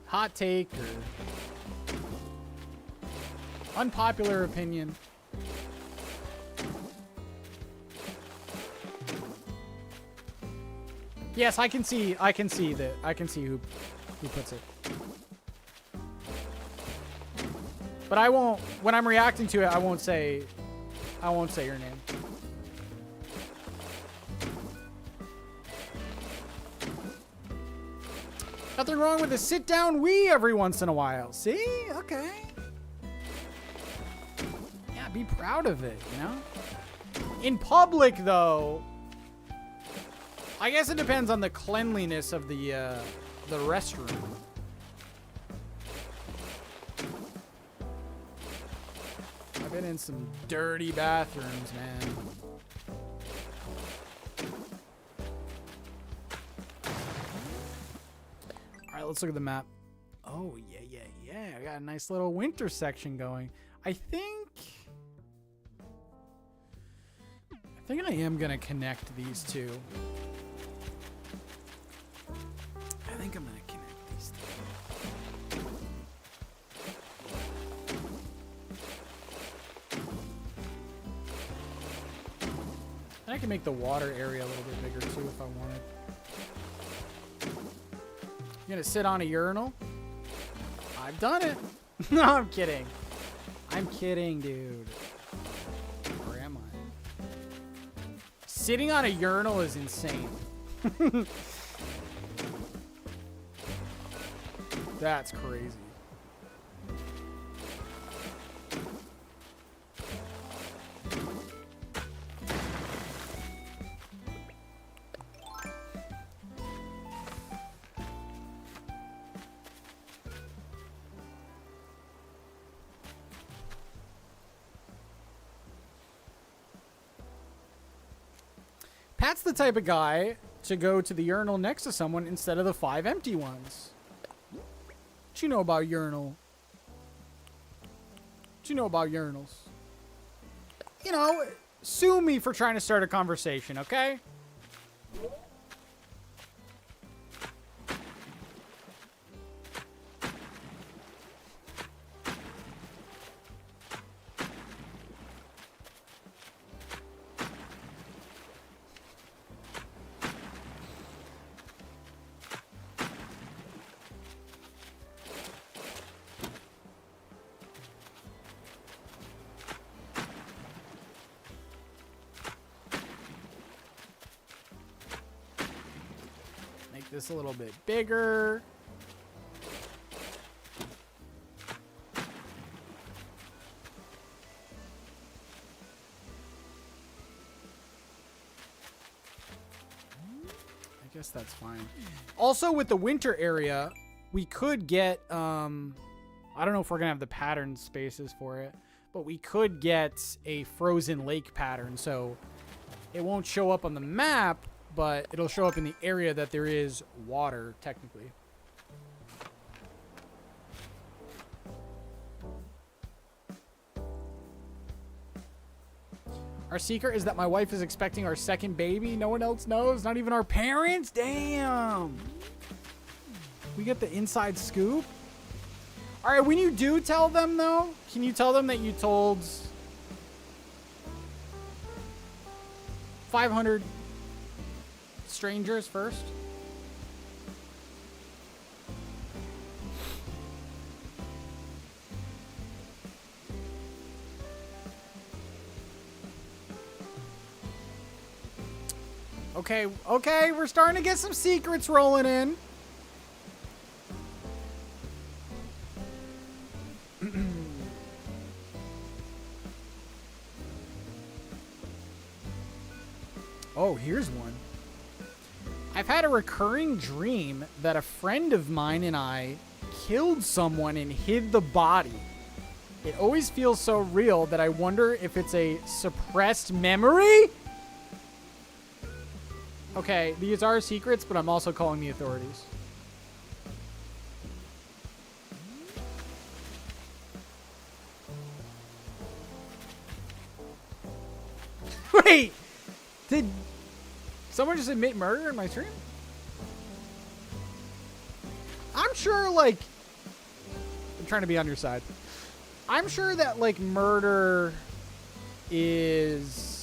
hot take or unpopular opinion. Yes, I can see who puts it. But I won't, when I'm reacting to it, I won't say your name. Nothing wrong with a sit down wee every once in a while. See? Okay. Yeah, be proud of it, you know? In public, though, I guess it depends on the cleanliness of the restroom. I've been in some dirty bathrooms, man. right, let's look at the map. Oh, yeah. I got a nice little winter section going. I think I am going to connect these two. I think I'm going to connect these two. And I can make the water area a little bit bigger too if I wanted. You gonna sit on a urinal? I've done it. No, I'm kidding. I'm kidding, dude. Where am I? Sitting on a urinal is insane. That's crazy. Pat's the type of guy to go to the urinal next to someone instead of the 5 empty ones. What you know about urinal? What you know about urinals? You know, sue me for trying to start a conversation, okay? This a little bit bigger. I guess that's fine. Also, with the winter area, we could get, I don't know if we're gonna have the pattern spaces for it, but we could get a frozen lake pattern, so it won't show up on the map, but it'll show up in the area that there is water, technically. Our secret is that my wife is expecting our second baby. No one else knows, not even our parents. Damn. We get the inside scoop. All right, when you do tell them, though, can you tell them that you told 500 strangers first? Okay, we're starting to get some secrets rolling in. Oh, here's one. I've had a recurring dream that a friend of mine and I killed someone and hid the body. It always feels so real that I wonder if it's a suppressed memory? Okay, these are secrets, but I'm also calling the authorities. Wait! Did someone just admit murder in my stream? I'm sure, like... I'm trying to be on your side. I'm sure that, like, murder is...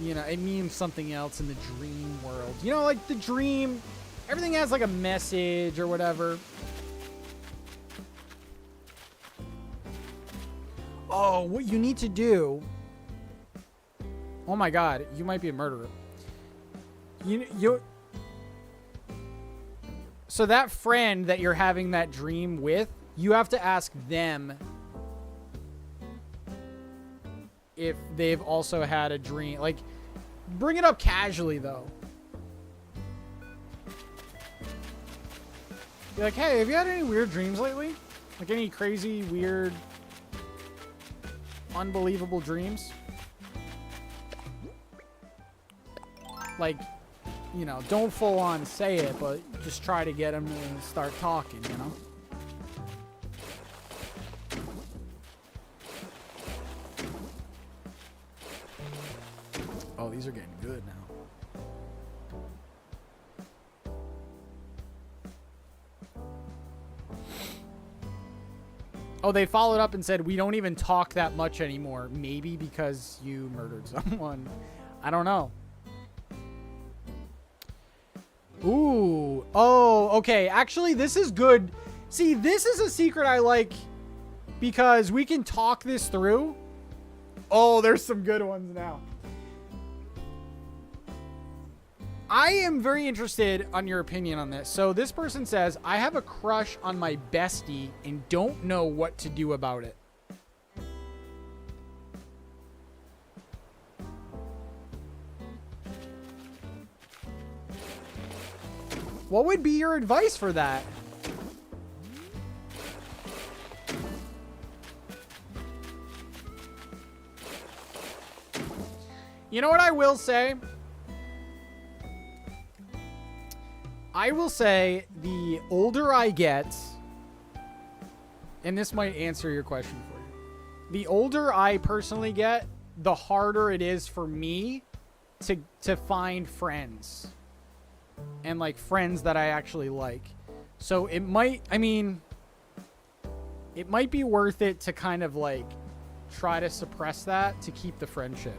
You know, it means something else in the dream world. You know, like, the dream... Everything has, like, a message or whatever. Oh, what you need to do... Oh my god, you might be a murderer. So that friend that you're having that dream with, you have to ask them if they've also had a dream. Like, bring it up casually, though. Be like, hey, have you had any weird dreams lately? Like, any crazy, weird, unbelievable dreams? Like, you know, don't full on say it, but just try to get them to start talking, you know? Oh, these are getting good now. Oh, they followed up and said, we don't even talk that much anymore. Maybe because you murdered someone. I don't know. Ooh. Oh, okay. Actually, this is good. See, this is a secret I like because we can talk this through. Oh, there's some good ones now. I am very interested on your opinion on this. So this person says, I have a crush on my bestie and don't know what to do about it. What would be your advice for that? You know what I will say? I will say the older I get, and this might answer your question for you. The older I personally get, the harder it is for me to find friends. And like friends that I actually like. So it might, I mean, it might be worth it to kind of like try to suppress that to keep the friendship.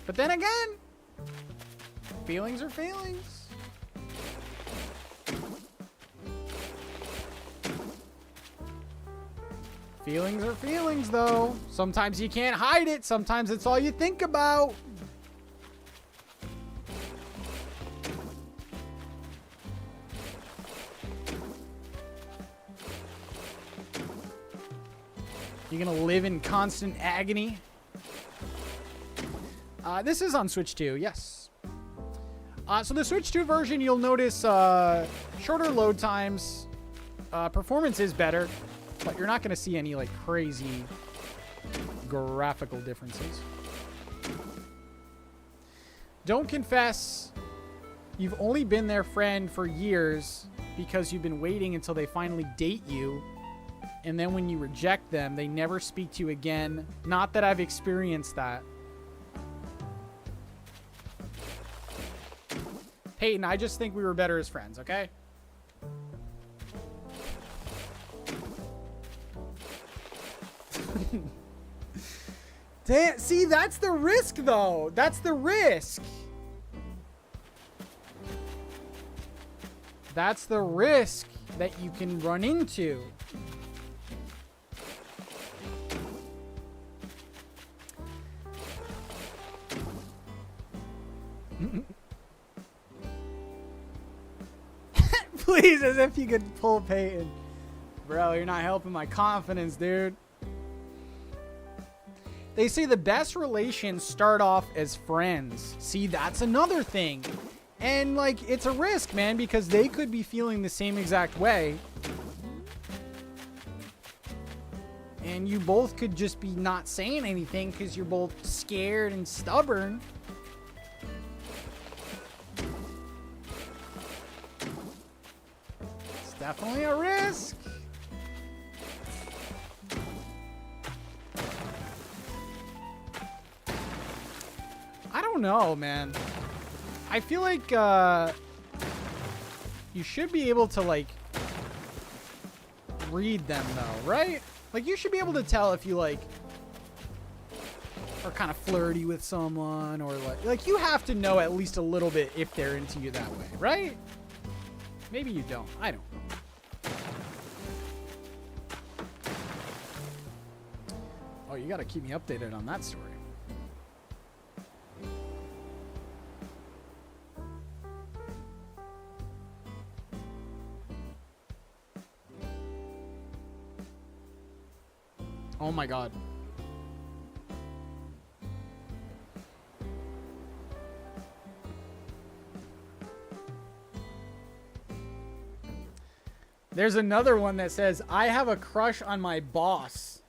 But then again, feelings are feelings. Feelings are feelings, though. Sometimes you can't hide it. Sometimes it's all you think about. You're gonna live in constant agony. This is on Switch 2, yes. So the Switch 2 version, you'll notice shorter load times. Performance is better, but you're not gonna see any like crazy graphical differences. Don't confess you've only been their friend for years because you've been waiting until they finally date you. And then when you reject them, they never speak to you again. Not that I've experienced that. Peyton, I just think we were better as friends, okay? Damn, see, that's the risk, though. That's the risk. That's the risk that you can run into. Please, as if you could pull Peyton. Bro, you're not helping my confidence, dude. They say the best relations start off as friends. See, that's another thing. And, like, it's a risk, man, because they could be feeling the same exact way. And you both could just be not saying anything because you're both scared and stubborn. Definitely a risk. I don't know, man. I feel like you should be able to like read them though, right? Like you should be able to tell if you like are kind of flirty with someone or like you have to know at least a little bit if they're into you that way, right? Maybe you don't. I don't know. Oh, you got to keep me updated on that story. Oh my God. There's another one that says, I have a crush on my boss.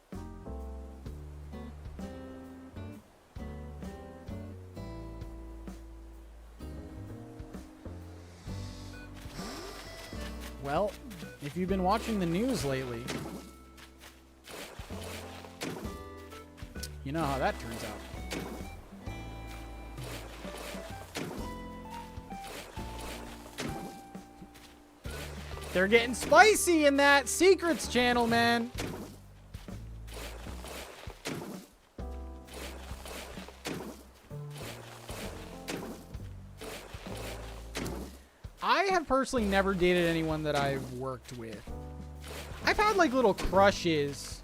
Well, if you've been watching the news lately, you know how that turns out. They're getting spicy in that secrets channel, man. I have personally never dated anyone that I've worked with. I've had like little crushes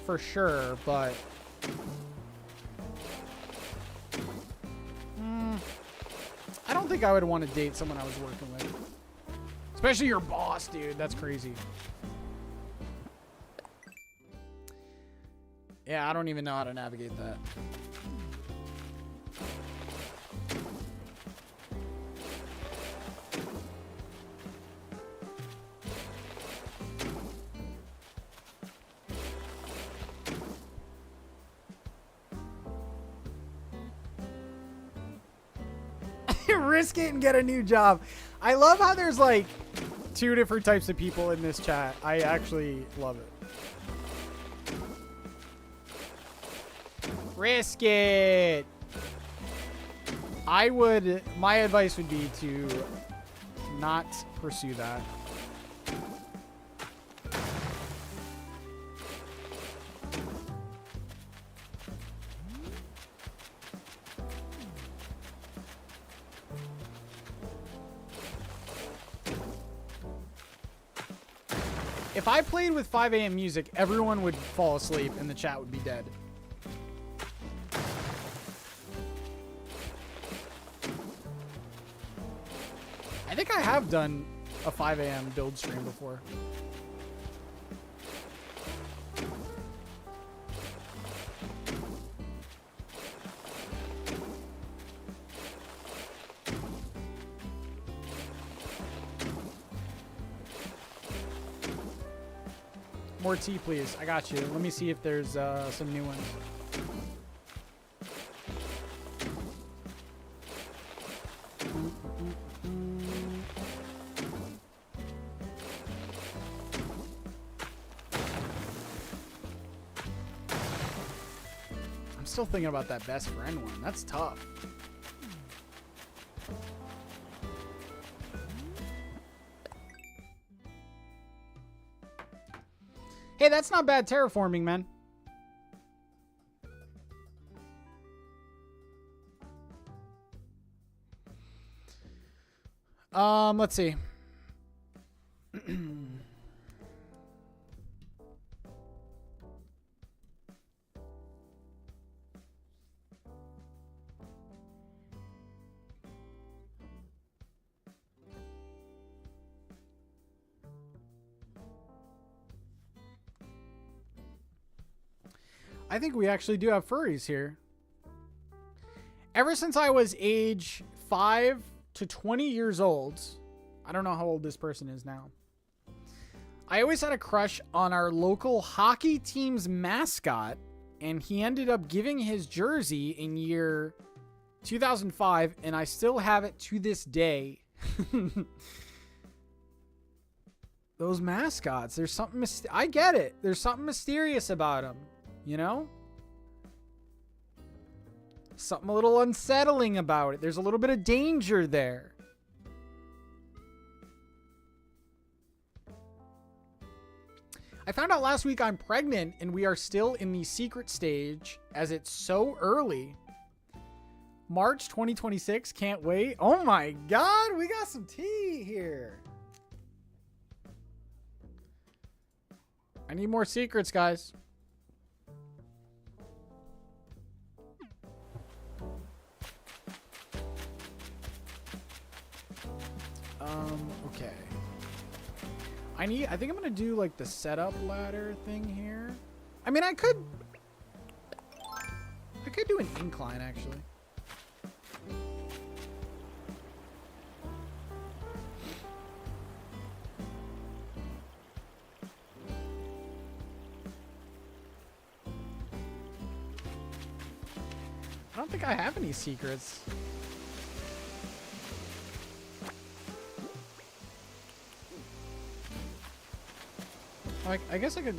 for sure, but I don't think I would want to date someone I was working with. Especially your boss, dude. That's crazy. Yeah, I don't even know how to navigate that. Risk it and get a new job. I love how there's like 2 different types of people in this chat. I actually love it. Risk it. My advice would be to not pursue that. If I played with 5 a.m. music, everyone would fall asleep and the chat would be dead. I think I have done a 5 a.m. build stream before. More tea, please. I got you. Let me see if there's some new ones. I'm still thinking about that best friend one. That's tough. Hey, that's not bad terraforming, man. Let's see. I think we actually do have furries here. Ever since I was age 5 to 20 years old, I don't know how old this person is now, I always had a crush on our local hockey team's mascot, and he ended up giving his jersey in year 2005, and I still have it to this day. Those mascots, there's something I get it. There's something mysterious about them. You know? Something a little unsettling about it. There's a little bit of danger there. I found out last week I'm pregnant and we are still in the secret stage as it's so early. March 2026, can't wait. Oh my God, we got some tea here. I need more secrets, guys. Okay. I think I'm gonna do like the setup ladder thing here. I mean, I could do an incline actually. I don't think I have any secrets. Like, I guess I could.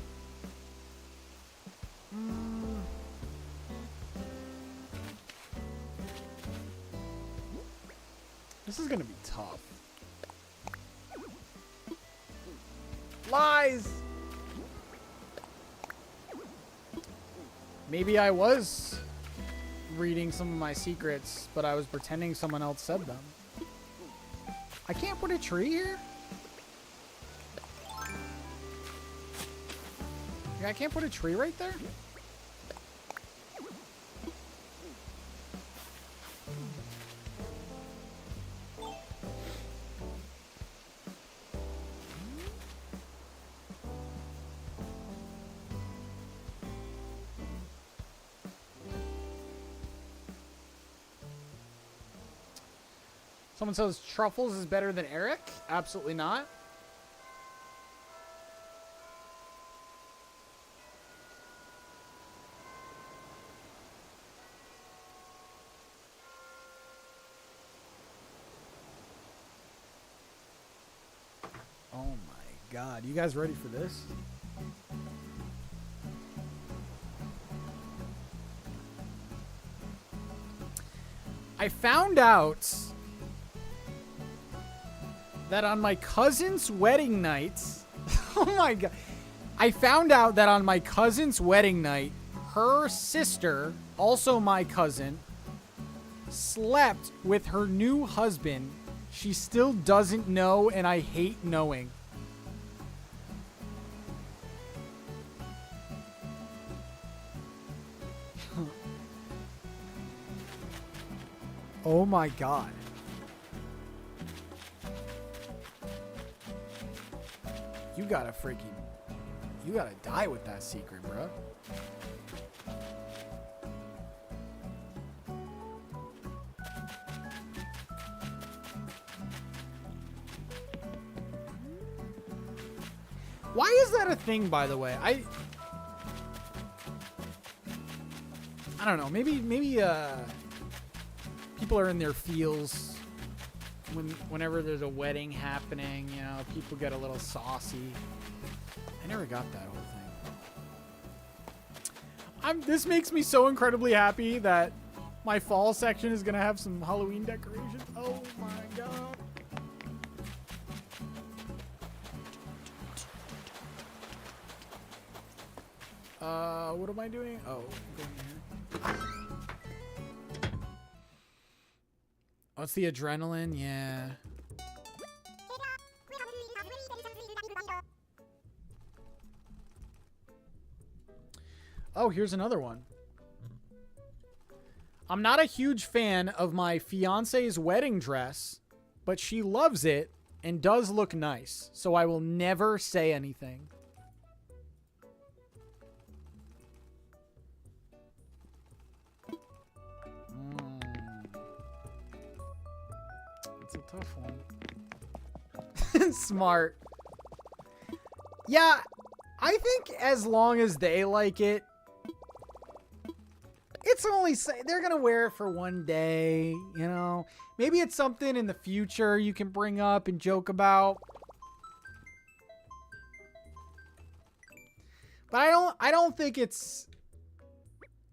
This is gonna be tough. Lies! Maybe I was reading some of my secrets, but I was pretending someone else said them. I can't put a tree here? Yeah, I can't put a tree right there? Someone says Truffles is better than Eric. Absolutely not. Oh my God. You guys ready for this? I found out that on my cousin's wedding night, oh my God. I found out that on my cousin's wedding night, her sister, also my cousin, slept with her new husband. She still doesn't know, and I hate knowing. Oh my God. You gotta die with that secret, bro. Why is that a thing, by the way? I don't know. Maybe people are in their feels whenever there's a wedding happening, you know, people get a little saucy. I never got that whole thing. This makes me so incredibly happy that my fall section is gonna have some Halloween decorations. Oh my God. What am I doing? Oh, I'm going here. Oh, it's the adrenaline? Yeah. Oh, here's another one. I'm not a huge fan of my fiance's wedding dress, but she loves it and does look nice, so I will never say anything. It's a tough one. Smart. Yeah, I think as long as they like it, it's only they're gonna wear it for one day, you know. Maybe it's something in the future you can bring up and joke about. But I don't think it's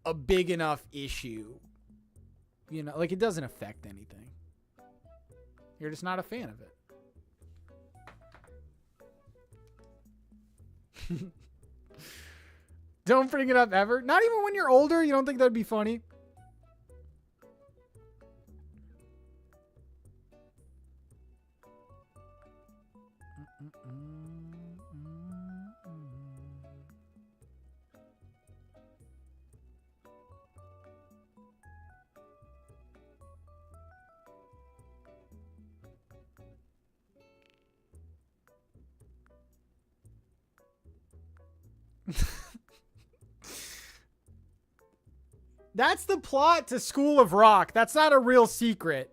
a big enough issue. You know, like it doesn't affect anything. You're just not a fan of it. Don't bring it up ever. Not even when you're older. You don't think that'd be funny? That's the plot to School of Rock. That's not a real secret.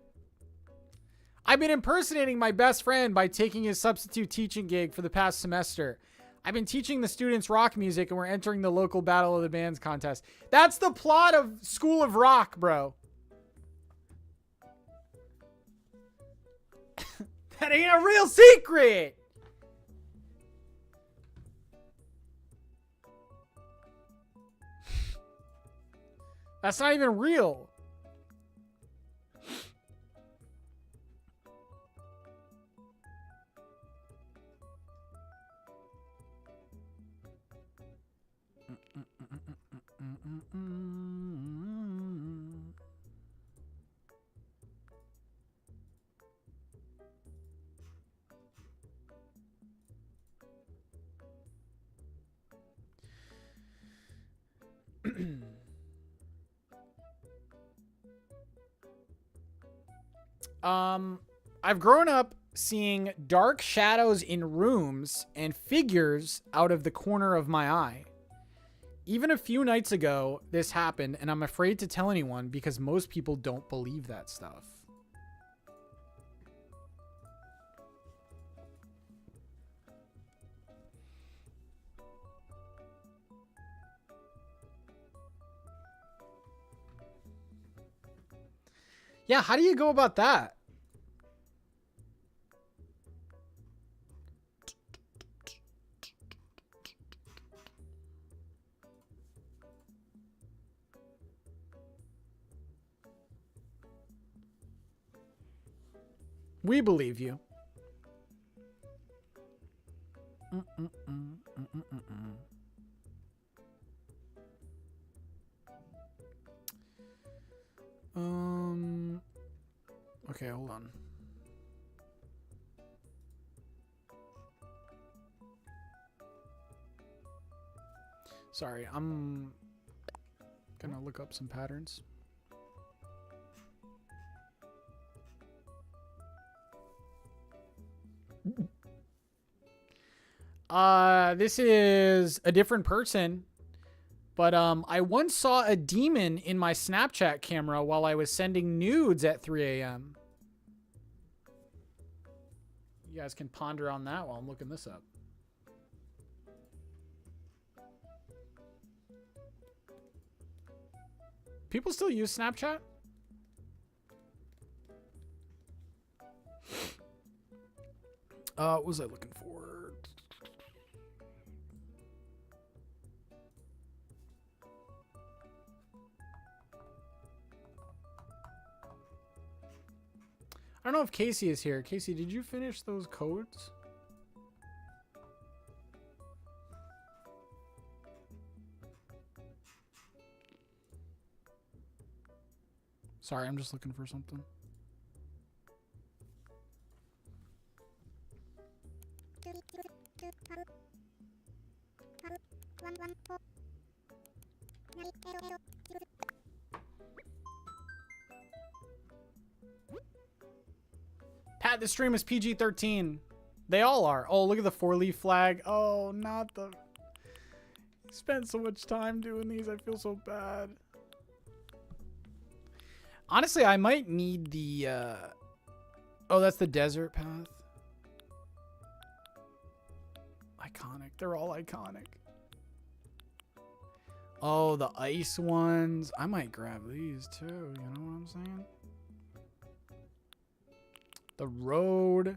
I've been impersonating my best friend by taking his substitute teaching gig for the past semester. I've been teaching the students rock music and we're entering the local Battle of the Bands contest. That's the plot of School of Rock, bro. That ain't a real secret. That's not even real. I've grown up seeing dark shadows in rooms and figures out of the corner of my eye. Even a few nights ago, this happened, and I'm afraid to tell anyone because most people don't believe that stuff. Yeah, how do you go about that? We believe you. Okay, hold on. Sorry, I'm gonna look up some patterns. This is a different person, but I once saw a demon in my Snapchat camera while I was sending nudes at 3 a.m. You guys can ponder on that while I'm looking this up. People still use Snapchat? What was I looking for? I don't know if Casey is here. Casey, did you finish those codes? Sorry, I'm just looking for something. Pat, the stream is PG-13. They all are. Oh, look at the 4-leaf flag. Oh, not the... I spent so much time doing these. I feel so bad. Honestly, I might need the... Oh, that's the desert path. Iconic. They're all iconic. Oh, the ice ones. I might grab these too. You know what I'm saying? The road.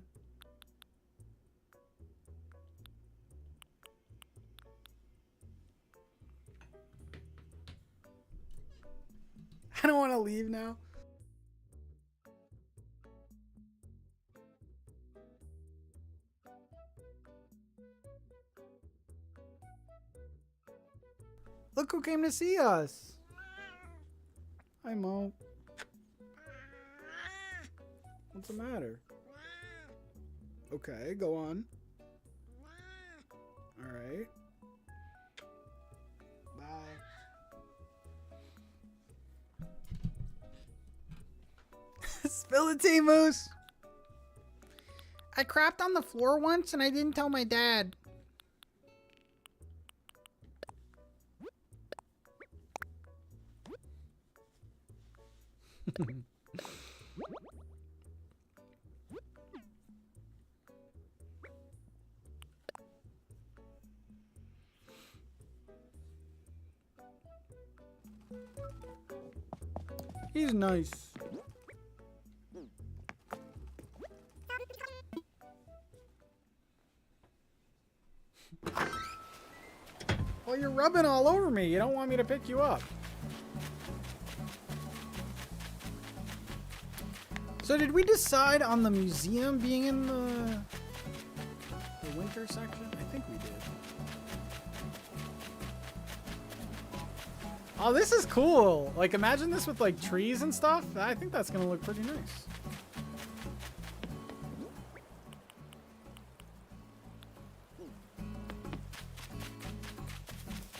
I don't want to leave now. Look who came to see us. Hi, Mo. What's the matter? Okay, go on. All right. Bye. Spill the tea, Moose. I crapped on the floor once and I didn't tell my dad. He's nice. Well, you're rubbing all over me. You don't want me to pick you up. So did we decide on the museum being in the winter section? I think we did. Oh, this is cool. Like, imagine this with like trees and stuff. I think that's gonna look pretty nice.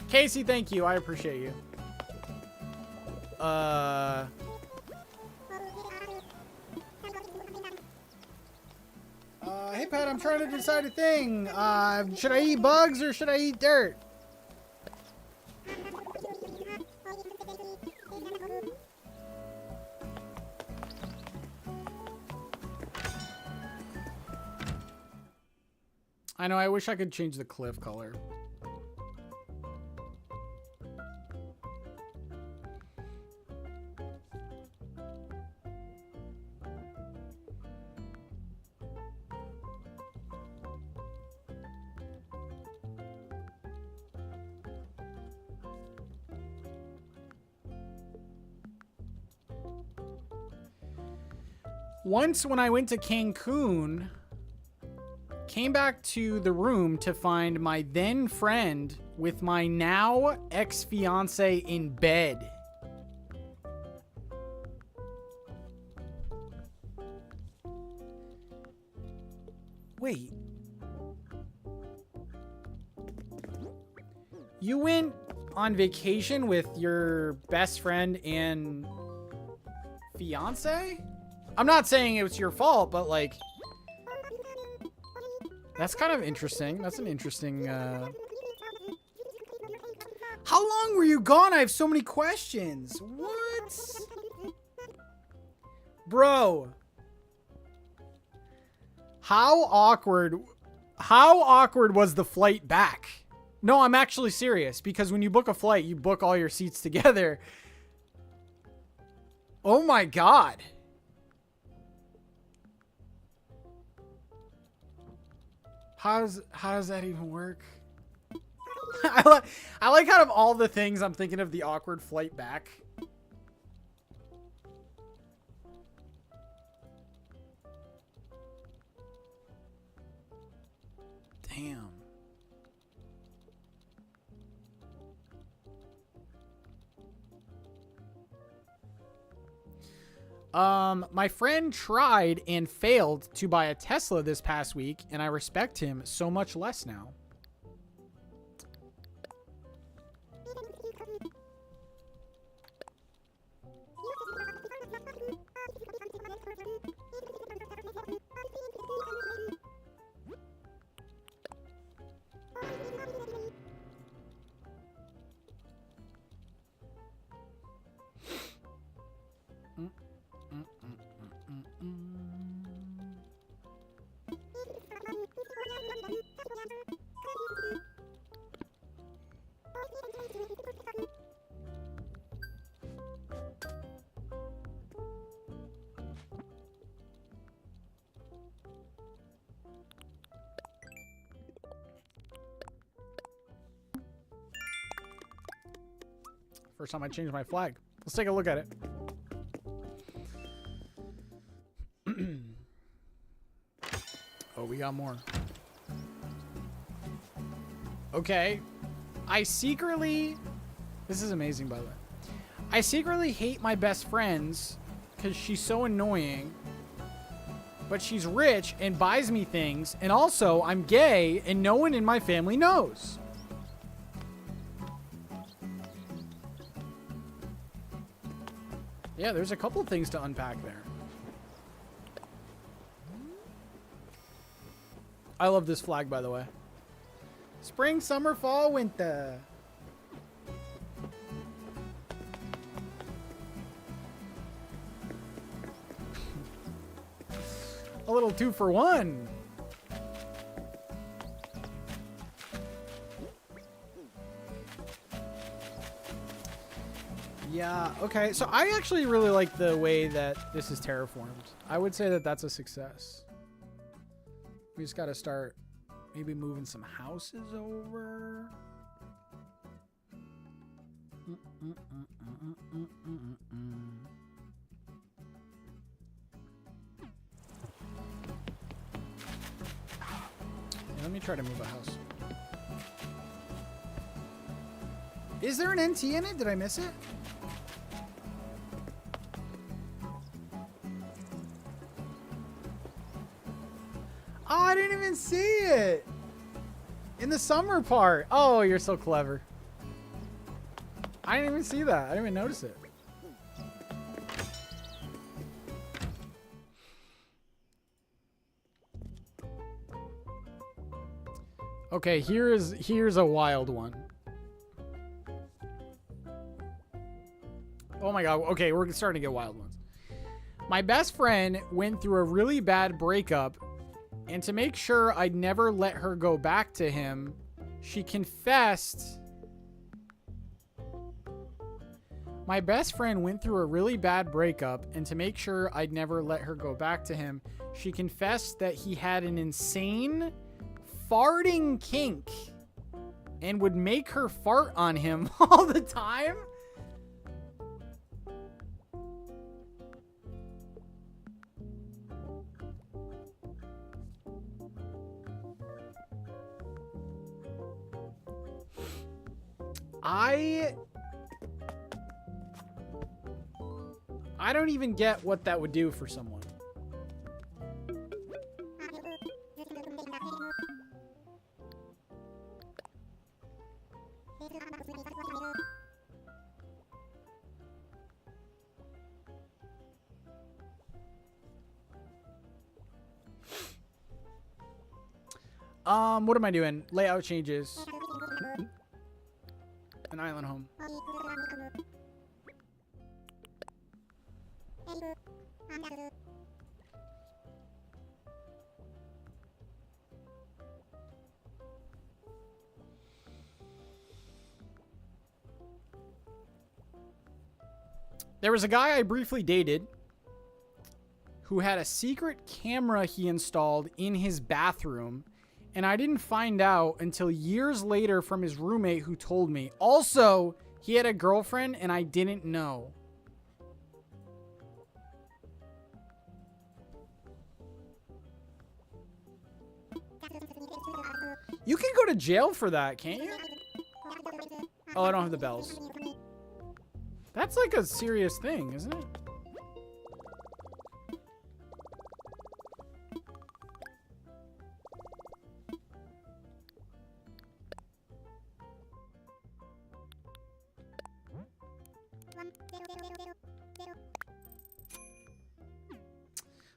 Casey, thank you. I appreciate you. Hey, Pat, I'm trying to decide a thing. Should I eat bugs or should I eat dirt? I know, I wish I could change the cliff color. Once when I went to Cancun, came back to the room to find my then friend with my now ex-fiance in bed. Wait. You went on vacation with your best friend and fiance? I'm not saying it was your fault, but like, that's kind of interesting. That's an interesting, How long were you gone? I have so many questions. What? Bro. How awkward was the flight back? No, I'm actually serious, because when you book a flight, you book all your seats together. Oh my God. How does that even work? I like out of all the things, I'm thinking of the awkward flight back. Damn. My friend tried and failed to buy a Tesla this past week, and I respect him so much less now. First time I changed my flag. Let's take a look at it. Oh, we got more. Okay. This is amazing, by the way. I secretly hate my best friends because she's so annoying. But she's rich and buys me things. And also, I'm gay and no one in my family knows. Yeah, there's a couple of things to unpack there. I love this flag, by the way. Spring, summer, fall, winter. A little 2-for-1. Yeah, okay. So I actually really like the way that this is terraformed. I would say that that's a success. We just got to start maybe moving some houses over. me try to move a house. Is there an NT in it? Did I miss it? Oh, I didn't even see it. In the summer part. Oh, you're so clever. I didn't even see that. I didn't even notice it. Okay, here's a wild one. Oh my god. Okay, we're starting to get wild ones. My best friend went through a really bad breakup, and to make sure I'd never let her go back to him, she confessed. My best friend went through a really bad breakup, and to make sure I'd never let her go back to him, she confessed that he had an insane farting kink and would make her fart on him all the time. I don't even get what that would do for someone. What am I doing? Layout changes. An island home. There was a guy I briefly dated who had a secret camera he installed in his bathroom, and I didn't find out until years later from his roommate who told me. Also, he had a girlfriend and I didn't know. You can go to jail for that, can't you? Oh, I don't have the bells. That's like a serious thing, isn't it?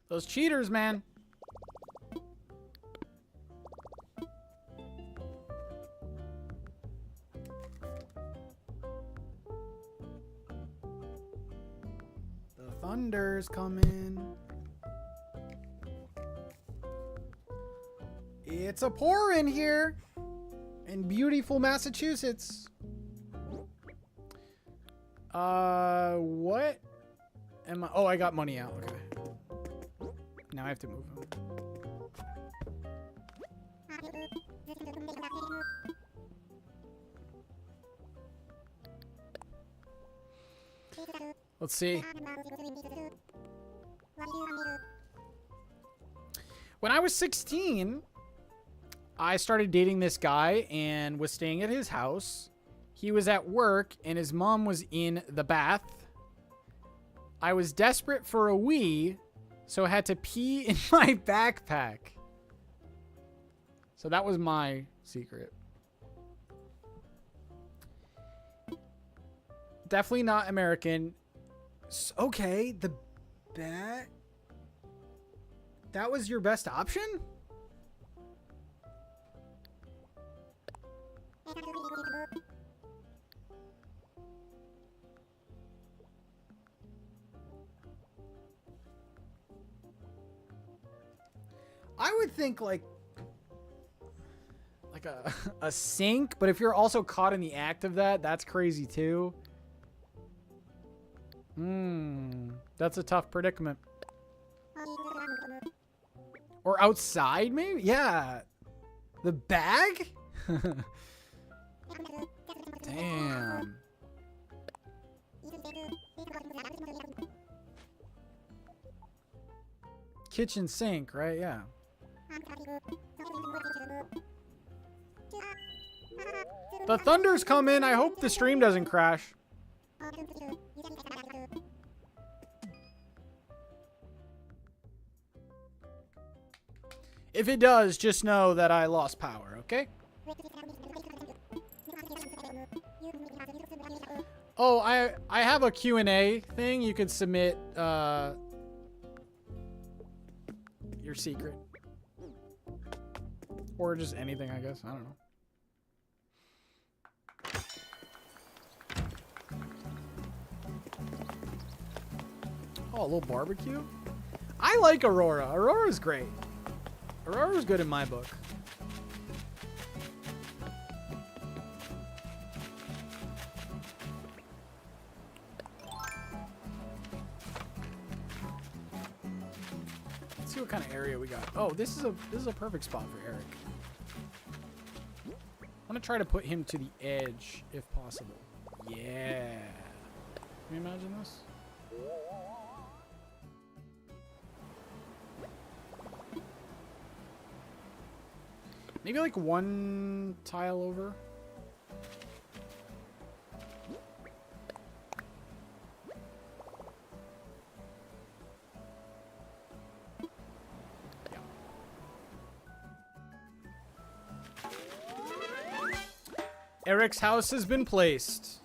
Those cheaters, man. The thunder's coming. It's a pour in here in beautiful Massachusetts. What am I? Oh, I got money out. Okay. Now I have to move him. Let's see. When I was 16, I started dating this guy and was staying at his house. He was at work and his mom was in the bath. I was desperate for a wee, so I had to pee in my backpack. So that was my secret. Definitely not American. Okay, the bat. That was your best option? I would think like a sink, but if you're also caught in the act of that, that's crazy too. That's a tough predicament. Or outside, maybe? Yeah. The bag? Damn. Kitchen sink, right? Yeah. The thunder's coming. I hope the stream doesn't crash. If it does, just know that I lost power, okay? Oh, I have a Q&A thing. You could submit your secret. Or just anything, I guess. I don't know. Oh, a little barbecue? I like Aurora. Aurora's great. Aurora's good in my book. Let's see what kind of area we got. Oh, this is a perfect spot for Eric. I'm gonna try to put him to the edge if possible. Yeah. Can you imagine this? Maybe like one tile over. Yeah. Eric's house has been placed.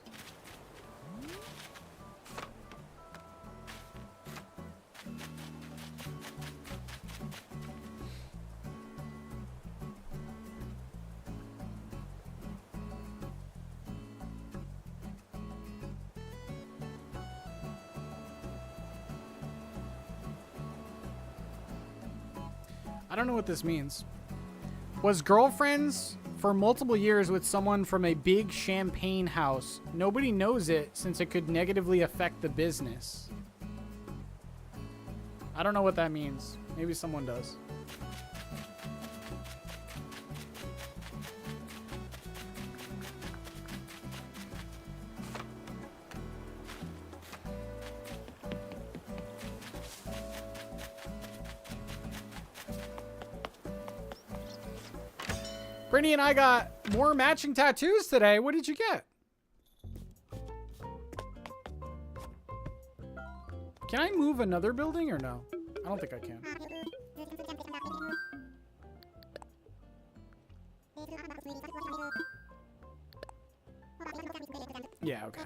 I don't know what this means. Was girlfriends for multiple years with someone from a big champagne house. Nobody knows it since it could negatively affect the business. I don't know what that means. Maybe someone does. Brittany and I got more matching tattoos today. What did you get? Can I move another building or no? I don't think I can. Yeah, okay.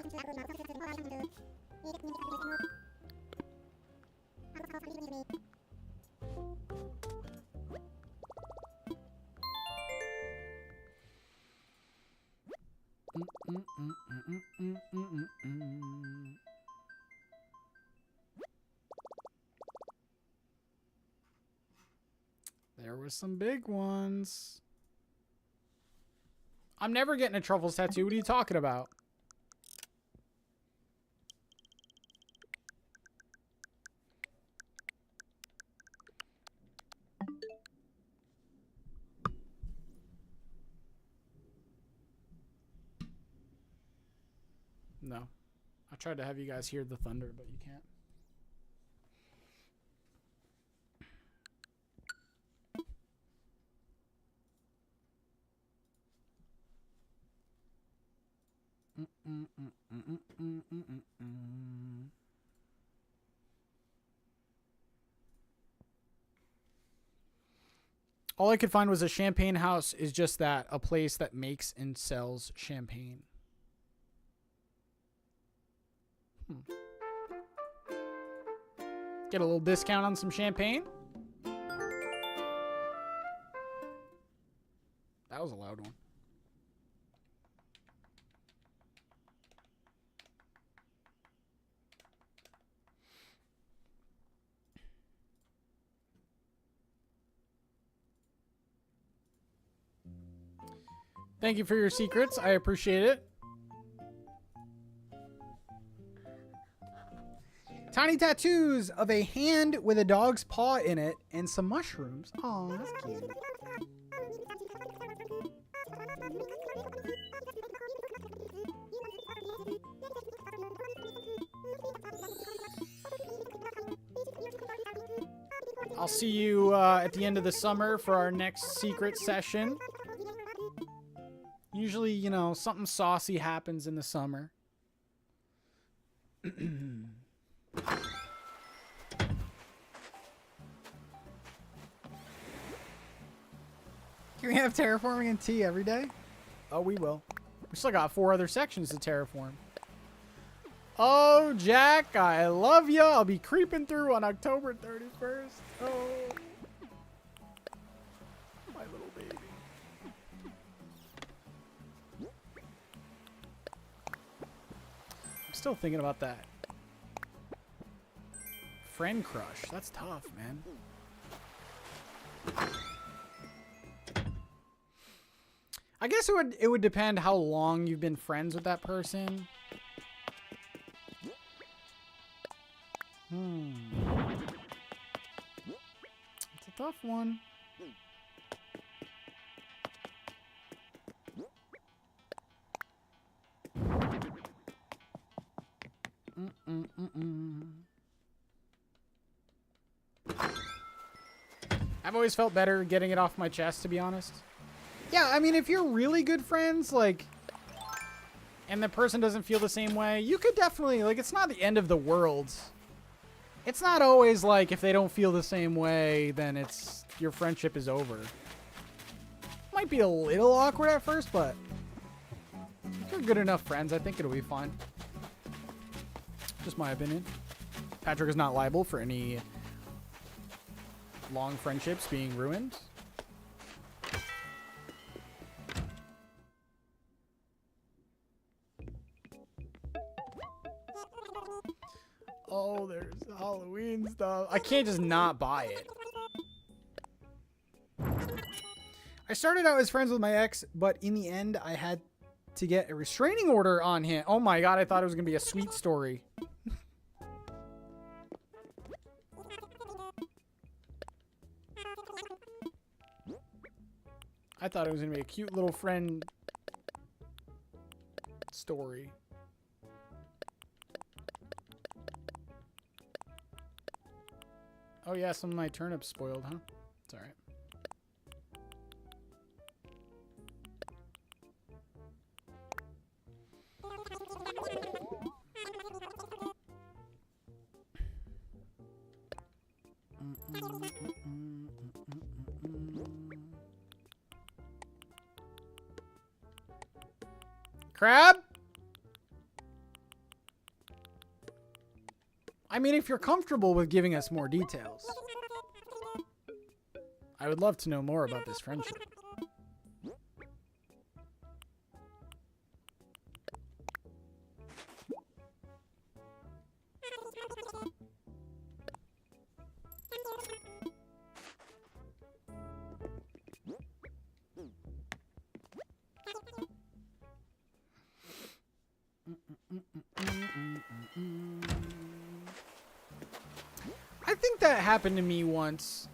There were some big ones. I'm never getting a Truffles tattoo. What are you talking about? No. I tried to have you guys hear the thunder, but you can't. All I could find was a champagne house is just that, a place that makes and sells champagne. Get a little discount on some champagne. That was a loud one. Thank you for your secrets. I appreciate it. Tiny tattoos of a hand with a dog's paw in it and some mushrooms. Oh, that's cute. I'll see you at the end of the summer for our next secret session. Usually, you know, something saucy happens in the summer. Can we have terraforming and tea every day? Oh, we will. We still got 4 other sections to terraform. Oh, Jack, I love ya. I'll be creeping through on October 31st. Oh, my little baby. I'm still thinking about that. Friend crush. That's tough, man. I guess it would depend how long you've been friends with that person. It's a tough one. I've always felt better getting it off my chest, to be honest. Yeah, I mean, if you're really good friends, like, and the person doesn't feel the same way, you could definitely, like, it's not the end of the world. It's not always like if they don't feel the same way, then it's, your friendship is over. Might be a little awkward at first, but if you're good enough friends, I think it'll be fine. Just my opinion. Patrick is not liable for any long friendships being ruined. Oh, there's Halloween stuff. I can't just not buy it. I started out as friends with my ex, but in the end, I had to get a restraining order on him. Oh my god, I thought it was going to be a sweet story. I thought it was going to be a cute little friend story. Oh yeah, some of my turnips spoiled, huh? It's alright. Crab? I mean, if you're comfortable with giving us more details, I would love to know more about this friendship. I think that happened to me once.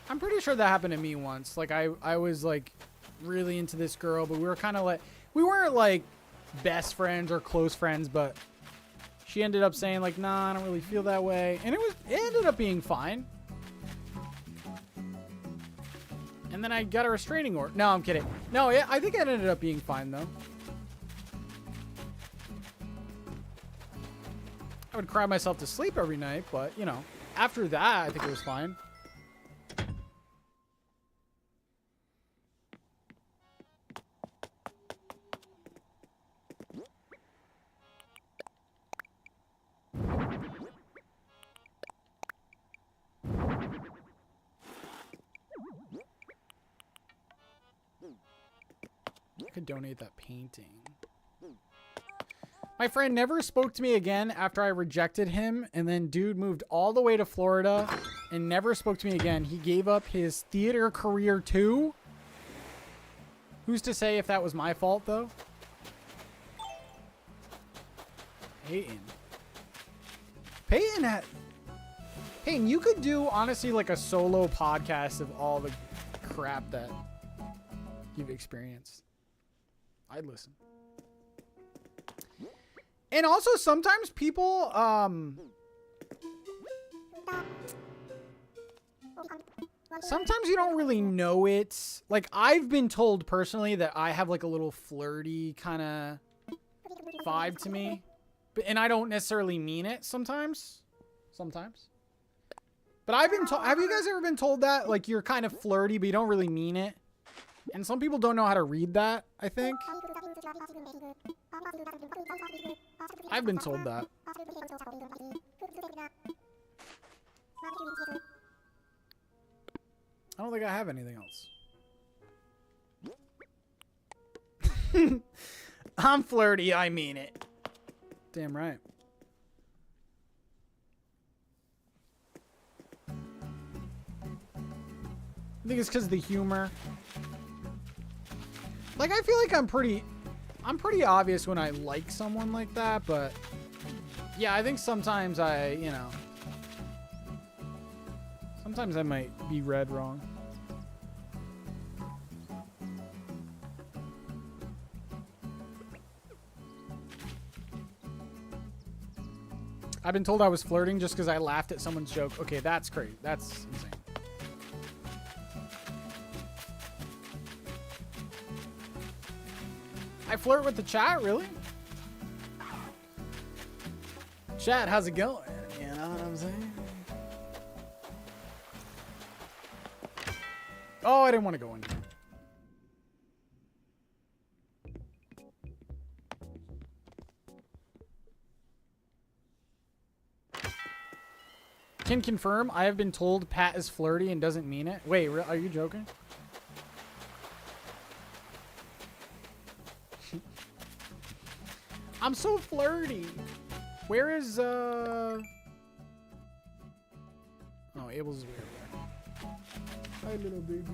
I'm pretty sure that happened to me once. Like, I was, like, really into this girl, but we were kind of like, we weren't, like, best friends or close friends, but she ended up saying, like, nah, I don't really feel that way. And it ended up being fine. And then I got a restraining order. No, I'm kidding. No, I think it ended up being fine, though. I would cry myself to sleep every night, but, you know, after that, I think it was fine. I could donate that painting. My friend never spoke to me again after I rejected him, and then dude moved all the way to Florida and never spoke to me again. He gave up his theater career too. Who's to say if that was my fault, though? Peyton, you could do, honestly, like a solo podcast of all the crap that you've experienced. I'd listen. And also, sometimes people, Sometimes you don't really know it. Like, I've been told personally that I have like a little flirty kind of vibe to me. And I don't necessarily mean it sometimes. But I've been told, have you guys ever been told that? Like, you're kind of flirty, but you don't really mean it? And some people don't know how to read that, I think. I've been told that. I don't think I have anything else. I'm flirty, I mean it. Damn right. I think it's because of the humor. Like, I feel like I'm pretty obvious when I like someone like that, but yeah, I think sometimes sometimes I might be read wrong. I've been told I was flirting just because I laughed at someone's joke. Okay, that's crazy. That's insane. I flirt with the chat, really? Chat, how's it going? You know what I'm saying? Oh, I didn't want to go in here. Can confirm, I have been told Pat is flirty and doesn't mean it. Wait, are you joking? I'm so flirty. Where is, Oh, Abel's is way over there. Hi, little baby.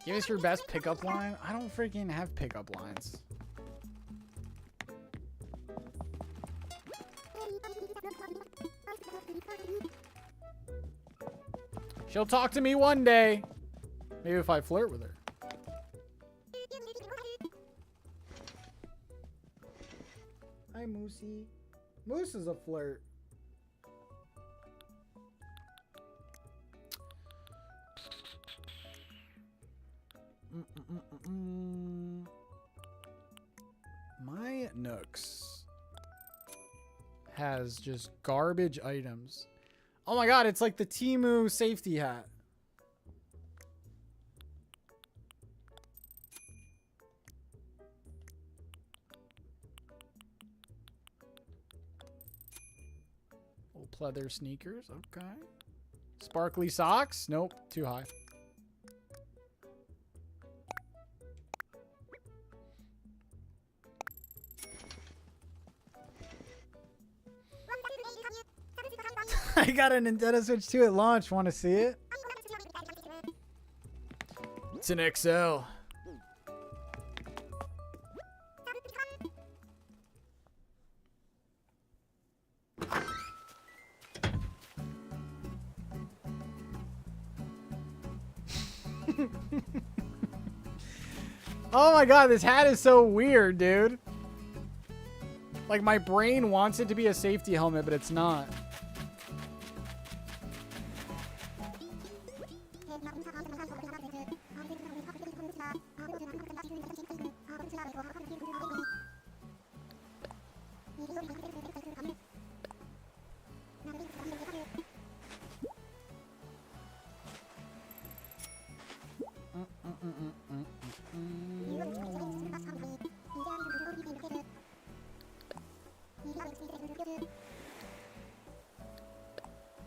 Give us your best pickup line. I don't freaking have pickup lines. She'll talk to me one day. Maybe if I flirt with her. Hi, Moosey. Moose is a flirt. My Nooks has just garbage items. Oh my god, it's like the Temu safety hat. Old pleather sneakers, okay. Sparkly socks? Nope, too high. I got a Nintendo Switch 2 at launch. Want to see it? It's an XL. Oh my god, this hat is so weird, dude. Like, my brain wants it to be a safety helmet, but it's not.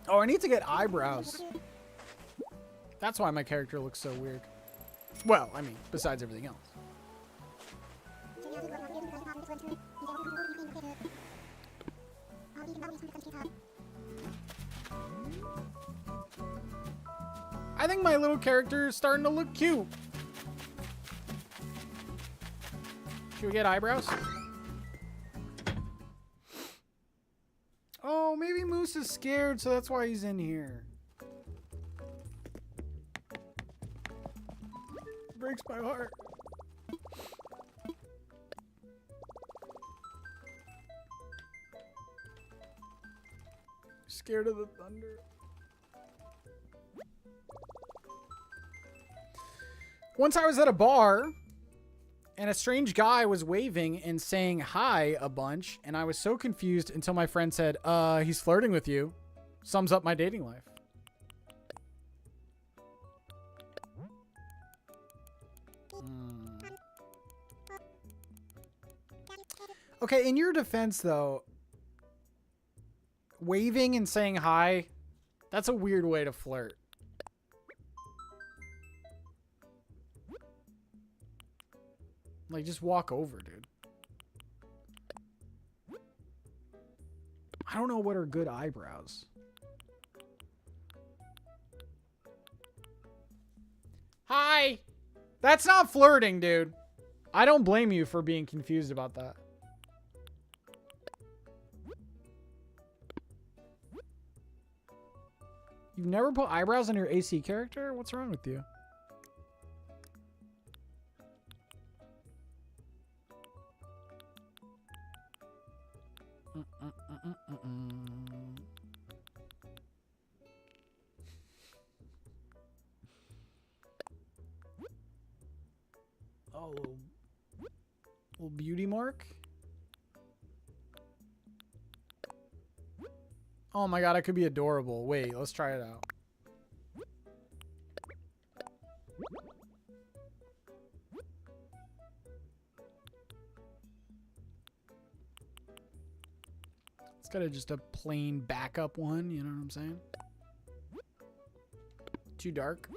Oh, I need to get eyebrows. That's why my character looks so weird. Well, I mean, besides everything else. I think my little character is starting to look cute. Should we get eyebrows? Oh, maybe Moose is scared, so that's why he's in here. Breaks my heart. Scared of the thunder. Once I was at a bar, and a strange guy was waving and saying hi a bunch, and I was so confused until my friend said, he's flirting with you. Sums up my dating life. Okay, in your defense, though, waving and saying hi, that's a weird way to flirt. Like, just walk over, dude. I don't know what are good eyebrows. Hi! That's not flirting, dude. I don't blame you for being confused about that. You've never put eyebrows on your AC character? What's wrong with you? Oh, little beauty mark. Oh my god, I could be adorable. Wait, let's try it out. It's got just a plain backup one, you know what I'm saying? Too dark.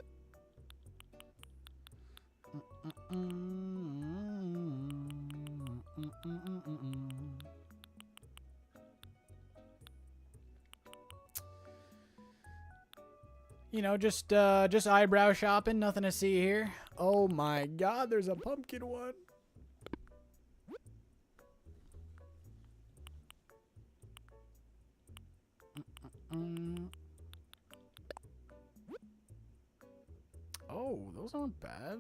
You know, just eyebrow shopping, nothing to see here. Oh my god, there's a pumpkin one. Oh, those aren't bad.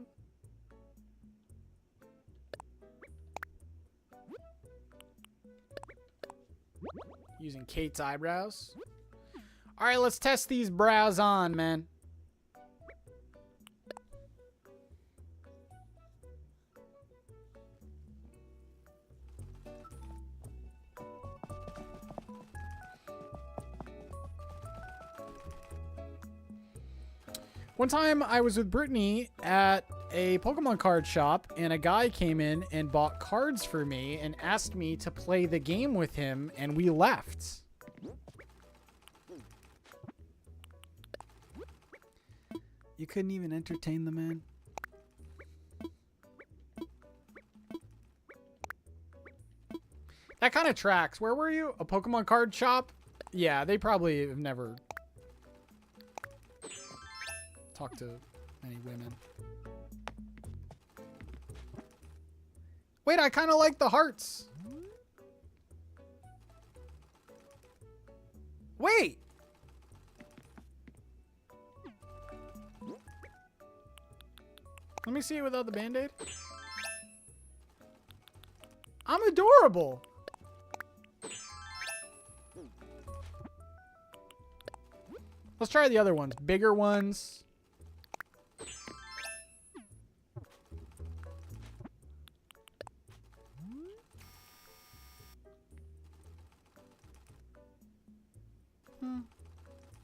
Using Kate's eyebrows. All right, let's test these brows on, man. One time I was with Brittany at a Pokemon card shop, and a guy came in and bought cards for me and asked me to play the game with him, and we left. You couldn't even entertain the man? That kind of tracks. Where were you? A Pokemon card shop? Yeah, they probably have never talked to any women. Wait, I kind of like the hearts. Wait! Let me see it without the band-aid. I'm adorable. Let's try the other ones. Bigger ones.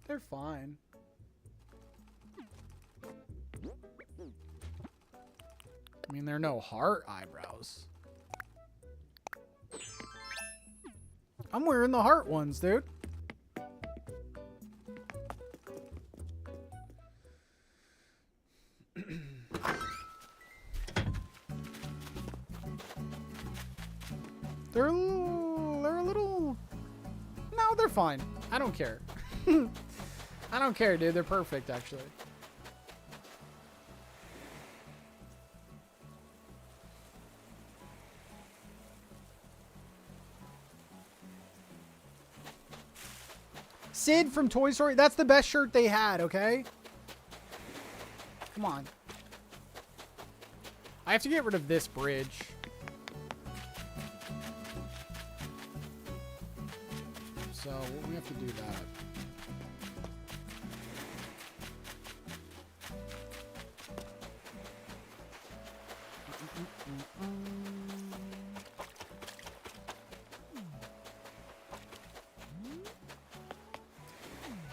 They're fine. I mean, they're no heart eyebrows. I'm wearing the heart ones, dude. They're a little... No, they're fine. I don't care. I don't care, dude. They're perfect, actually. Sid from Toy Story. That's the best shirt they had, okay? Come on. I have to get rid of this bridge. So we have to do that.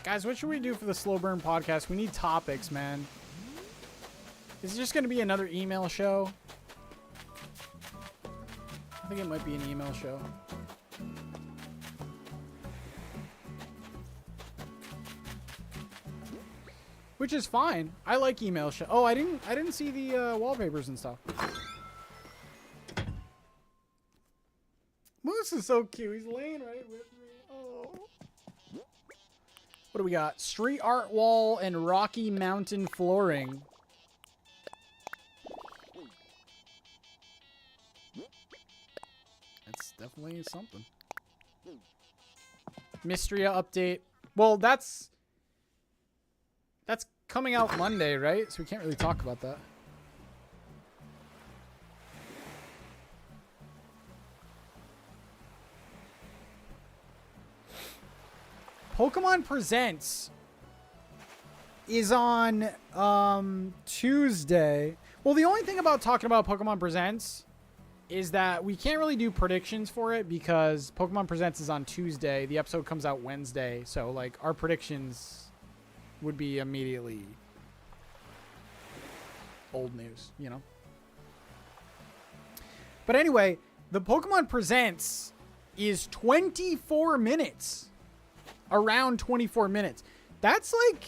Guys, what should we do for the Slow Burn podcast? We need topics, man. Is it just going to be another email show? I think it might be an email show. Which is fine. I like email show. Oh, I didn't see the wallpapers and stuff. Moose is so cute. He's laying right with me. Oh. What do we got? Street art wall and Rocky Mountain flooring. That's definitely something. Mystria update. Well, that's coming out Monday, right? So we can't really talk about that. Pokemon Presents is on Tuesday. Well, the only thing about talking about Pokemon Presents is that we can't really do predictions for it because Pokemon Presents is on Tuesday. The episode comes out Wednesday. So, like, our predictions would be immediately old news, you know? But anyway, the Pokemon Presents is 24 minutes. Around 24 minutes. That's like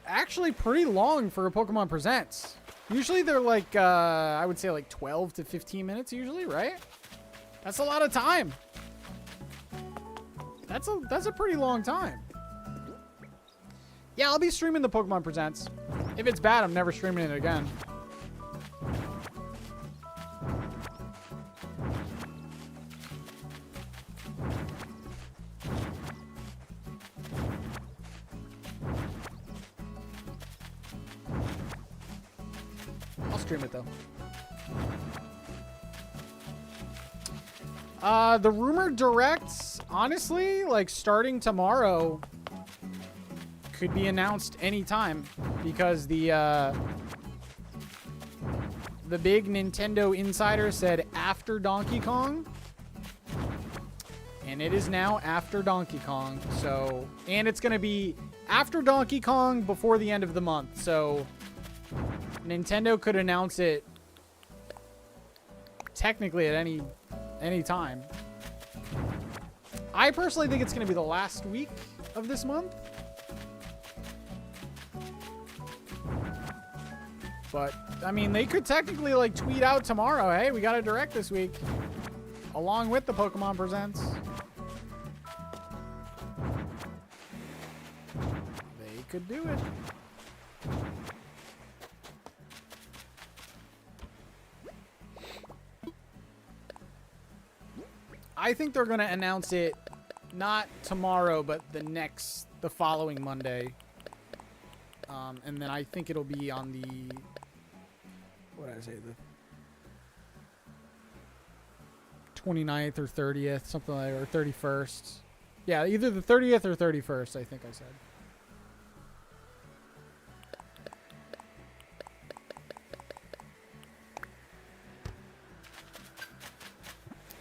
actually pretty long for a Pokemon Presents. Usually they're like I would say like 12 to 15 minutes usually, right? That's a lot of time. That's a pretty long time. Yeah, I'll be streaming the Pokemon Presents. If it's bad, I'm never streaming it again. Stream it though. The rumored directs, honestly, like starting tomorrow, could be announced anytime because the big Nintendo insider said after Donkey Kong, and it is now after Donkey Kong. So, and it's gonna be after Donkey Kong before the end of the month. So Nintendo could announce it technically at any time. I personally think it's going to be the last week of this month. But, I mean, they could technically, like, tweet out tomorrow, hey, we got a direct this week. Along with the Pokemon Presents. They could do it. I think they're going to announce it not tomorrow, but the following Monday. And then I think it'll be on the, what did I say, the 29th or 30th, something like, or 31st. Yeah, either the 30th or 31st, I think I said.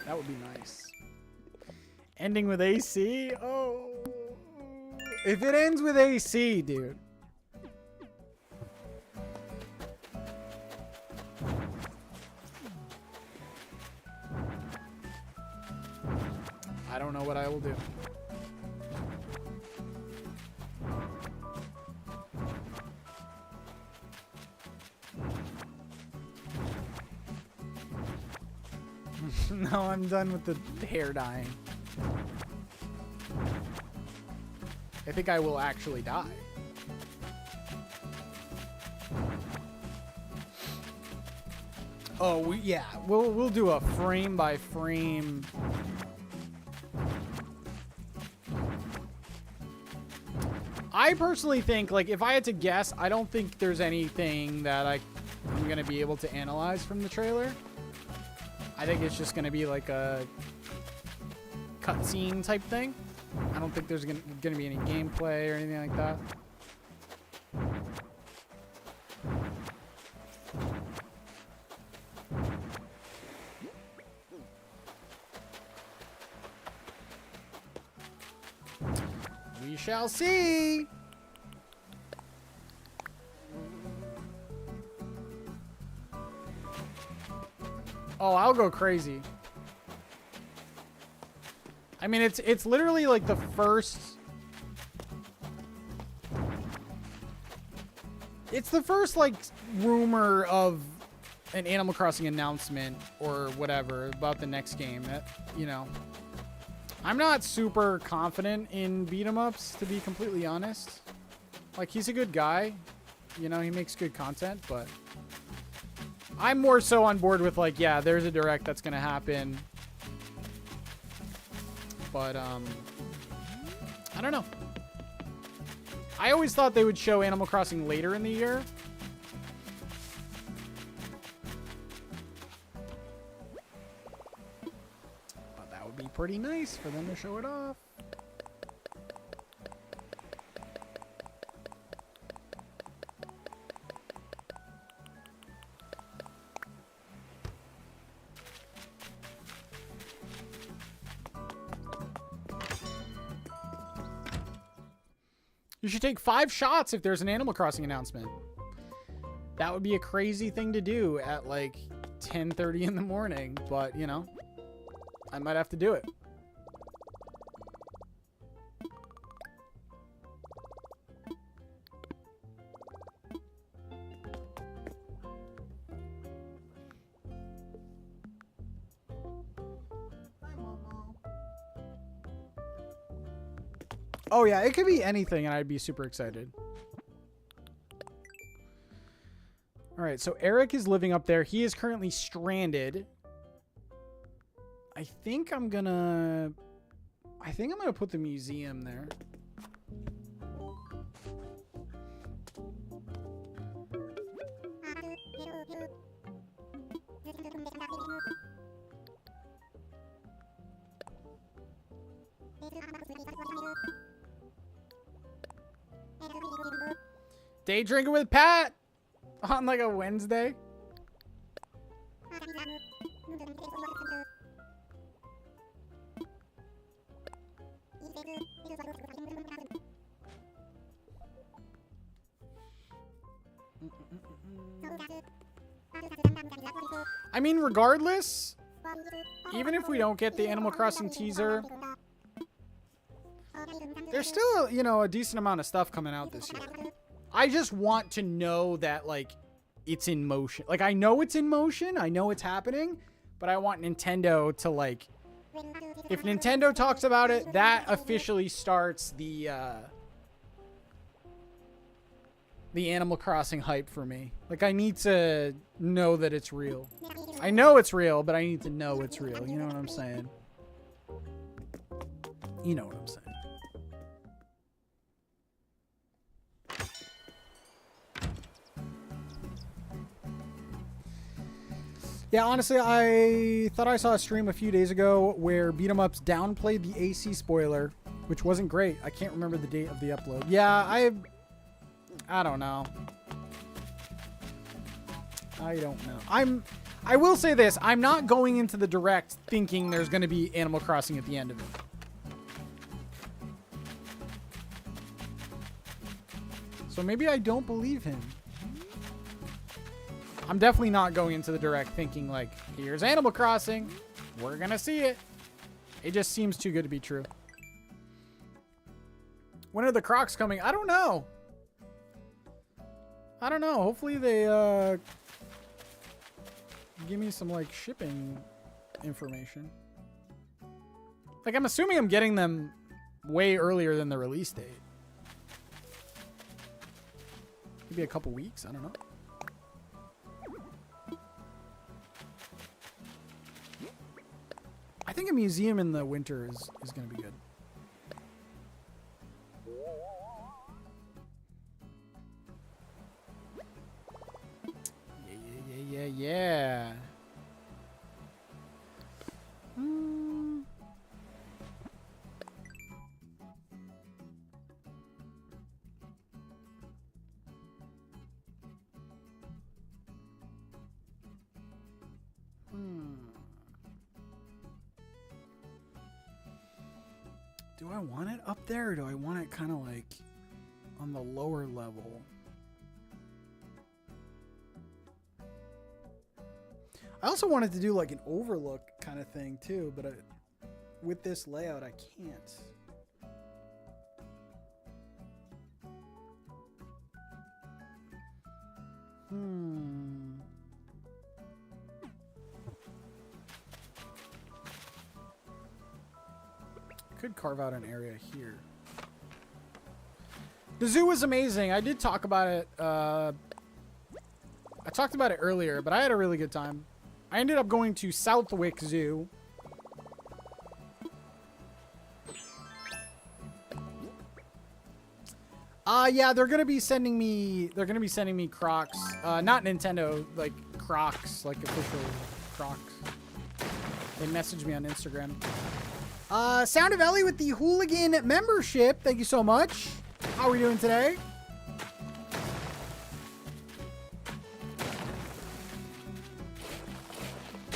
That would be nice. Ending with AC? Oh. If it ends with AC, dude. I don't know what I will do. No, I'm done with the hair dyeing. I think I will actually die. Oh, yeah, we'll do a frame by frame. I personally think, like, if I had to guess, I don't think there's anything that I'm going to be able to analyze from the trailer. I think it's just going to be like a cutscene type thing. I don't think there's going to be any gameplay or anything like that. We shall see. Oh, I'll go crazy. I mean, it's literally like the first. It's the first like rumor of an Animal Crossing announcement or whatever about the next game. That, you know, I'm not super confident in beat 'em ups, to be completely honest. Like, he's a good guy, you know, he makes good content, but I'm more so on board with like, yeah, there's a direct that's gonna happen. But, I don't know. I always thought they would show Animal Crossing later in the year. But that would be pretty nice for them to show it off. You should take 5 shots if there's an Animal Crossing announcement. That would be a crazy thing to do at like 10:30 in the morning, but you know, I might have to do it. Oh yeah, it could be anything and I'd be super excited. All right, so Eric is living up there. He is currently stranded. I think I'm gonna put the museum there. Day drinking with Pat on like a Wednesday. I mean, regardless, even if we don't get the Animal Crossing teaser, there's still, you know, a decent amount of stuff coming out this year. I just want to know that, like, it's in motion. Like, I know it's in motion. I know it's happening. But I want Nintendo to, like... If Nintendo talks about it, that officially starts the Animal Crossing hype for me. Like, I need to know that it's real. I know it's real, but I need to know it's real. You know what I'm saying? You know what I'm saying. Yeah, honestly, I thought I saw a stream a few days ago where Beat 'em Ups downplayed the AC spoiler, which wasn't great. I can't remember the date of the upload. Yeah, I don't know. I don't know. I will say this. I'm not going into the direct thinking there's going to be Animal Crossing at the end of it. So maybe I don't believe him. I'm definitely not going into the direct thinking like, here's Animal Crossing. We're going to see it. It just seems too good to be true. When are the Crocs coming? I don't know. I don't know. Hopefully they give me some like shipping information. Like, I'm assuming I'm getting them way earlier than the release date. Maybe a couple weeks. I don't know. I think a museum in the winter is going to be good. Yeah. Hmm. Do I want it up there, or do I want it kind of like on the lower level? I also wanted to do like an overlook kind of thing too, but with this layout, I can't. Could carve out an area here. The zoo was amazing. I did talk about it. I talked about it earlier, but I had a really good time. I ended up going to Southwick Zoo. Yeah, they're gonna be sending me Crocs. Not Nintendo, like Crocs, like official Crocs. They messaged me on Instagram. Sound of Ellie with the Hooligan membership. Thank you so much. How are we doing today? I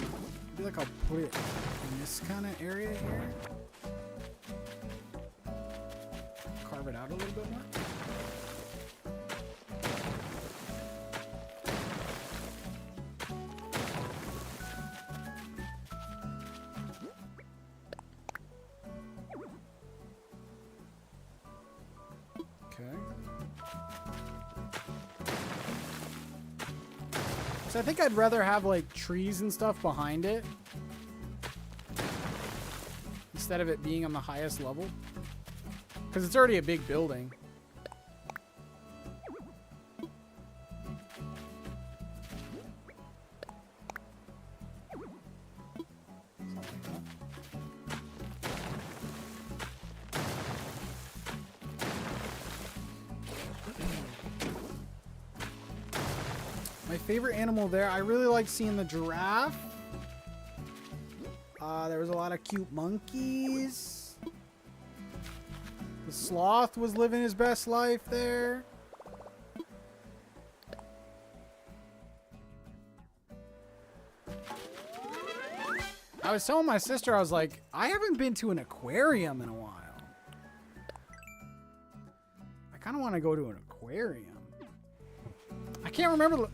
feel like I'll put it in this kind of area here. Carve it out a little bit more. I think I'd rather have like trees and stuff behind it instead of it being on the highest level, because it's already a big building. Favorite animal there. I really like seeing the giraffe. There was a lot of cute monkeys. The sloth was living his best life there. I was telling my sister, I was like, I haven't been to an aquarium in a while. I kind of want to go to an aquarium. I can't remember.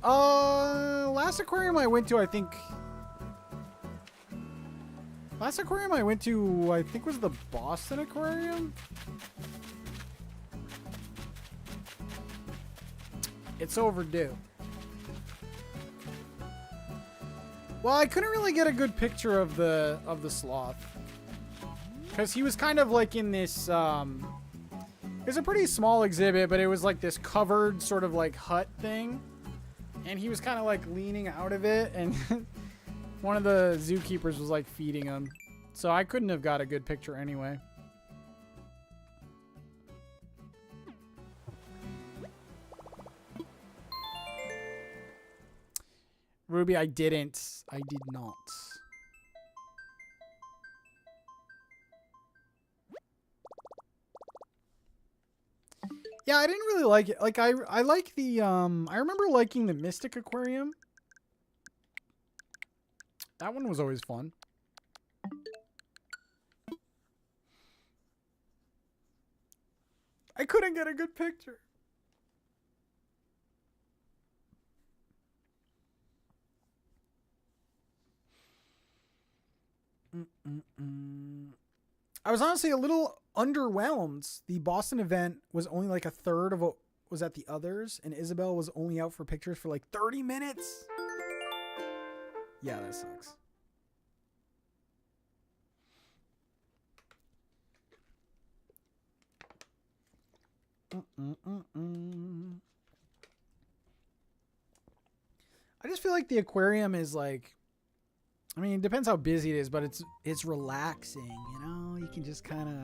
Last aquarium I went to, I think was the Boston Aquarium. It's overdue. Well, I couldn't really get a good picture of the sloth because he was kind of like in this. It was a pretty small exhibit, but it was like this covered sort of like hut thing. And he was kind of like leaning out of it. And one of the zookeepers was like feeding him. So I couldn't have got a good picture anyway. Ruby, I didn't. I did not. Yeah, I didn't really like it. Like I like the I remember liking the Mystic Aquarium. That one was always fun. I couldn't get a good picture. I was honestly a little underwhelmed. The Boston event was only like a third of what was at the others, and Isabel was only out for pictures for like 30 minutes. Yeah, that sucks. I just feel like the aquarium is like, I mean, it depends how busy it is, but it's relaxing, you know? You can just kind of,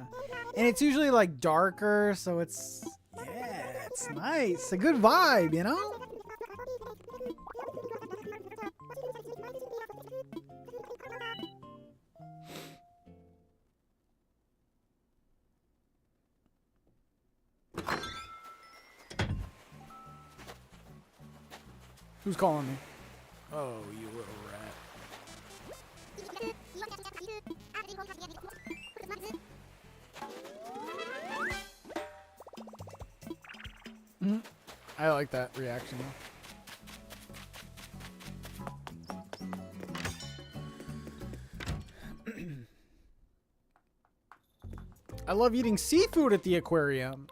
and it's usually like darker, so it's, yeah, it's nice. A good vibe, you know? Who's calling me? Oh, you little rat. I like that reaction though. I love eating seafood at the aquarium.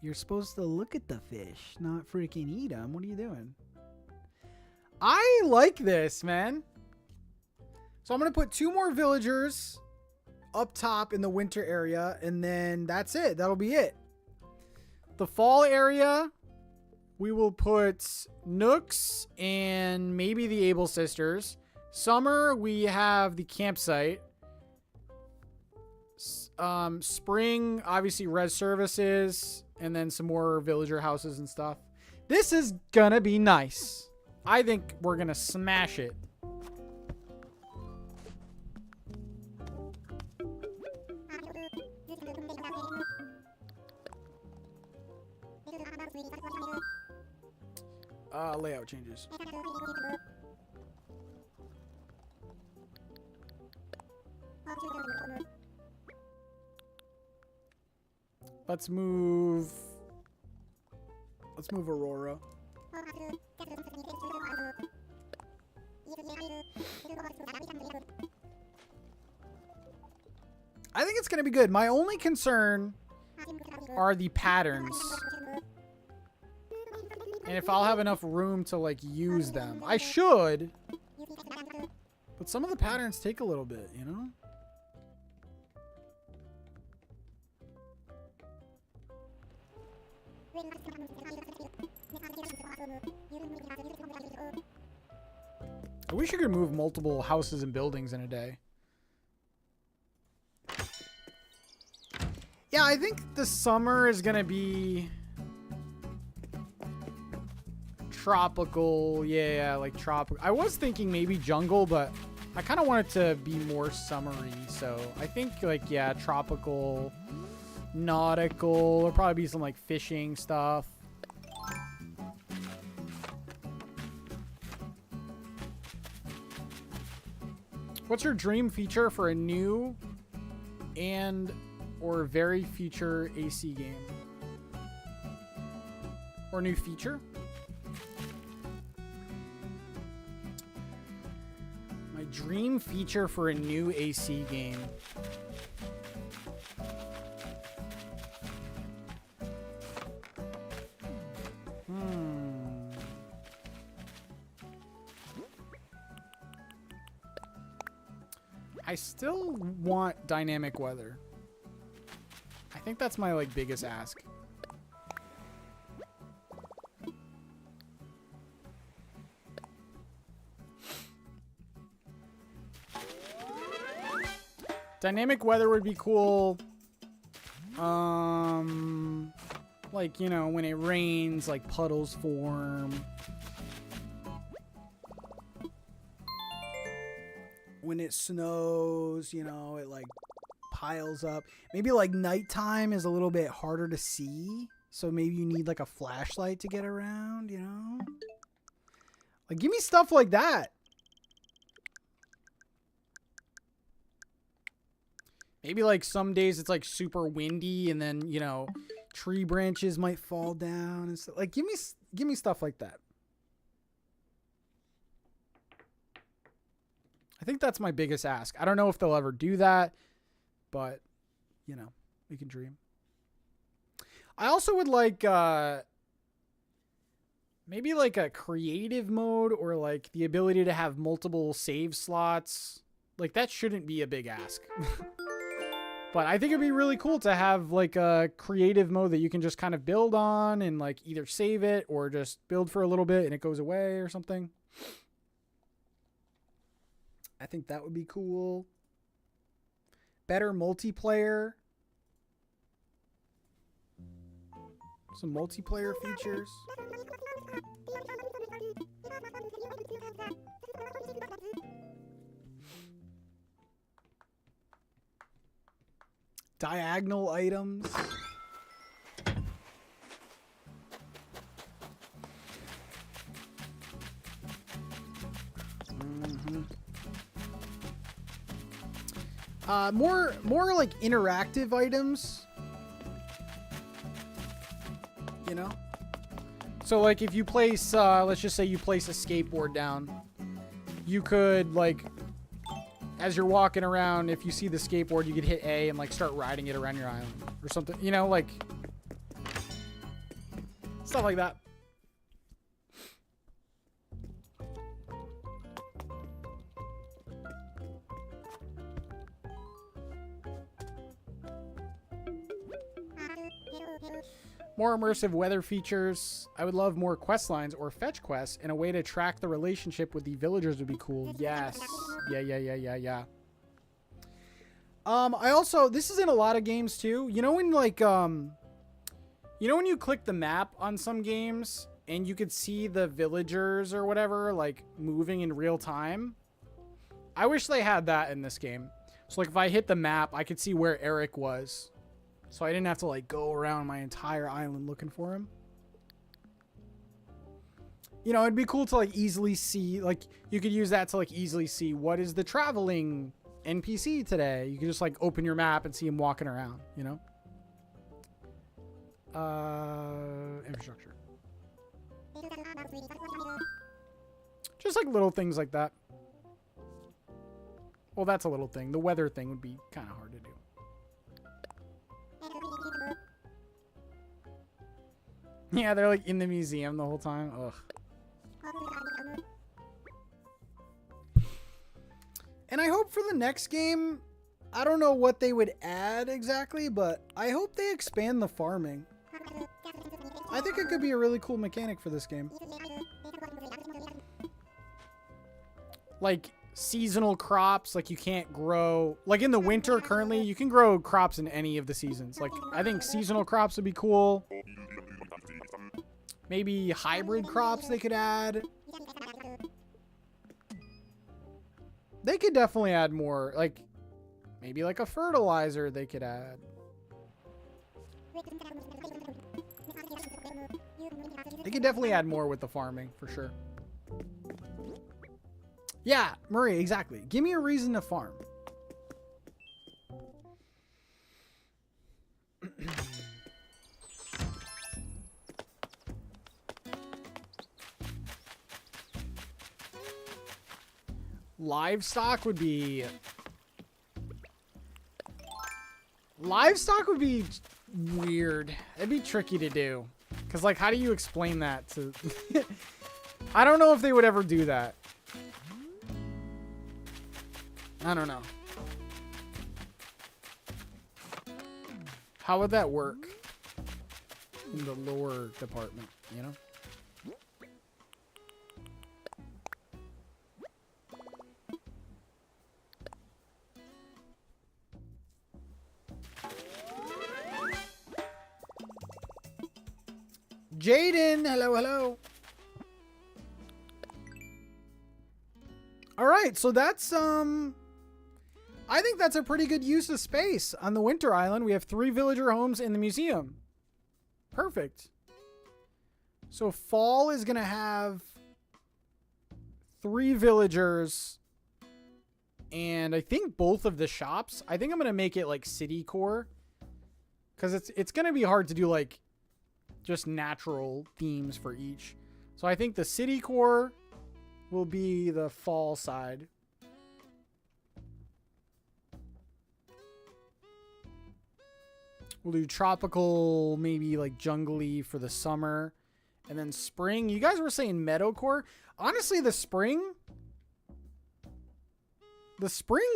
You're supposed to look at the fish, not freaking eat them. What are you doing? I like this, man. So I'm going to put 2 more villagers up top in the winter area, and then that's it. That'll be it. The fall area, we will put Nooks and maybe the Able Sisters. Summer, we have the campsite. Spring, obviously res services, and then some more villager houses and stuff. This is gonna be nice. I think we're gonna smash it. Layout changes. Let's move Aurora. I think it's going to be good. My only concern are the patterns. And if I'll have enough room to like use them. I should. But some of the patterns take a little bit, you know? I wish you could move multiple houses and buildings in a day. Yeah, I think the summer is going to be tropical. Yeah, like tropical. I was thinking maybe jungle, but I kind of want it to be more summery. So I think like, yeah, tropical, nautical. There'll probably be some like fishing stuff. What's your dream feature for a new and or very future AC game? Or new feature? My dream feature for a new AC game. I still want dynamic weather. I think that's my like biggest ask. Dynamic weather would be cool. Like, you know, when it rains, like puddles form. When it snows, you know, it like piles up. Maybe like nighttime is a little bit harder to see. So maybe you need like a flashlight to get around, you know? Like, give me stuff like that. Maybe like some days it's like super windy and then, you know, tree branches might fall down and stuff. Like, give me stuff like that. I think that's my biggest ask. I don't know if they'll ever do that, but, you know, we can dream. I also would like maybe like a creative mode or like the ability to have multiple save slots. Like, that shouldn't be a big ask. But I think it'd be really cool to have like a creative mode that you can just kind of build on and like either save it or just build for a little bit and it goes away or something. I think that would be cool. Better multiplayer. Some multiplayer features. Diagonal items. More like interactive items. You know? So like if you place, let's just say you place a skateboard down, you could like, as you're walking around, if you see the skateboard, you could hit A and like start riding it around your island or something, you know, like stuff like that. More immersive weather features. I would love more quest lines or fetch quests, and a way to track the relationship with the villagers would be cool. Yes. Yeah. I also, this is in a lot of games too. You know when like, you know when you click the map on some games and you could see the villagers or whatever like moving in real time? I wish they had that in this game. So like if I hit the map, I could see where Eric was. So I didn't have to like go around my entire island looking for him. You know, it'd be cool to like easily see, like you could use that to like easily see what is the traveling NPC today. You can just like open your map and see him walking around, you know? Infrastructure. Just like little things like that. Well, that's a little thing. The weather thing would be kind of hard to do. Yeah, they're like in the museum the whole time. Ugh. And I hope for the next game, I don't know what they would add exactly, but I hope they expand the farming. I think it could be a really cool mechanic for this game. Like seasonal crops, like you can't grow, like in the winter currently, you can grow crops in any of the seasons. Like I think seasonal crops would be cool. Maybe hybrid crops they could add. They could definitely add more, like maybe like a fertilizer they could add. They could definitely add more with the farming for sure. Yeah, Murray, exactly. Give me a reason to farm. Livestock would be weird. It'd be tricky to do. Because, like, how do you explain that to... I don't know if they would ever do that. I don't know. How would that work in the lore department, you know? Jaden, hello, hello. All right, so that's I think that's a pretty good use of space on the Winter Island. We have 3 villager homes in the museum. Perfect. So fall is gonna have 3 villagers, and I think both of the shops. I think I'm gonna make it like city core, because it's gonna be hard to do like just natural themes for each. So I think the city core will be the fall side. We'll do tropical, maybe like jungly for the summer. And then spring. You guys were saying meadowcore. Honestly, the spring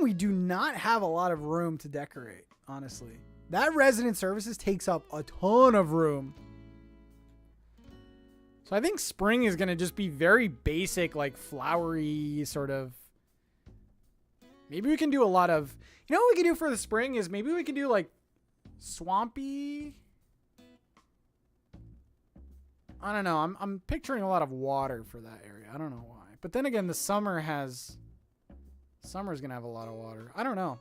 we do not have a lot of room to decorate, honestly. That resident services takes up a ton of room. So I think spring is going to just be very basic, like flowery sort of. Maybe we can do a lot of, you know what we can do for the spring is maybe we can do like swampy. I don't know. I'm picturing a lot of water for that area. I don't know why. But then again, the summer's going to have a lot of water. I don't know.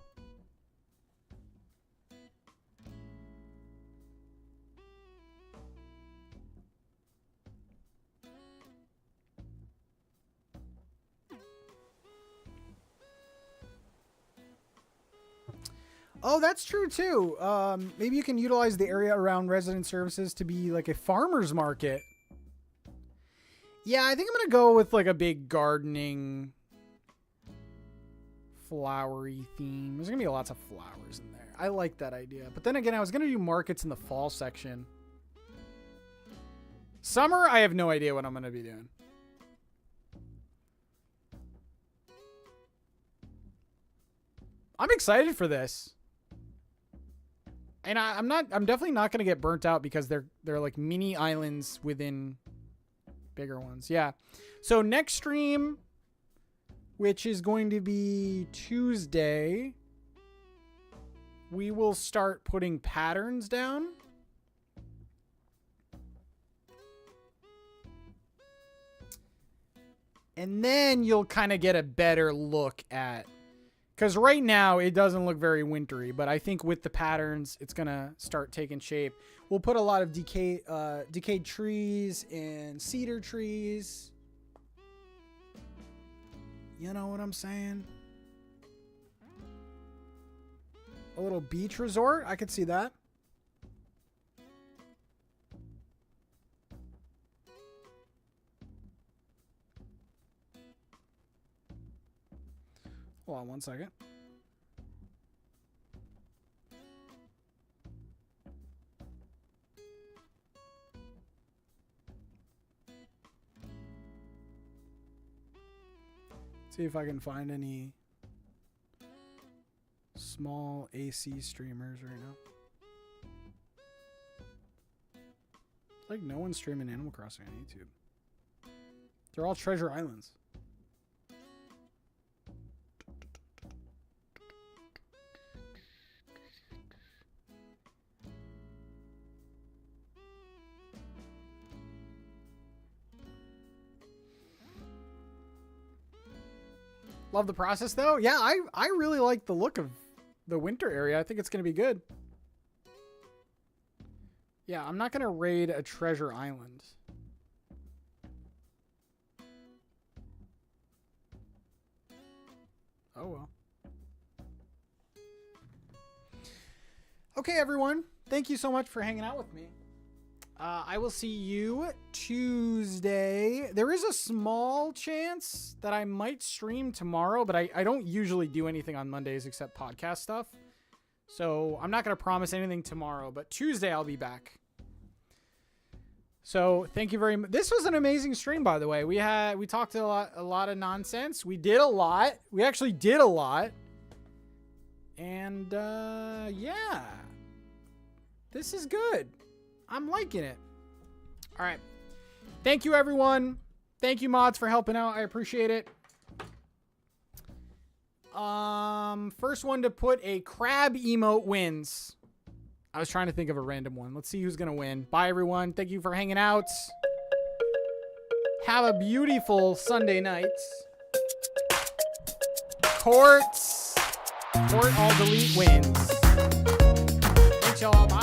Oh, that's true too. Maybe you can utilize the area around resident services to be like a farmer's market. Yeah, I think I'm going to go with like a big gardening, flowery theme. There's going to be lots of flowers in there. I like that idea. But then again, I was going to do markets in the fall section. Summer, I have no idea what I'm going to be doing. I'm excited for this. And I'm definitely not going to get burnt out because they're like mini islands within bigger ones. Yeah. So next stream, which is going to be Tuesday, we will start putting patterns down. And then you'll kind of get a better look at, because right now it doesn't look very wintry, but I think with the patterns, it's going to start taking shape. We'll put a lot of decayed trees and cedar trees. You know what I'm saying? A little beach resort. I could see that. Hold on one second. See if I can find any small AC streamers right now. It's like no one's streaming Animal Crossing on YouTube. They're all Treasure Islands. Love the process though. Yeah, I really like the look of the winter area. I think it's going to be good. Yeah, I'm not going to raid a treasure island. Oh well. Okay, everyone. Thank you so much for hanging out with me. I will see you Tuesday. There is a small chance that I might stream tomorrow, but I don't usually do anything on Mondays except podcast stuff. So I'm not going to promise anything tomorrow, but Tuesday I'll be back. So thank you very much. This was an amazing stream, by the way. We talked a lot of nonsense. We did a lot. We actually did a lot. And yeah, this is good. I'm liking it. All right. Thank you, everyone. Thank you, mods, for helping out. I appreciate it. First one to put a crab emote wins. I was trying to think of a random one. Let's see who's going to win. Bye, everyone. Thank you for hanging out. Have a beautiful Sunday night. Court all delete wins. Thanks, y'all. Bye.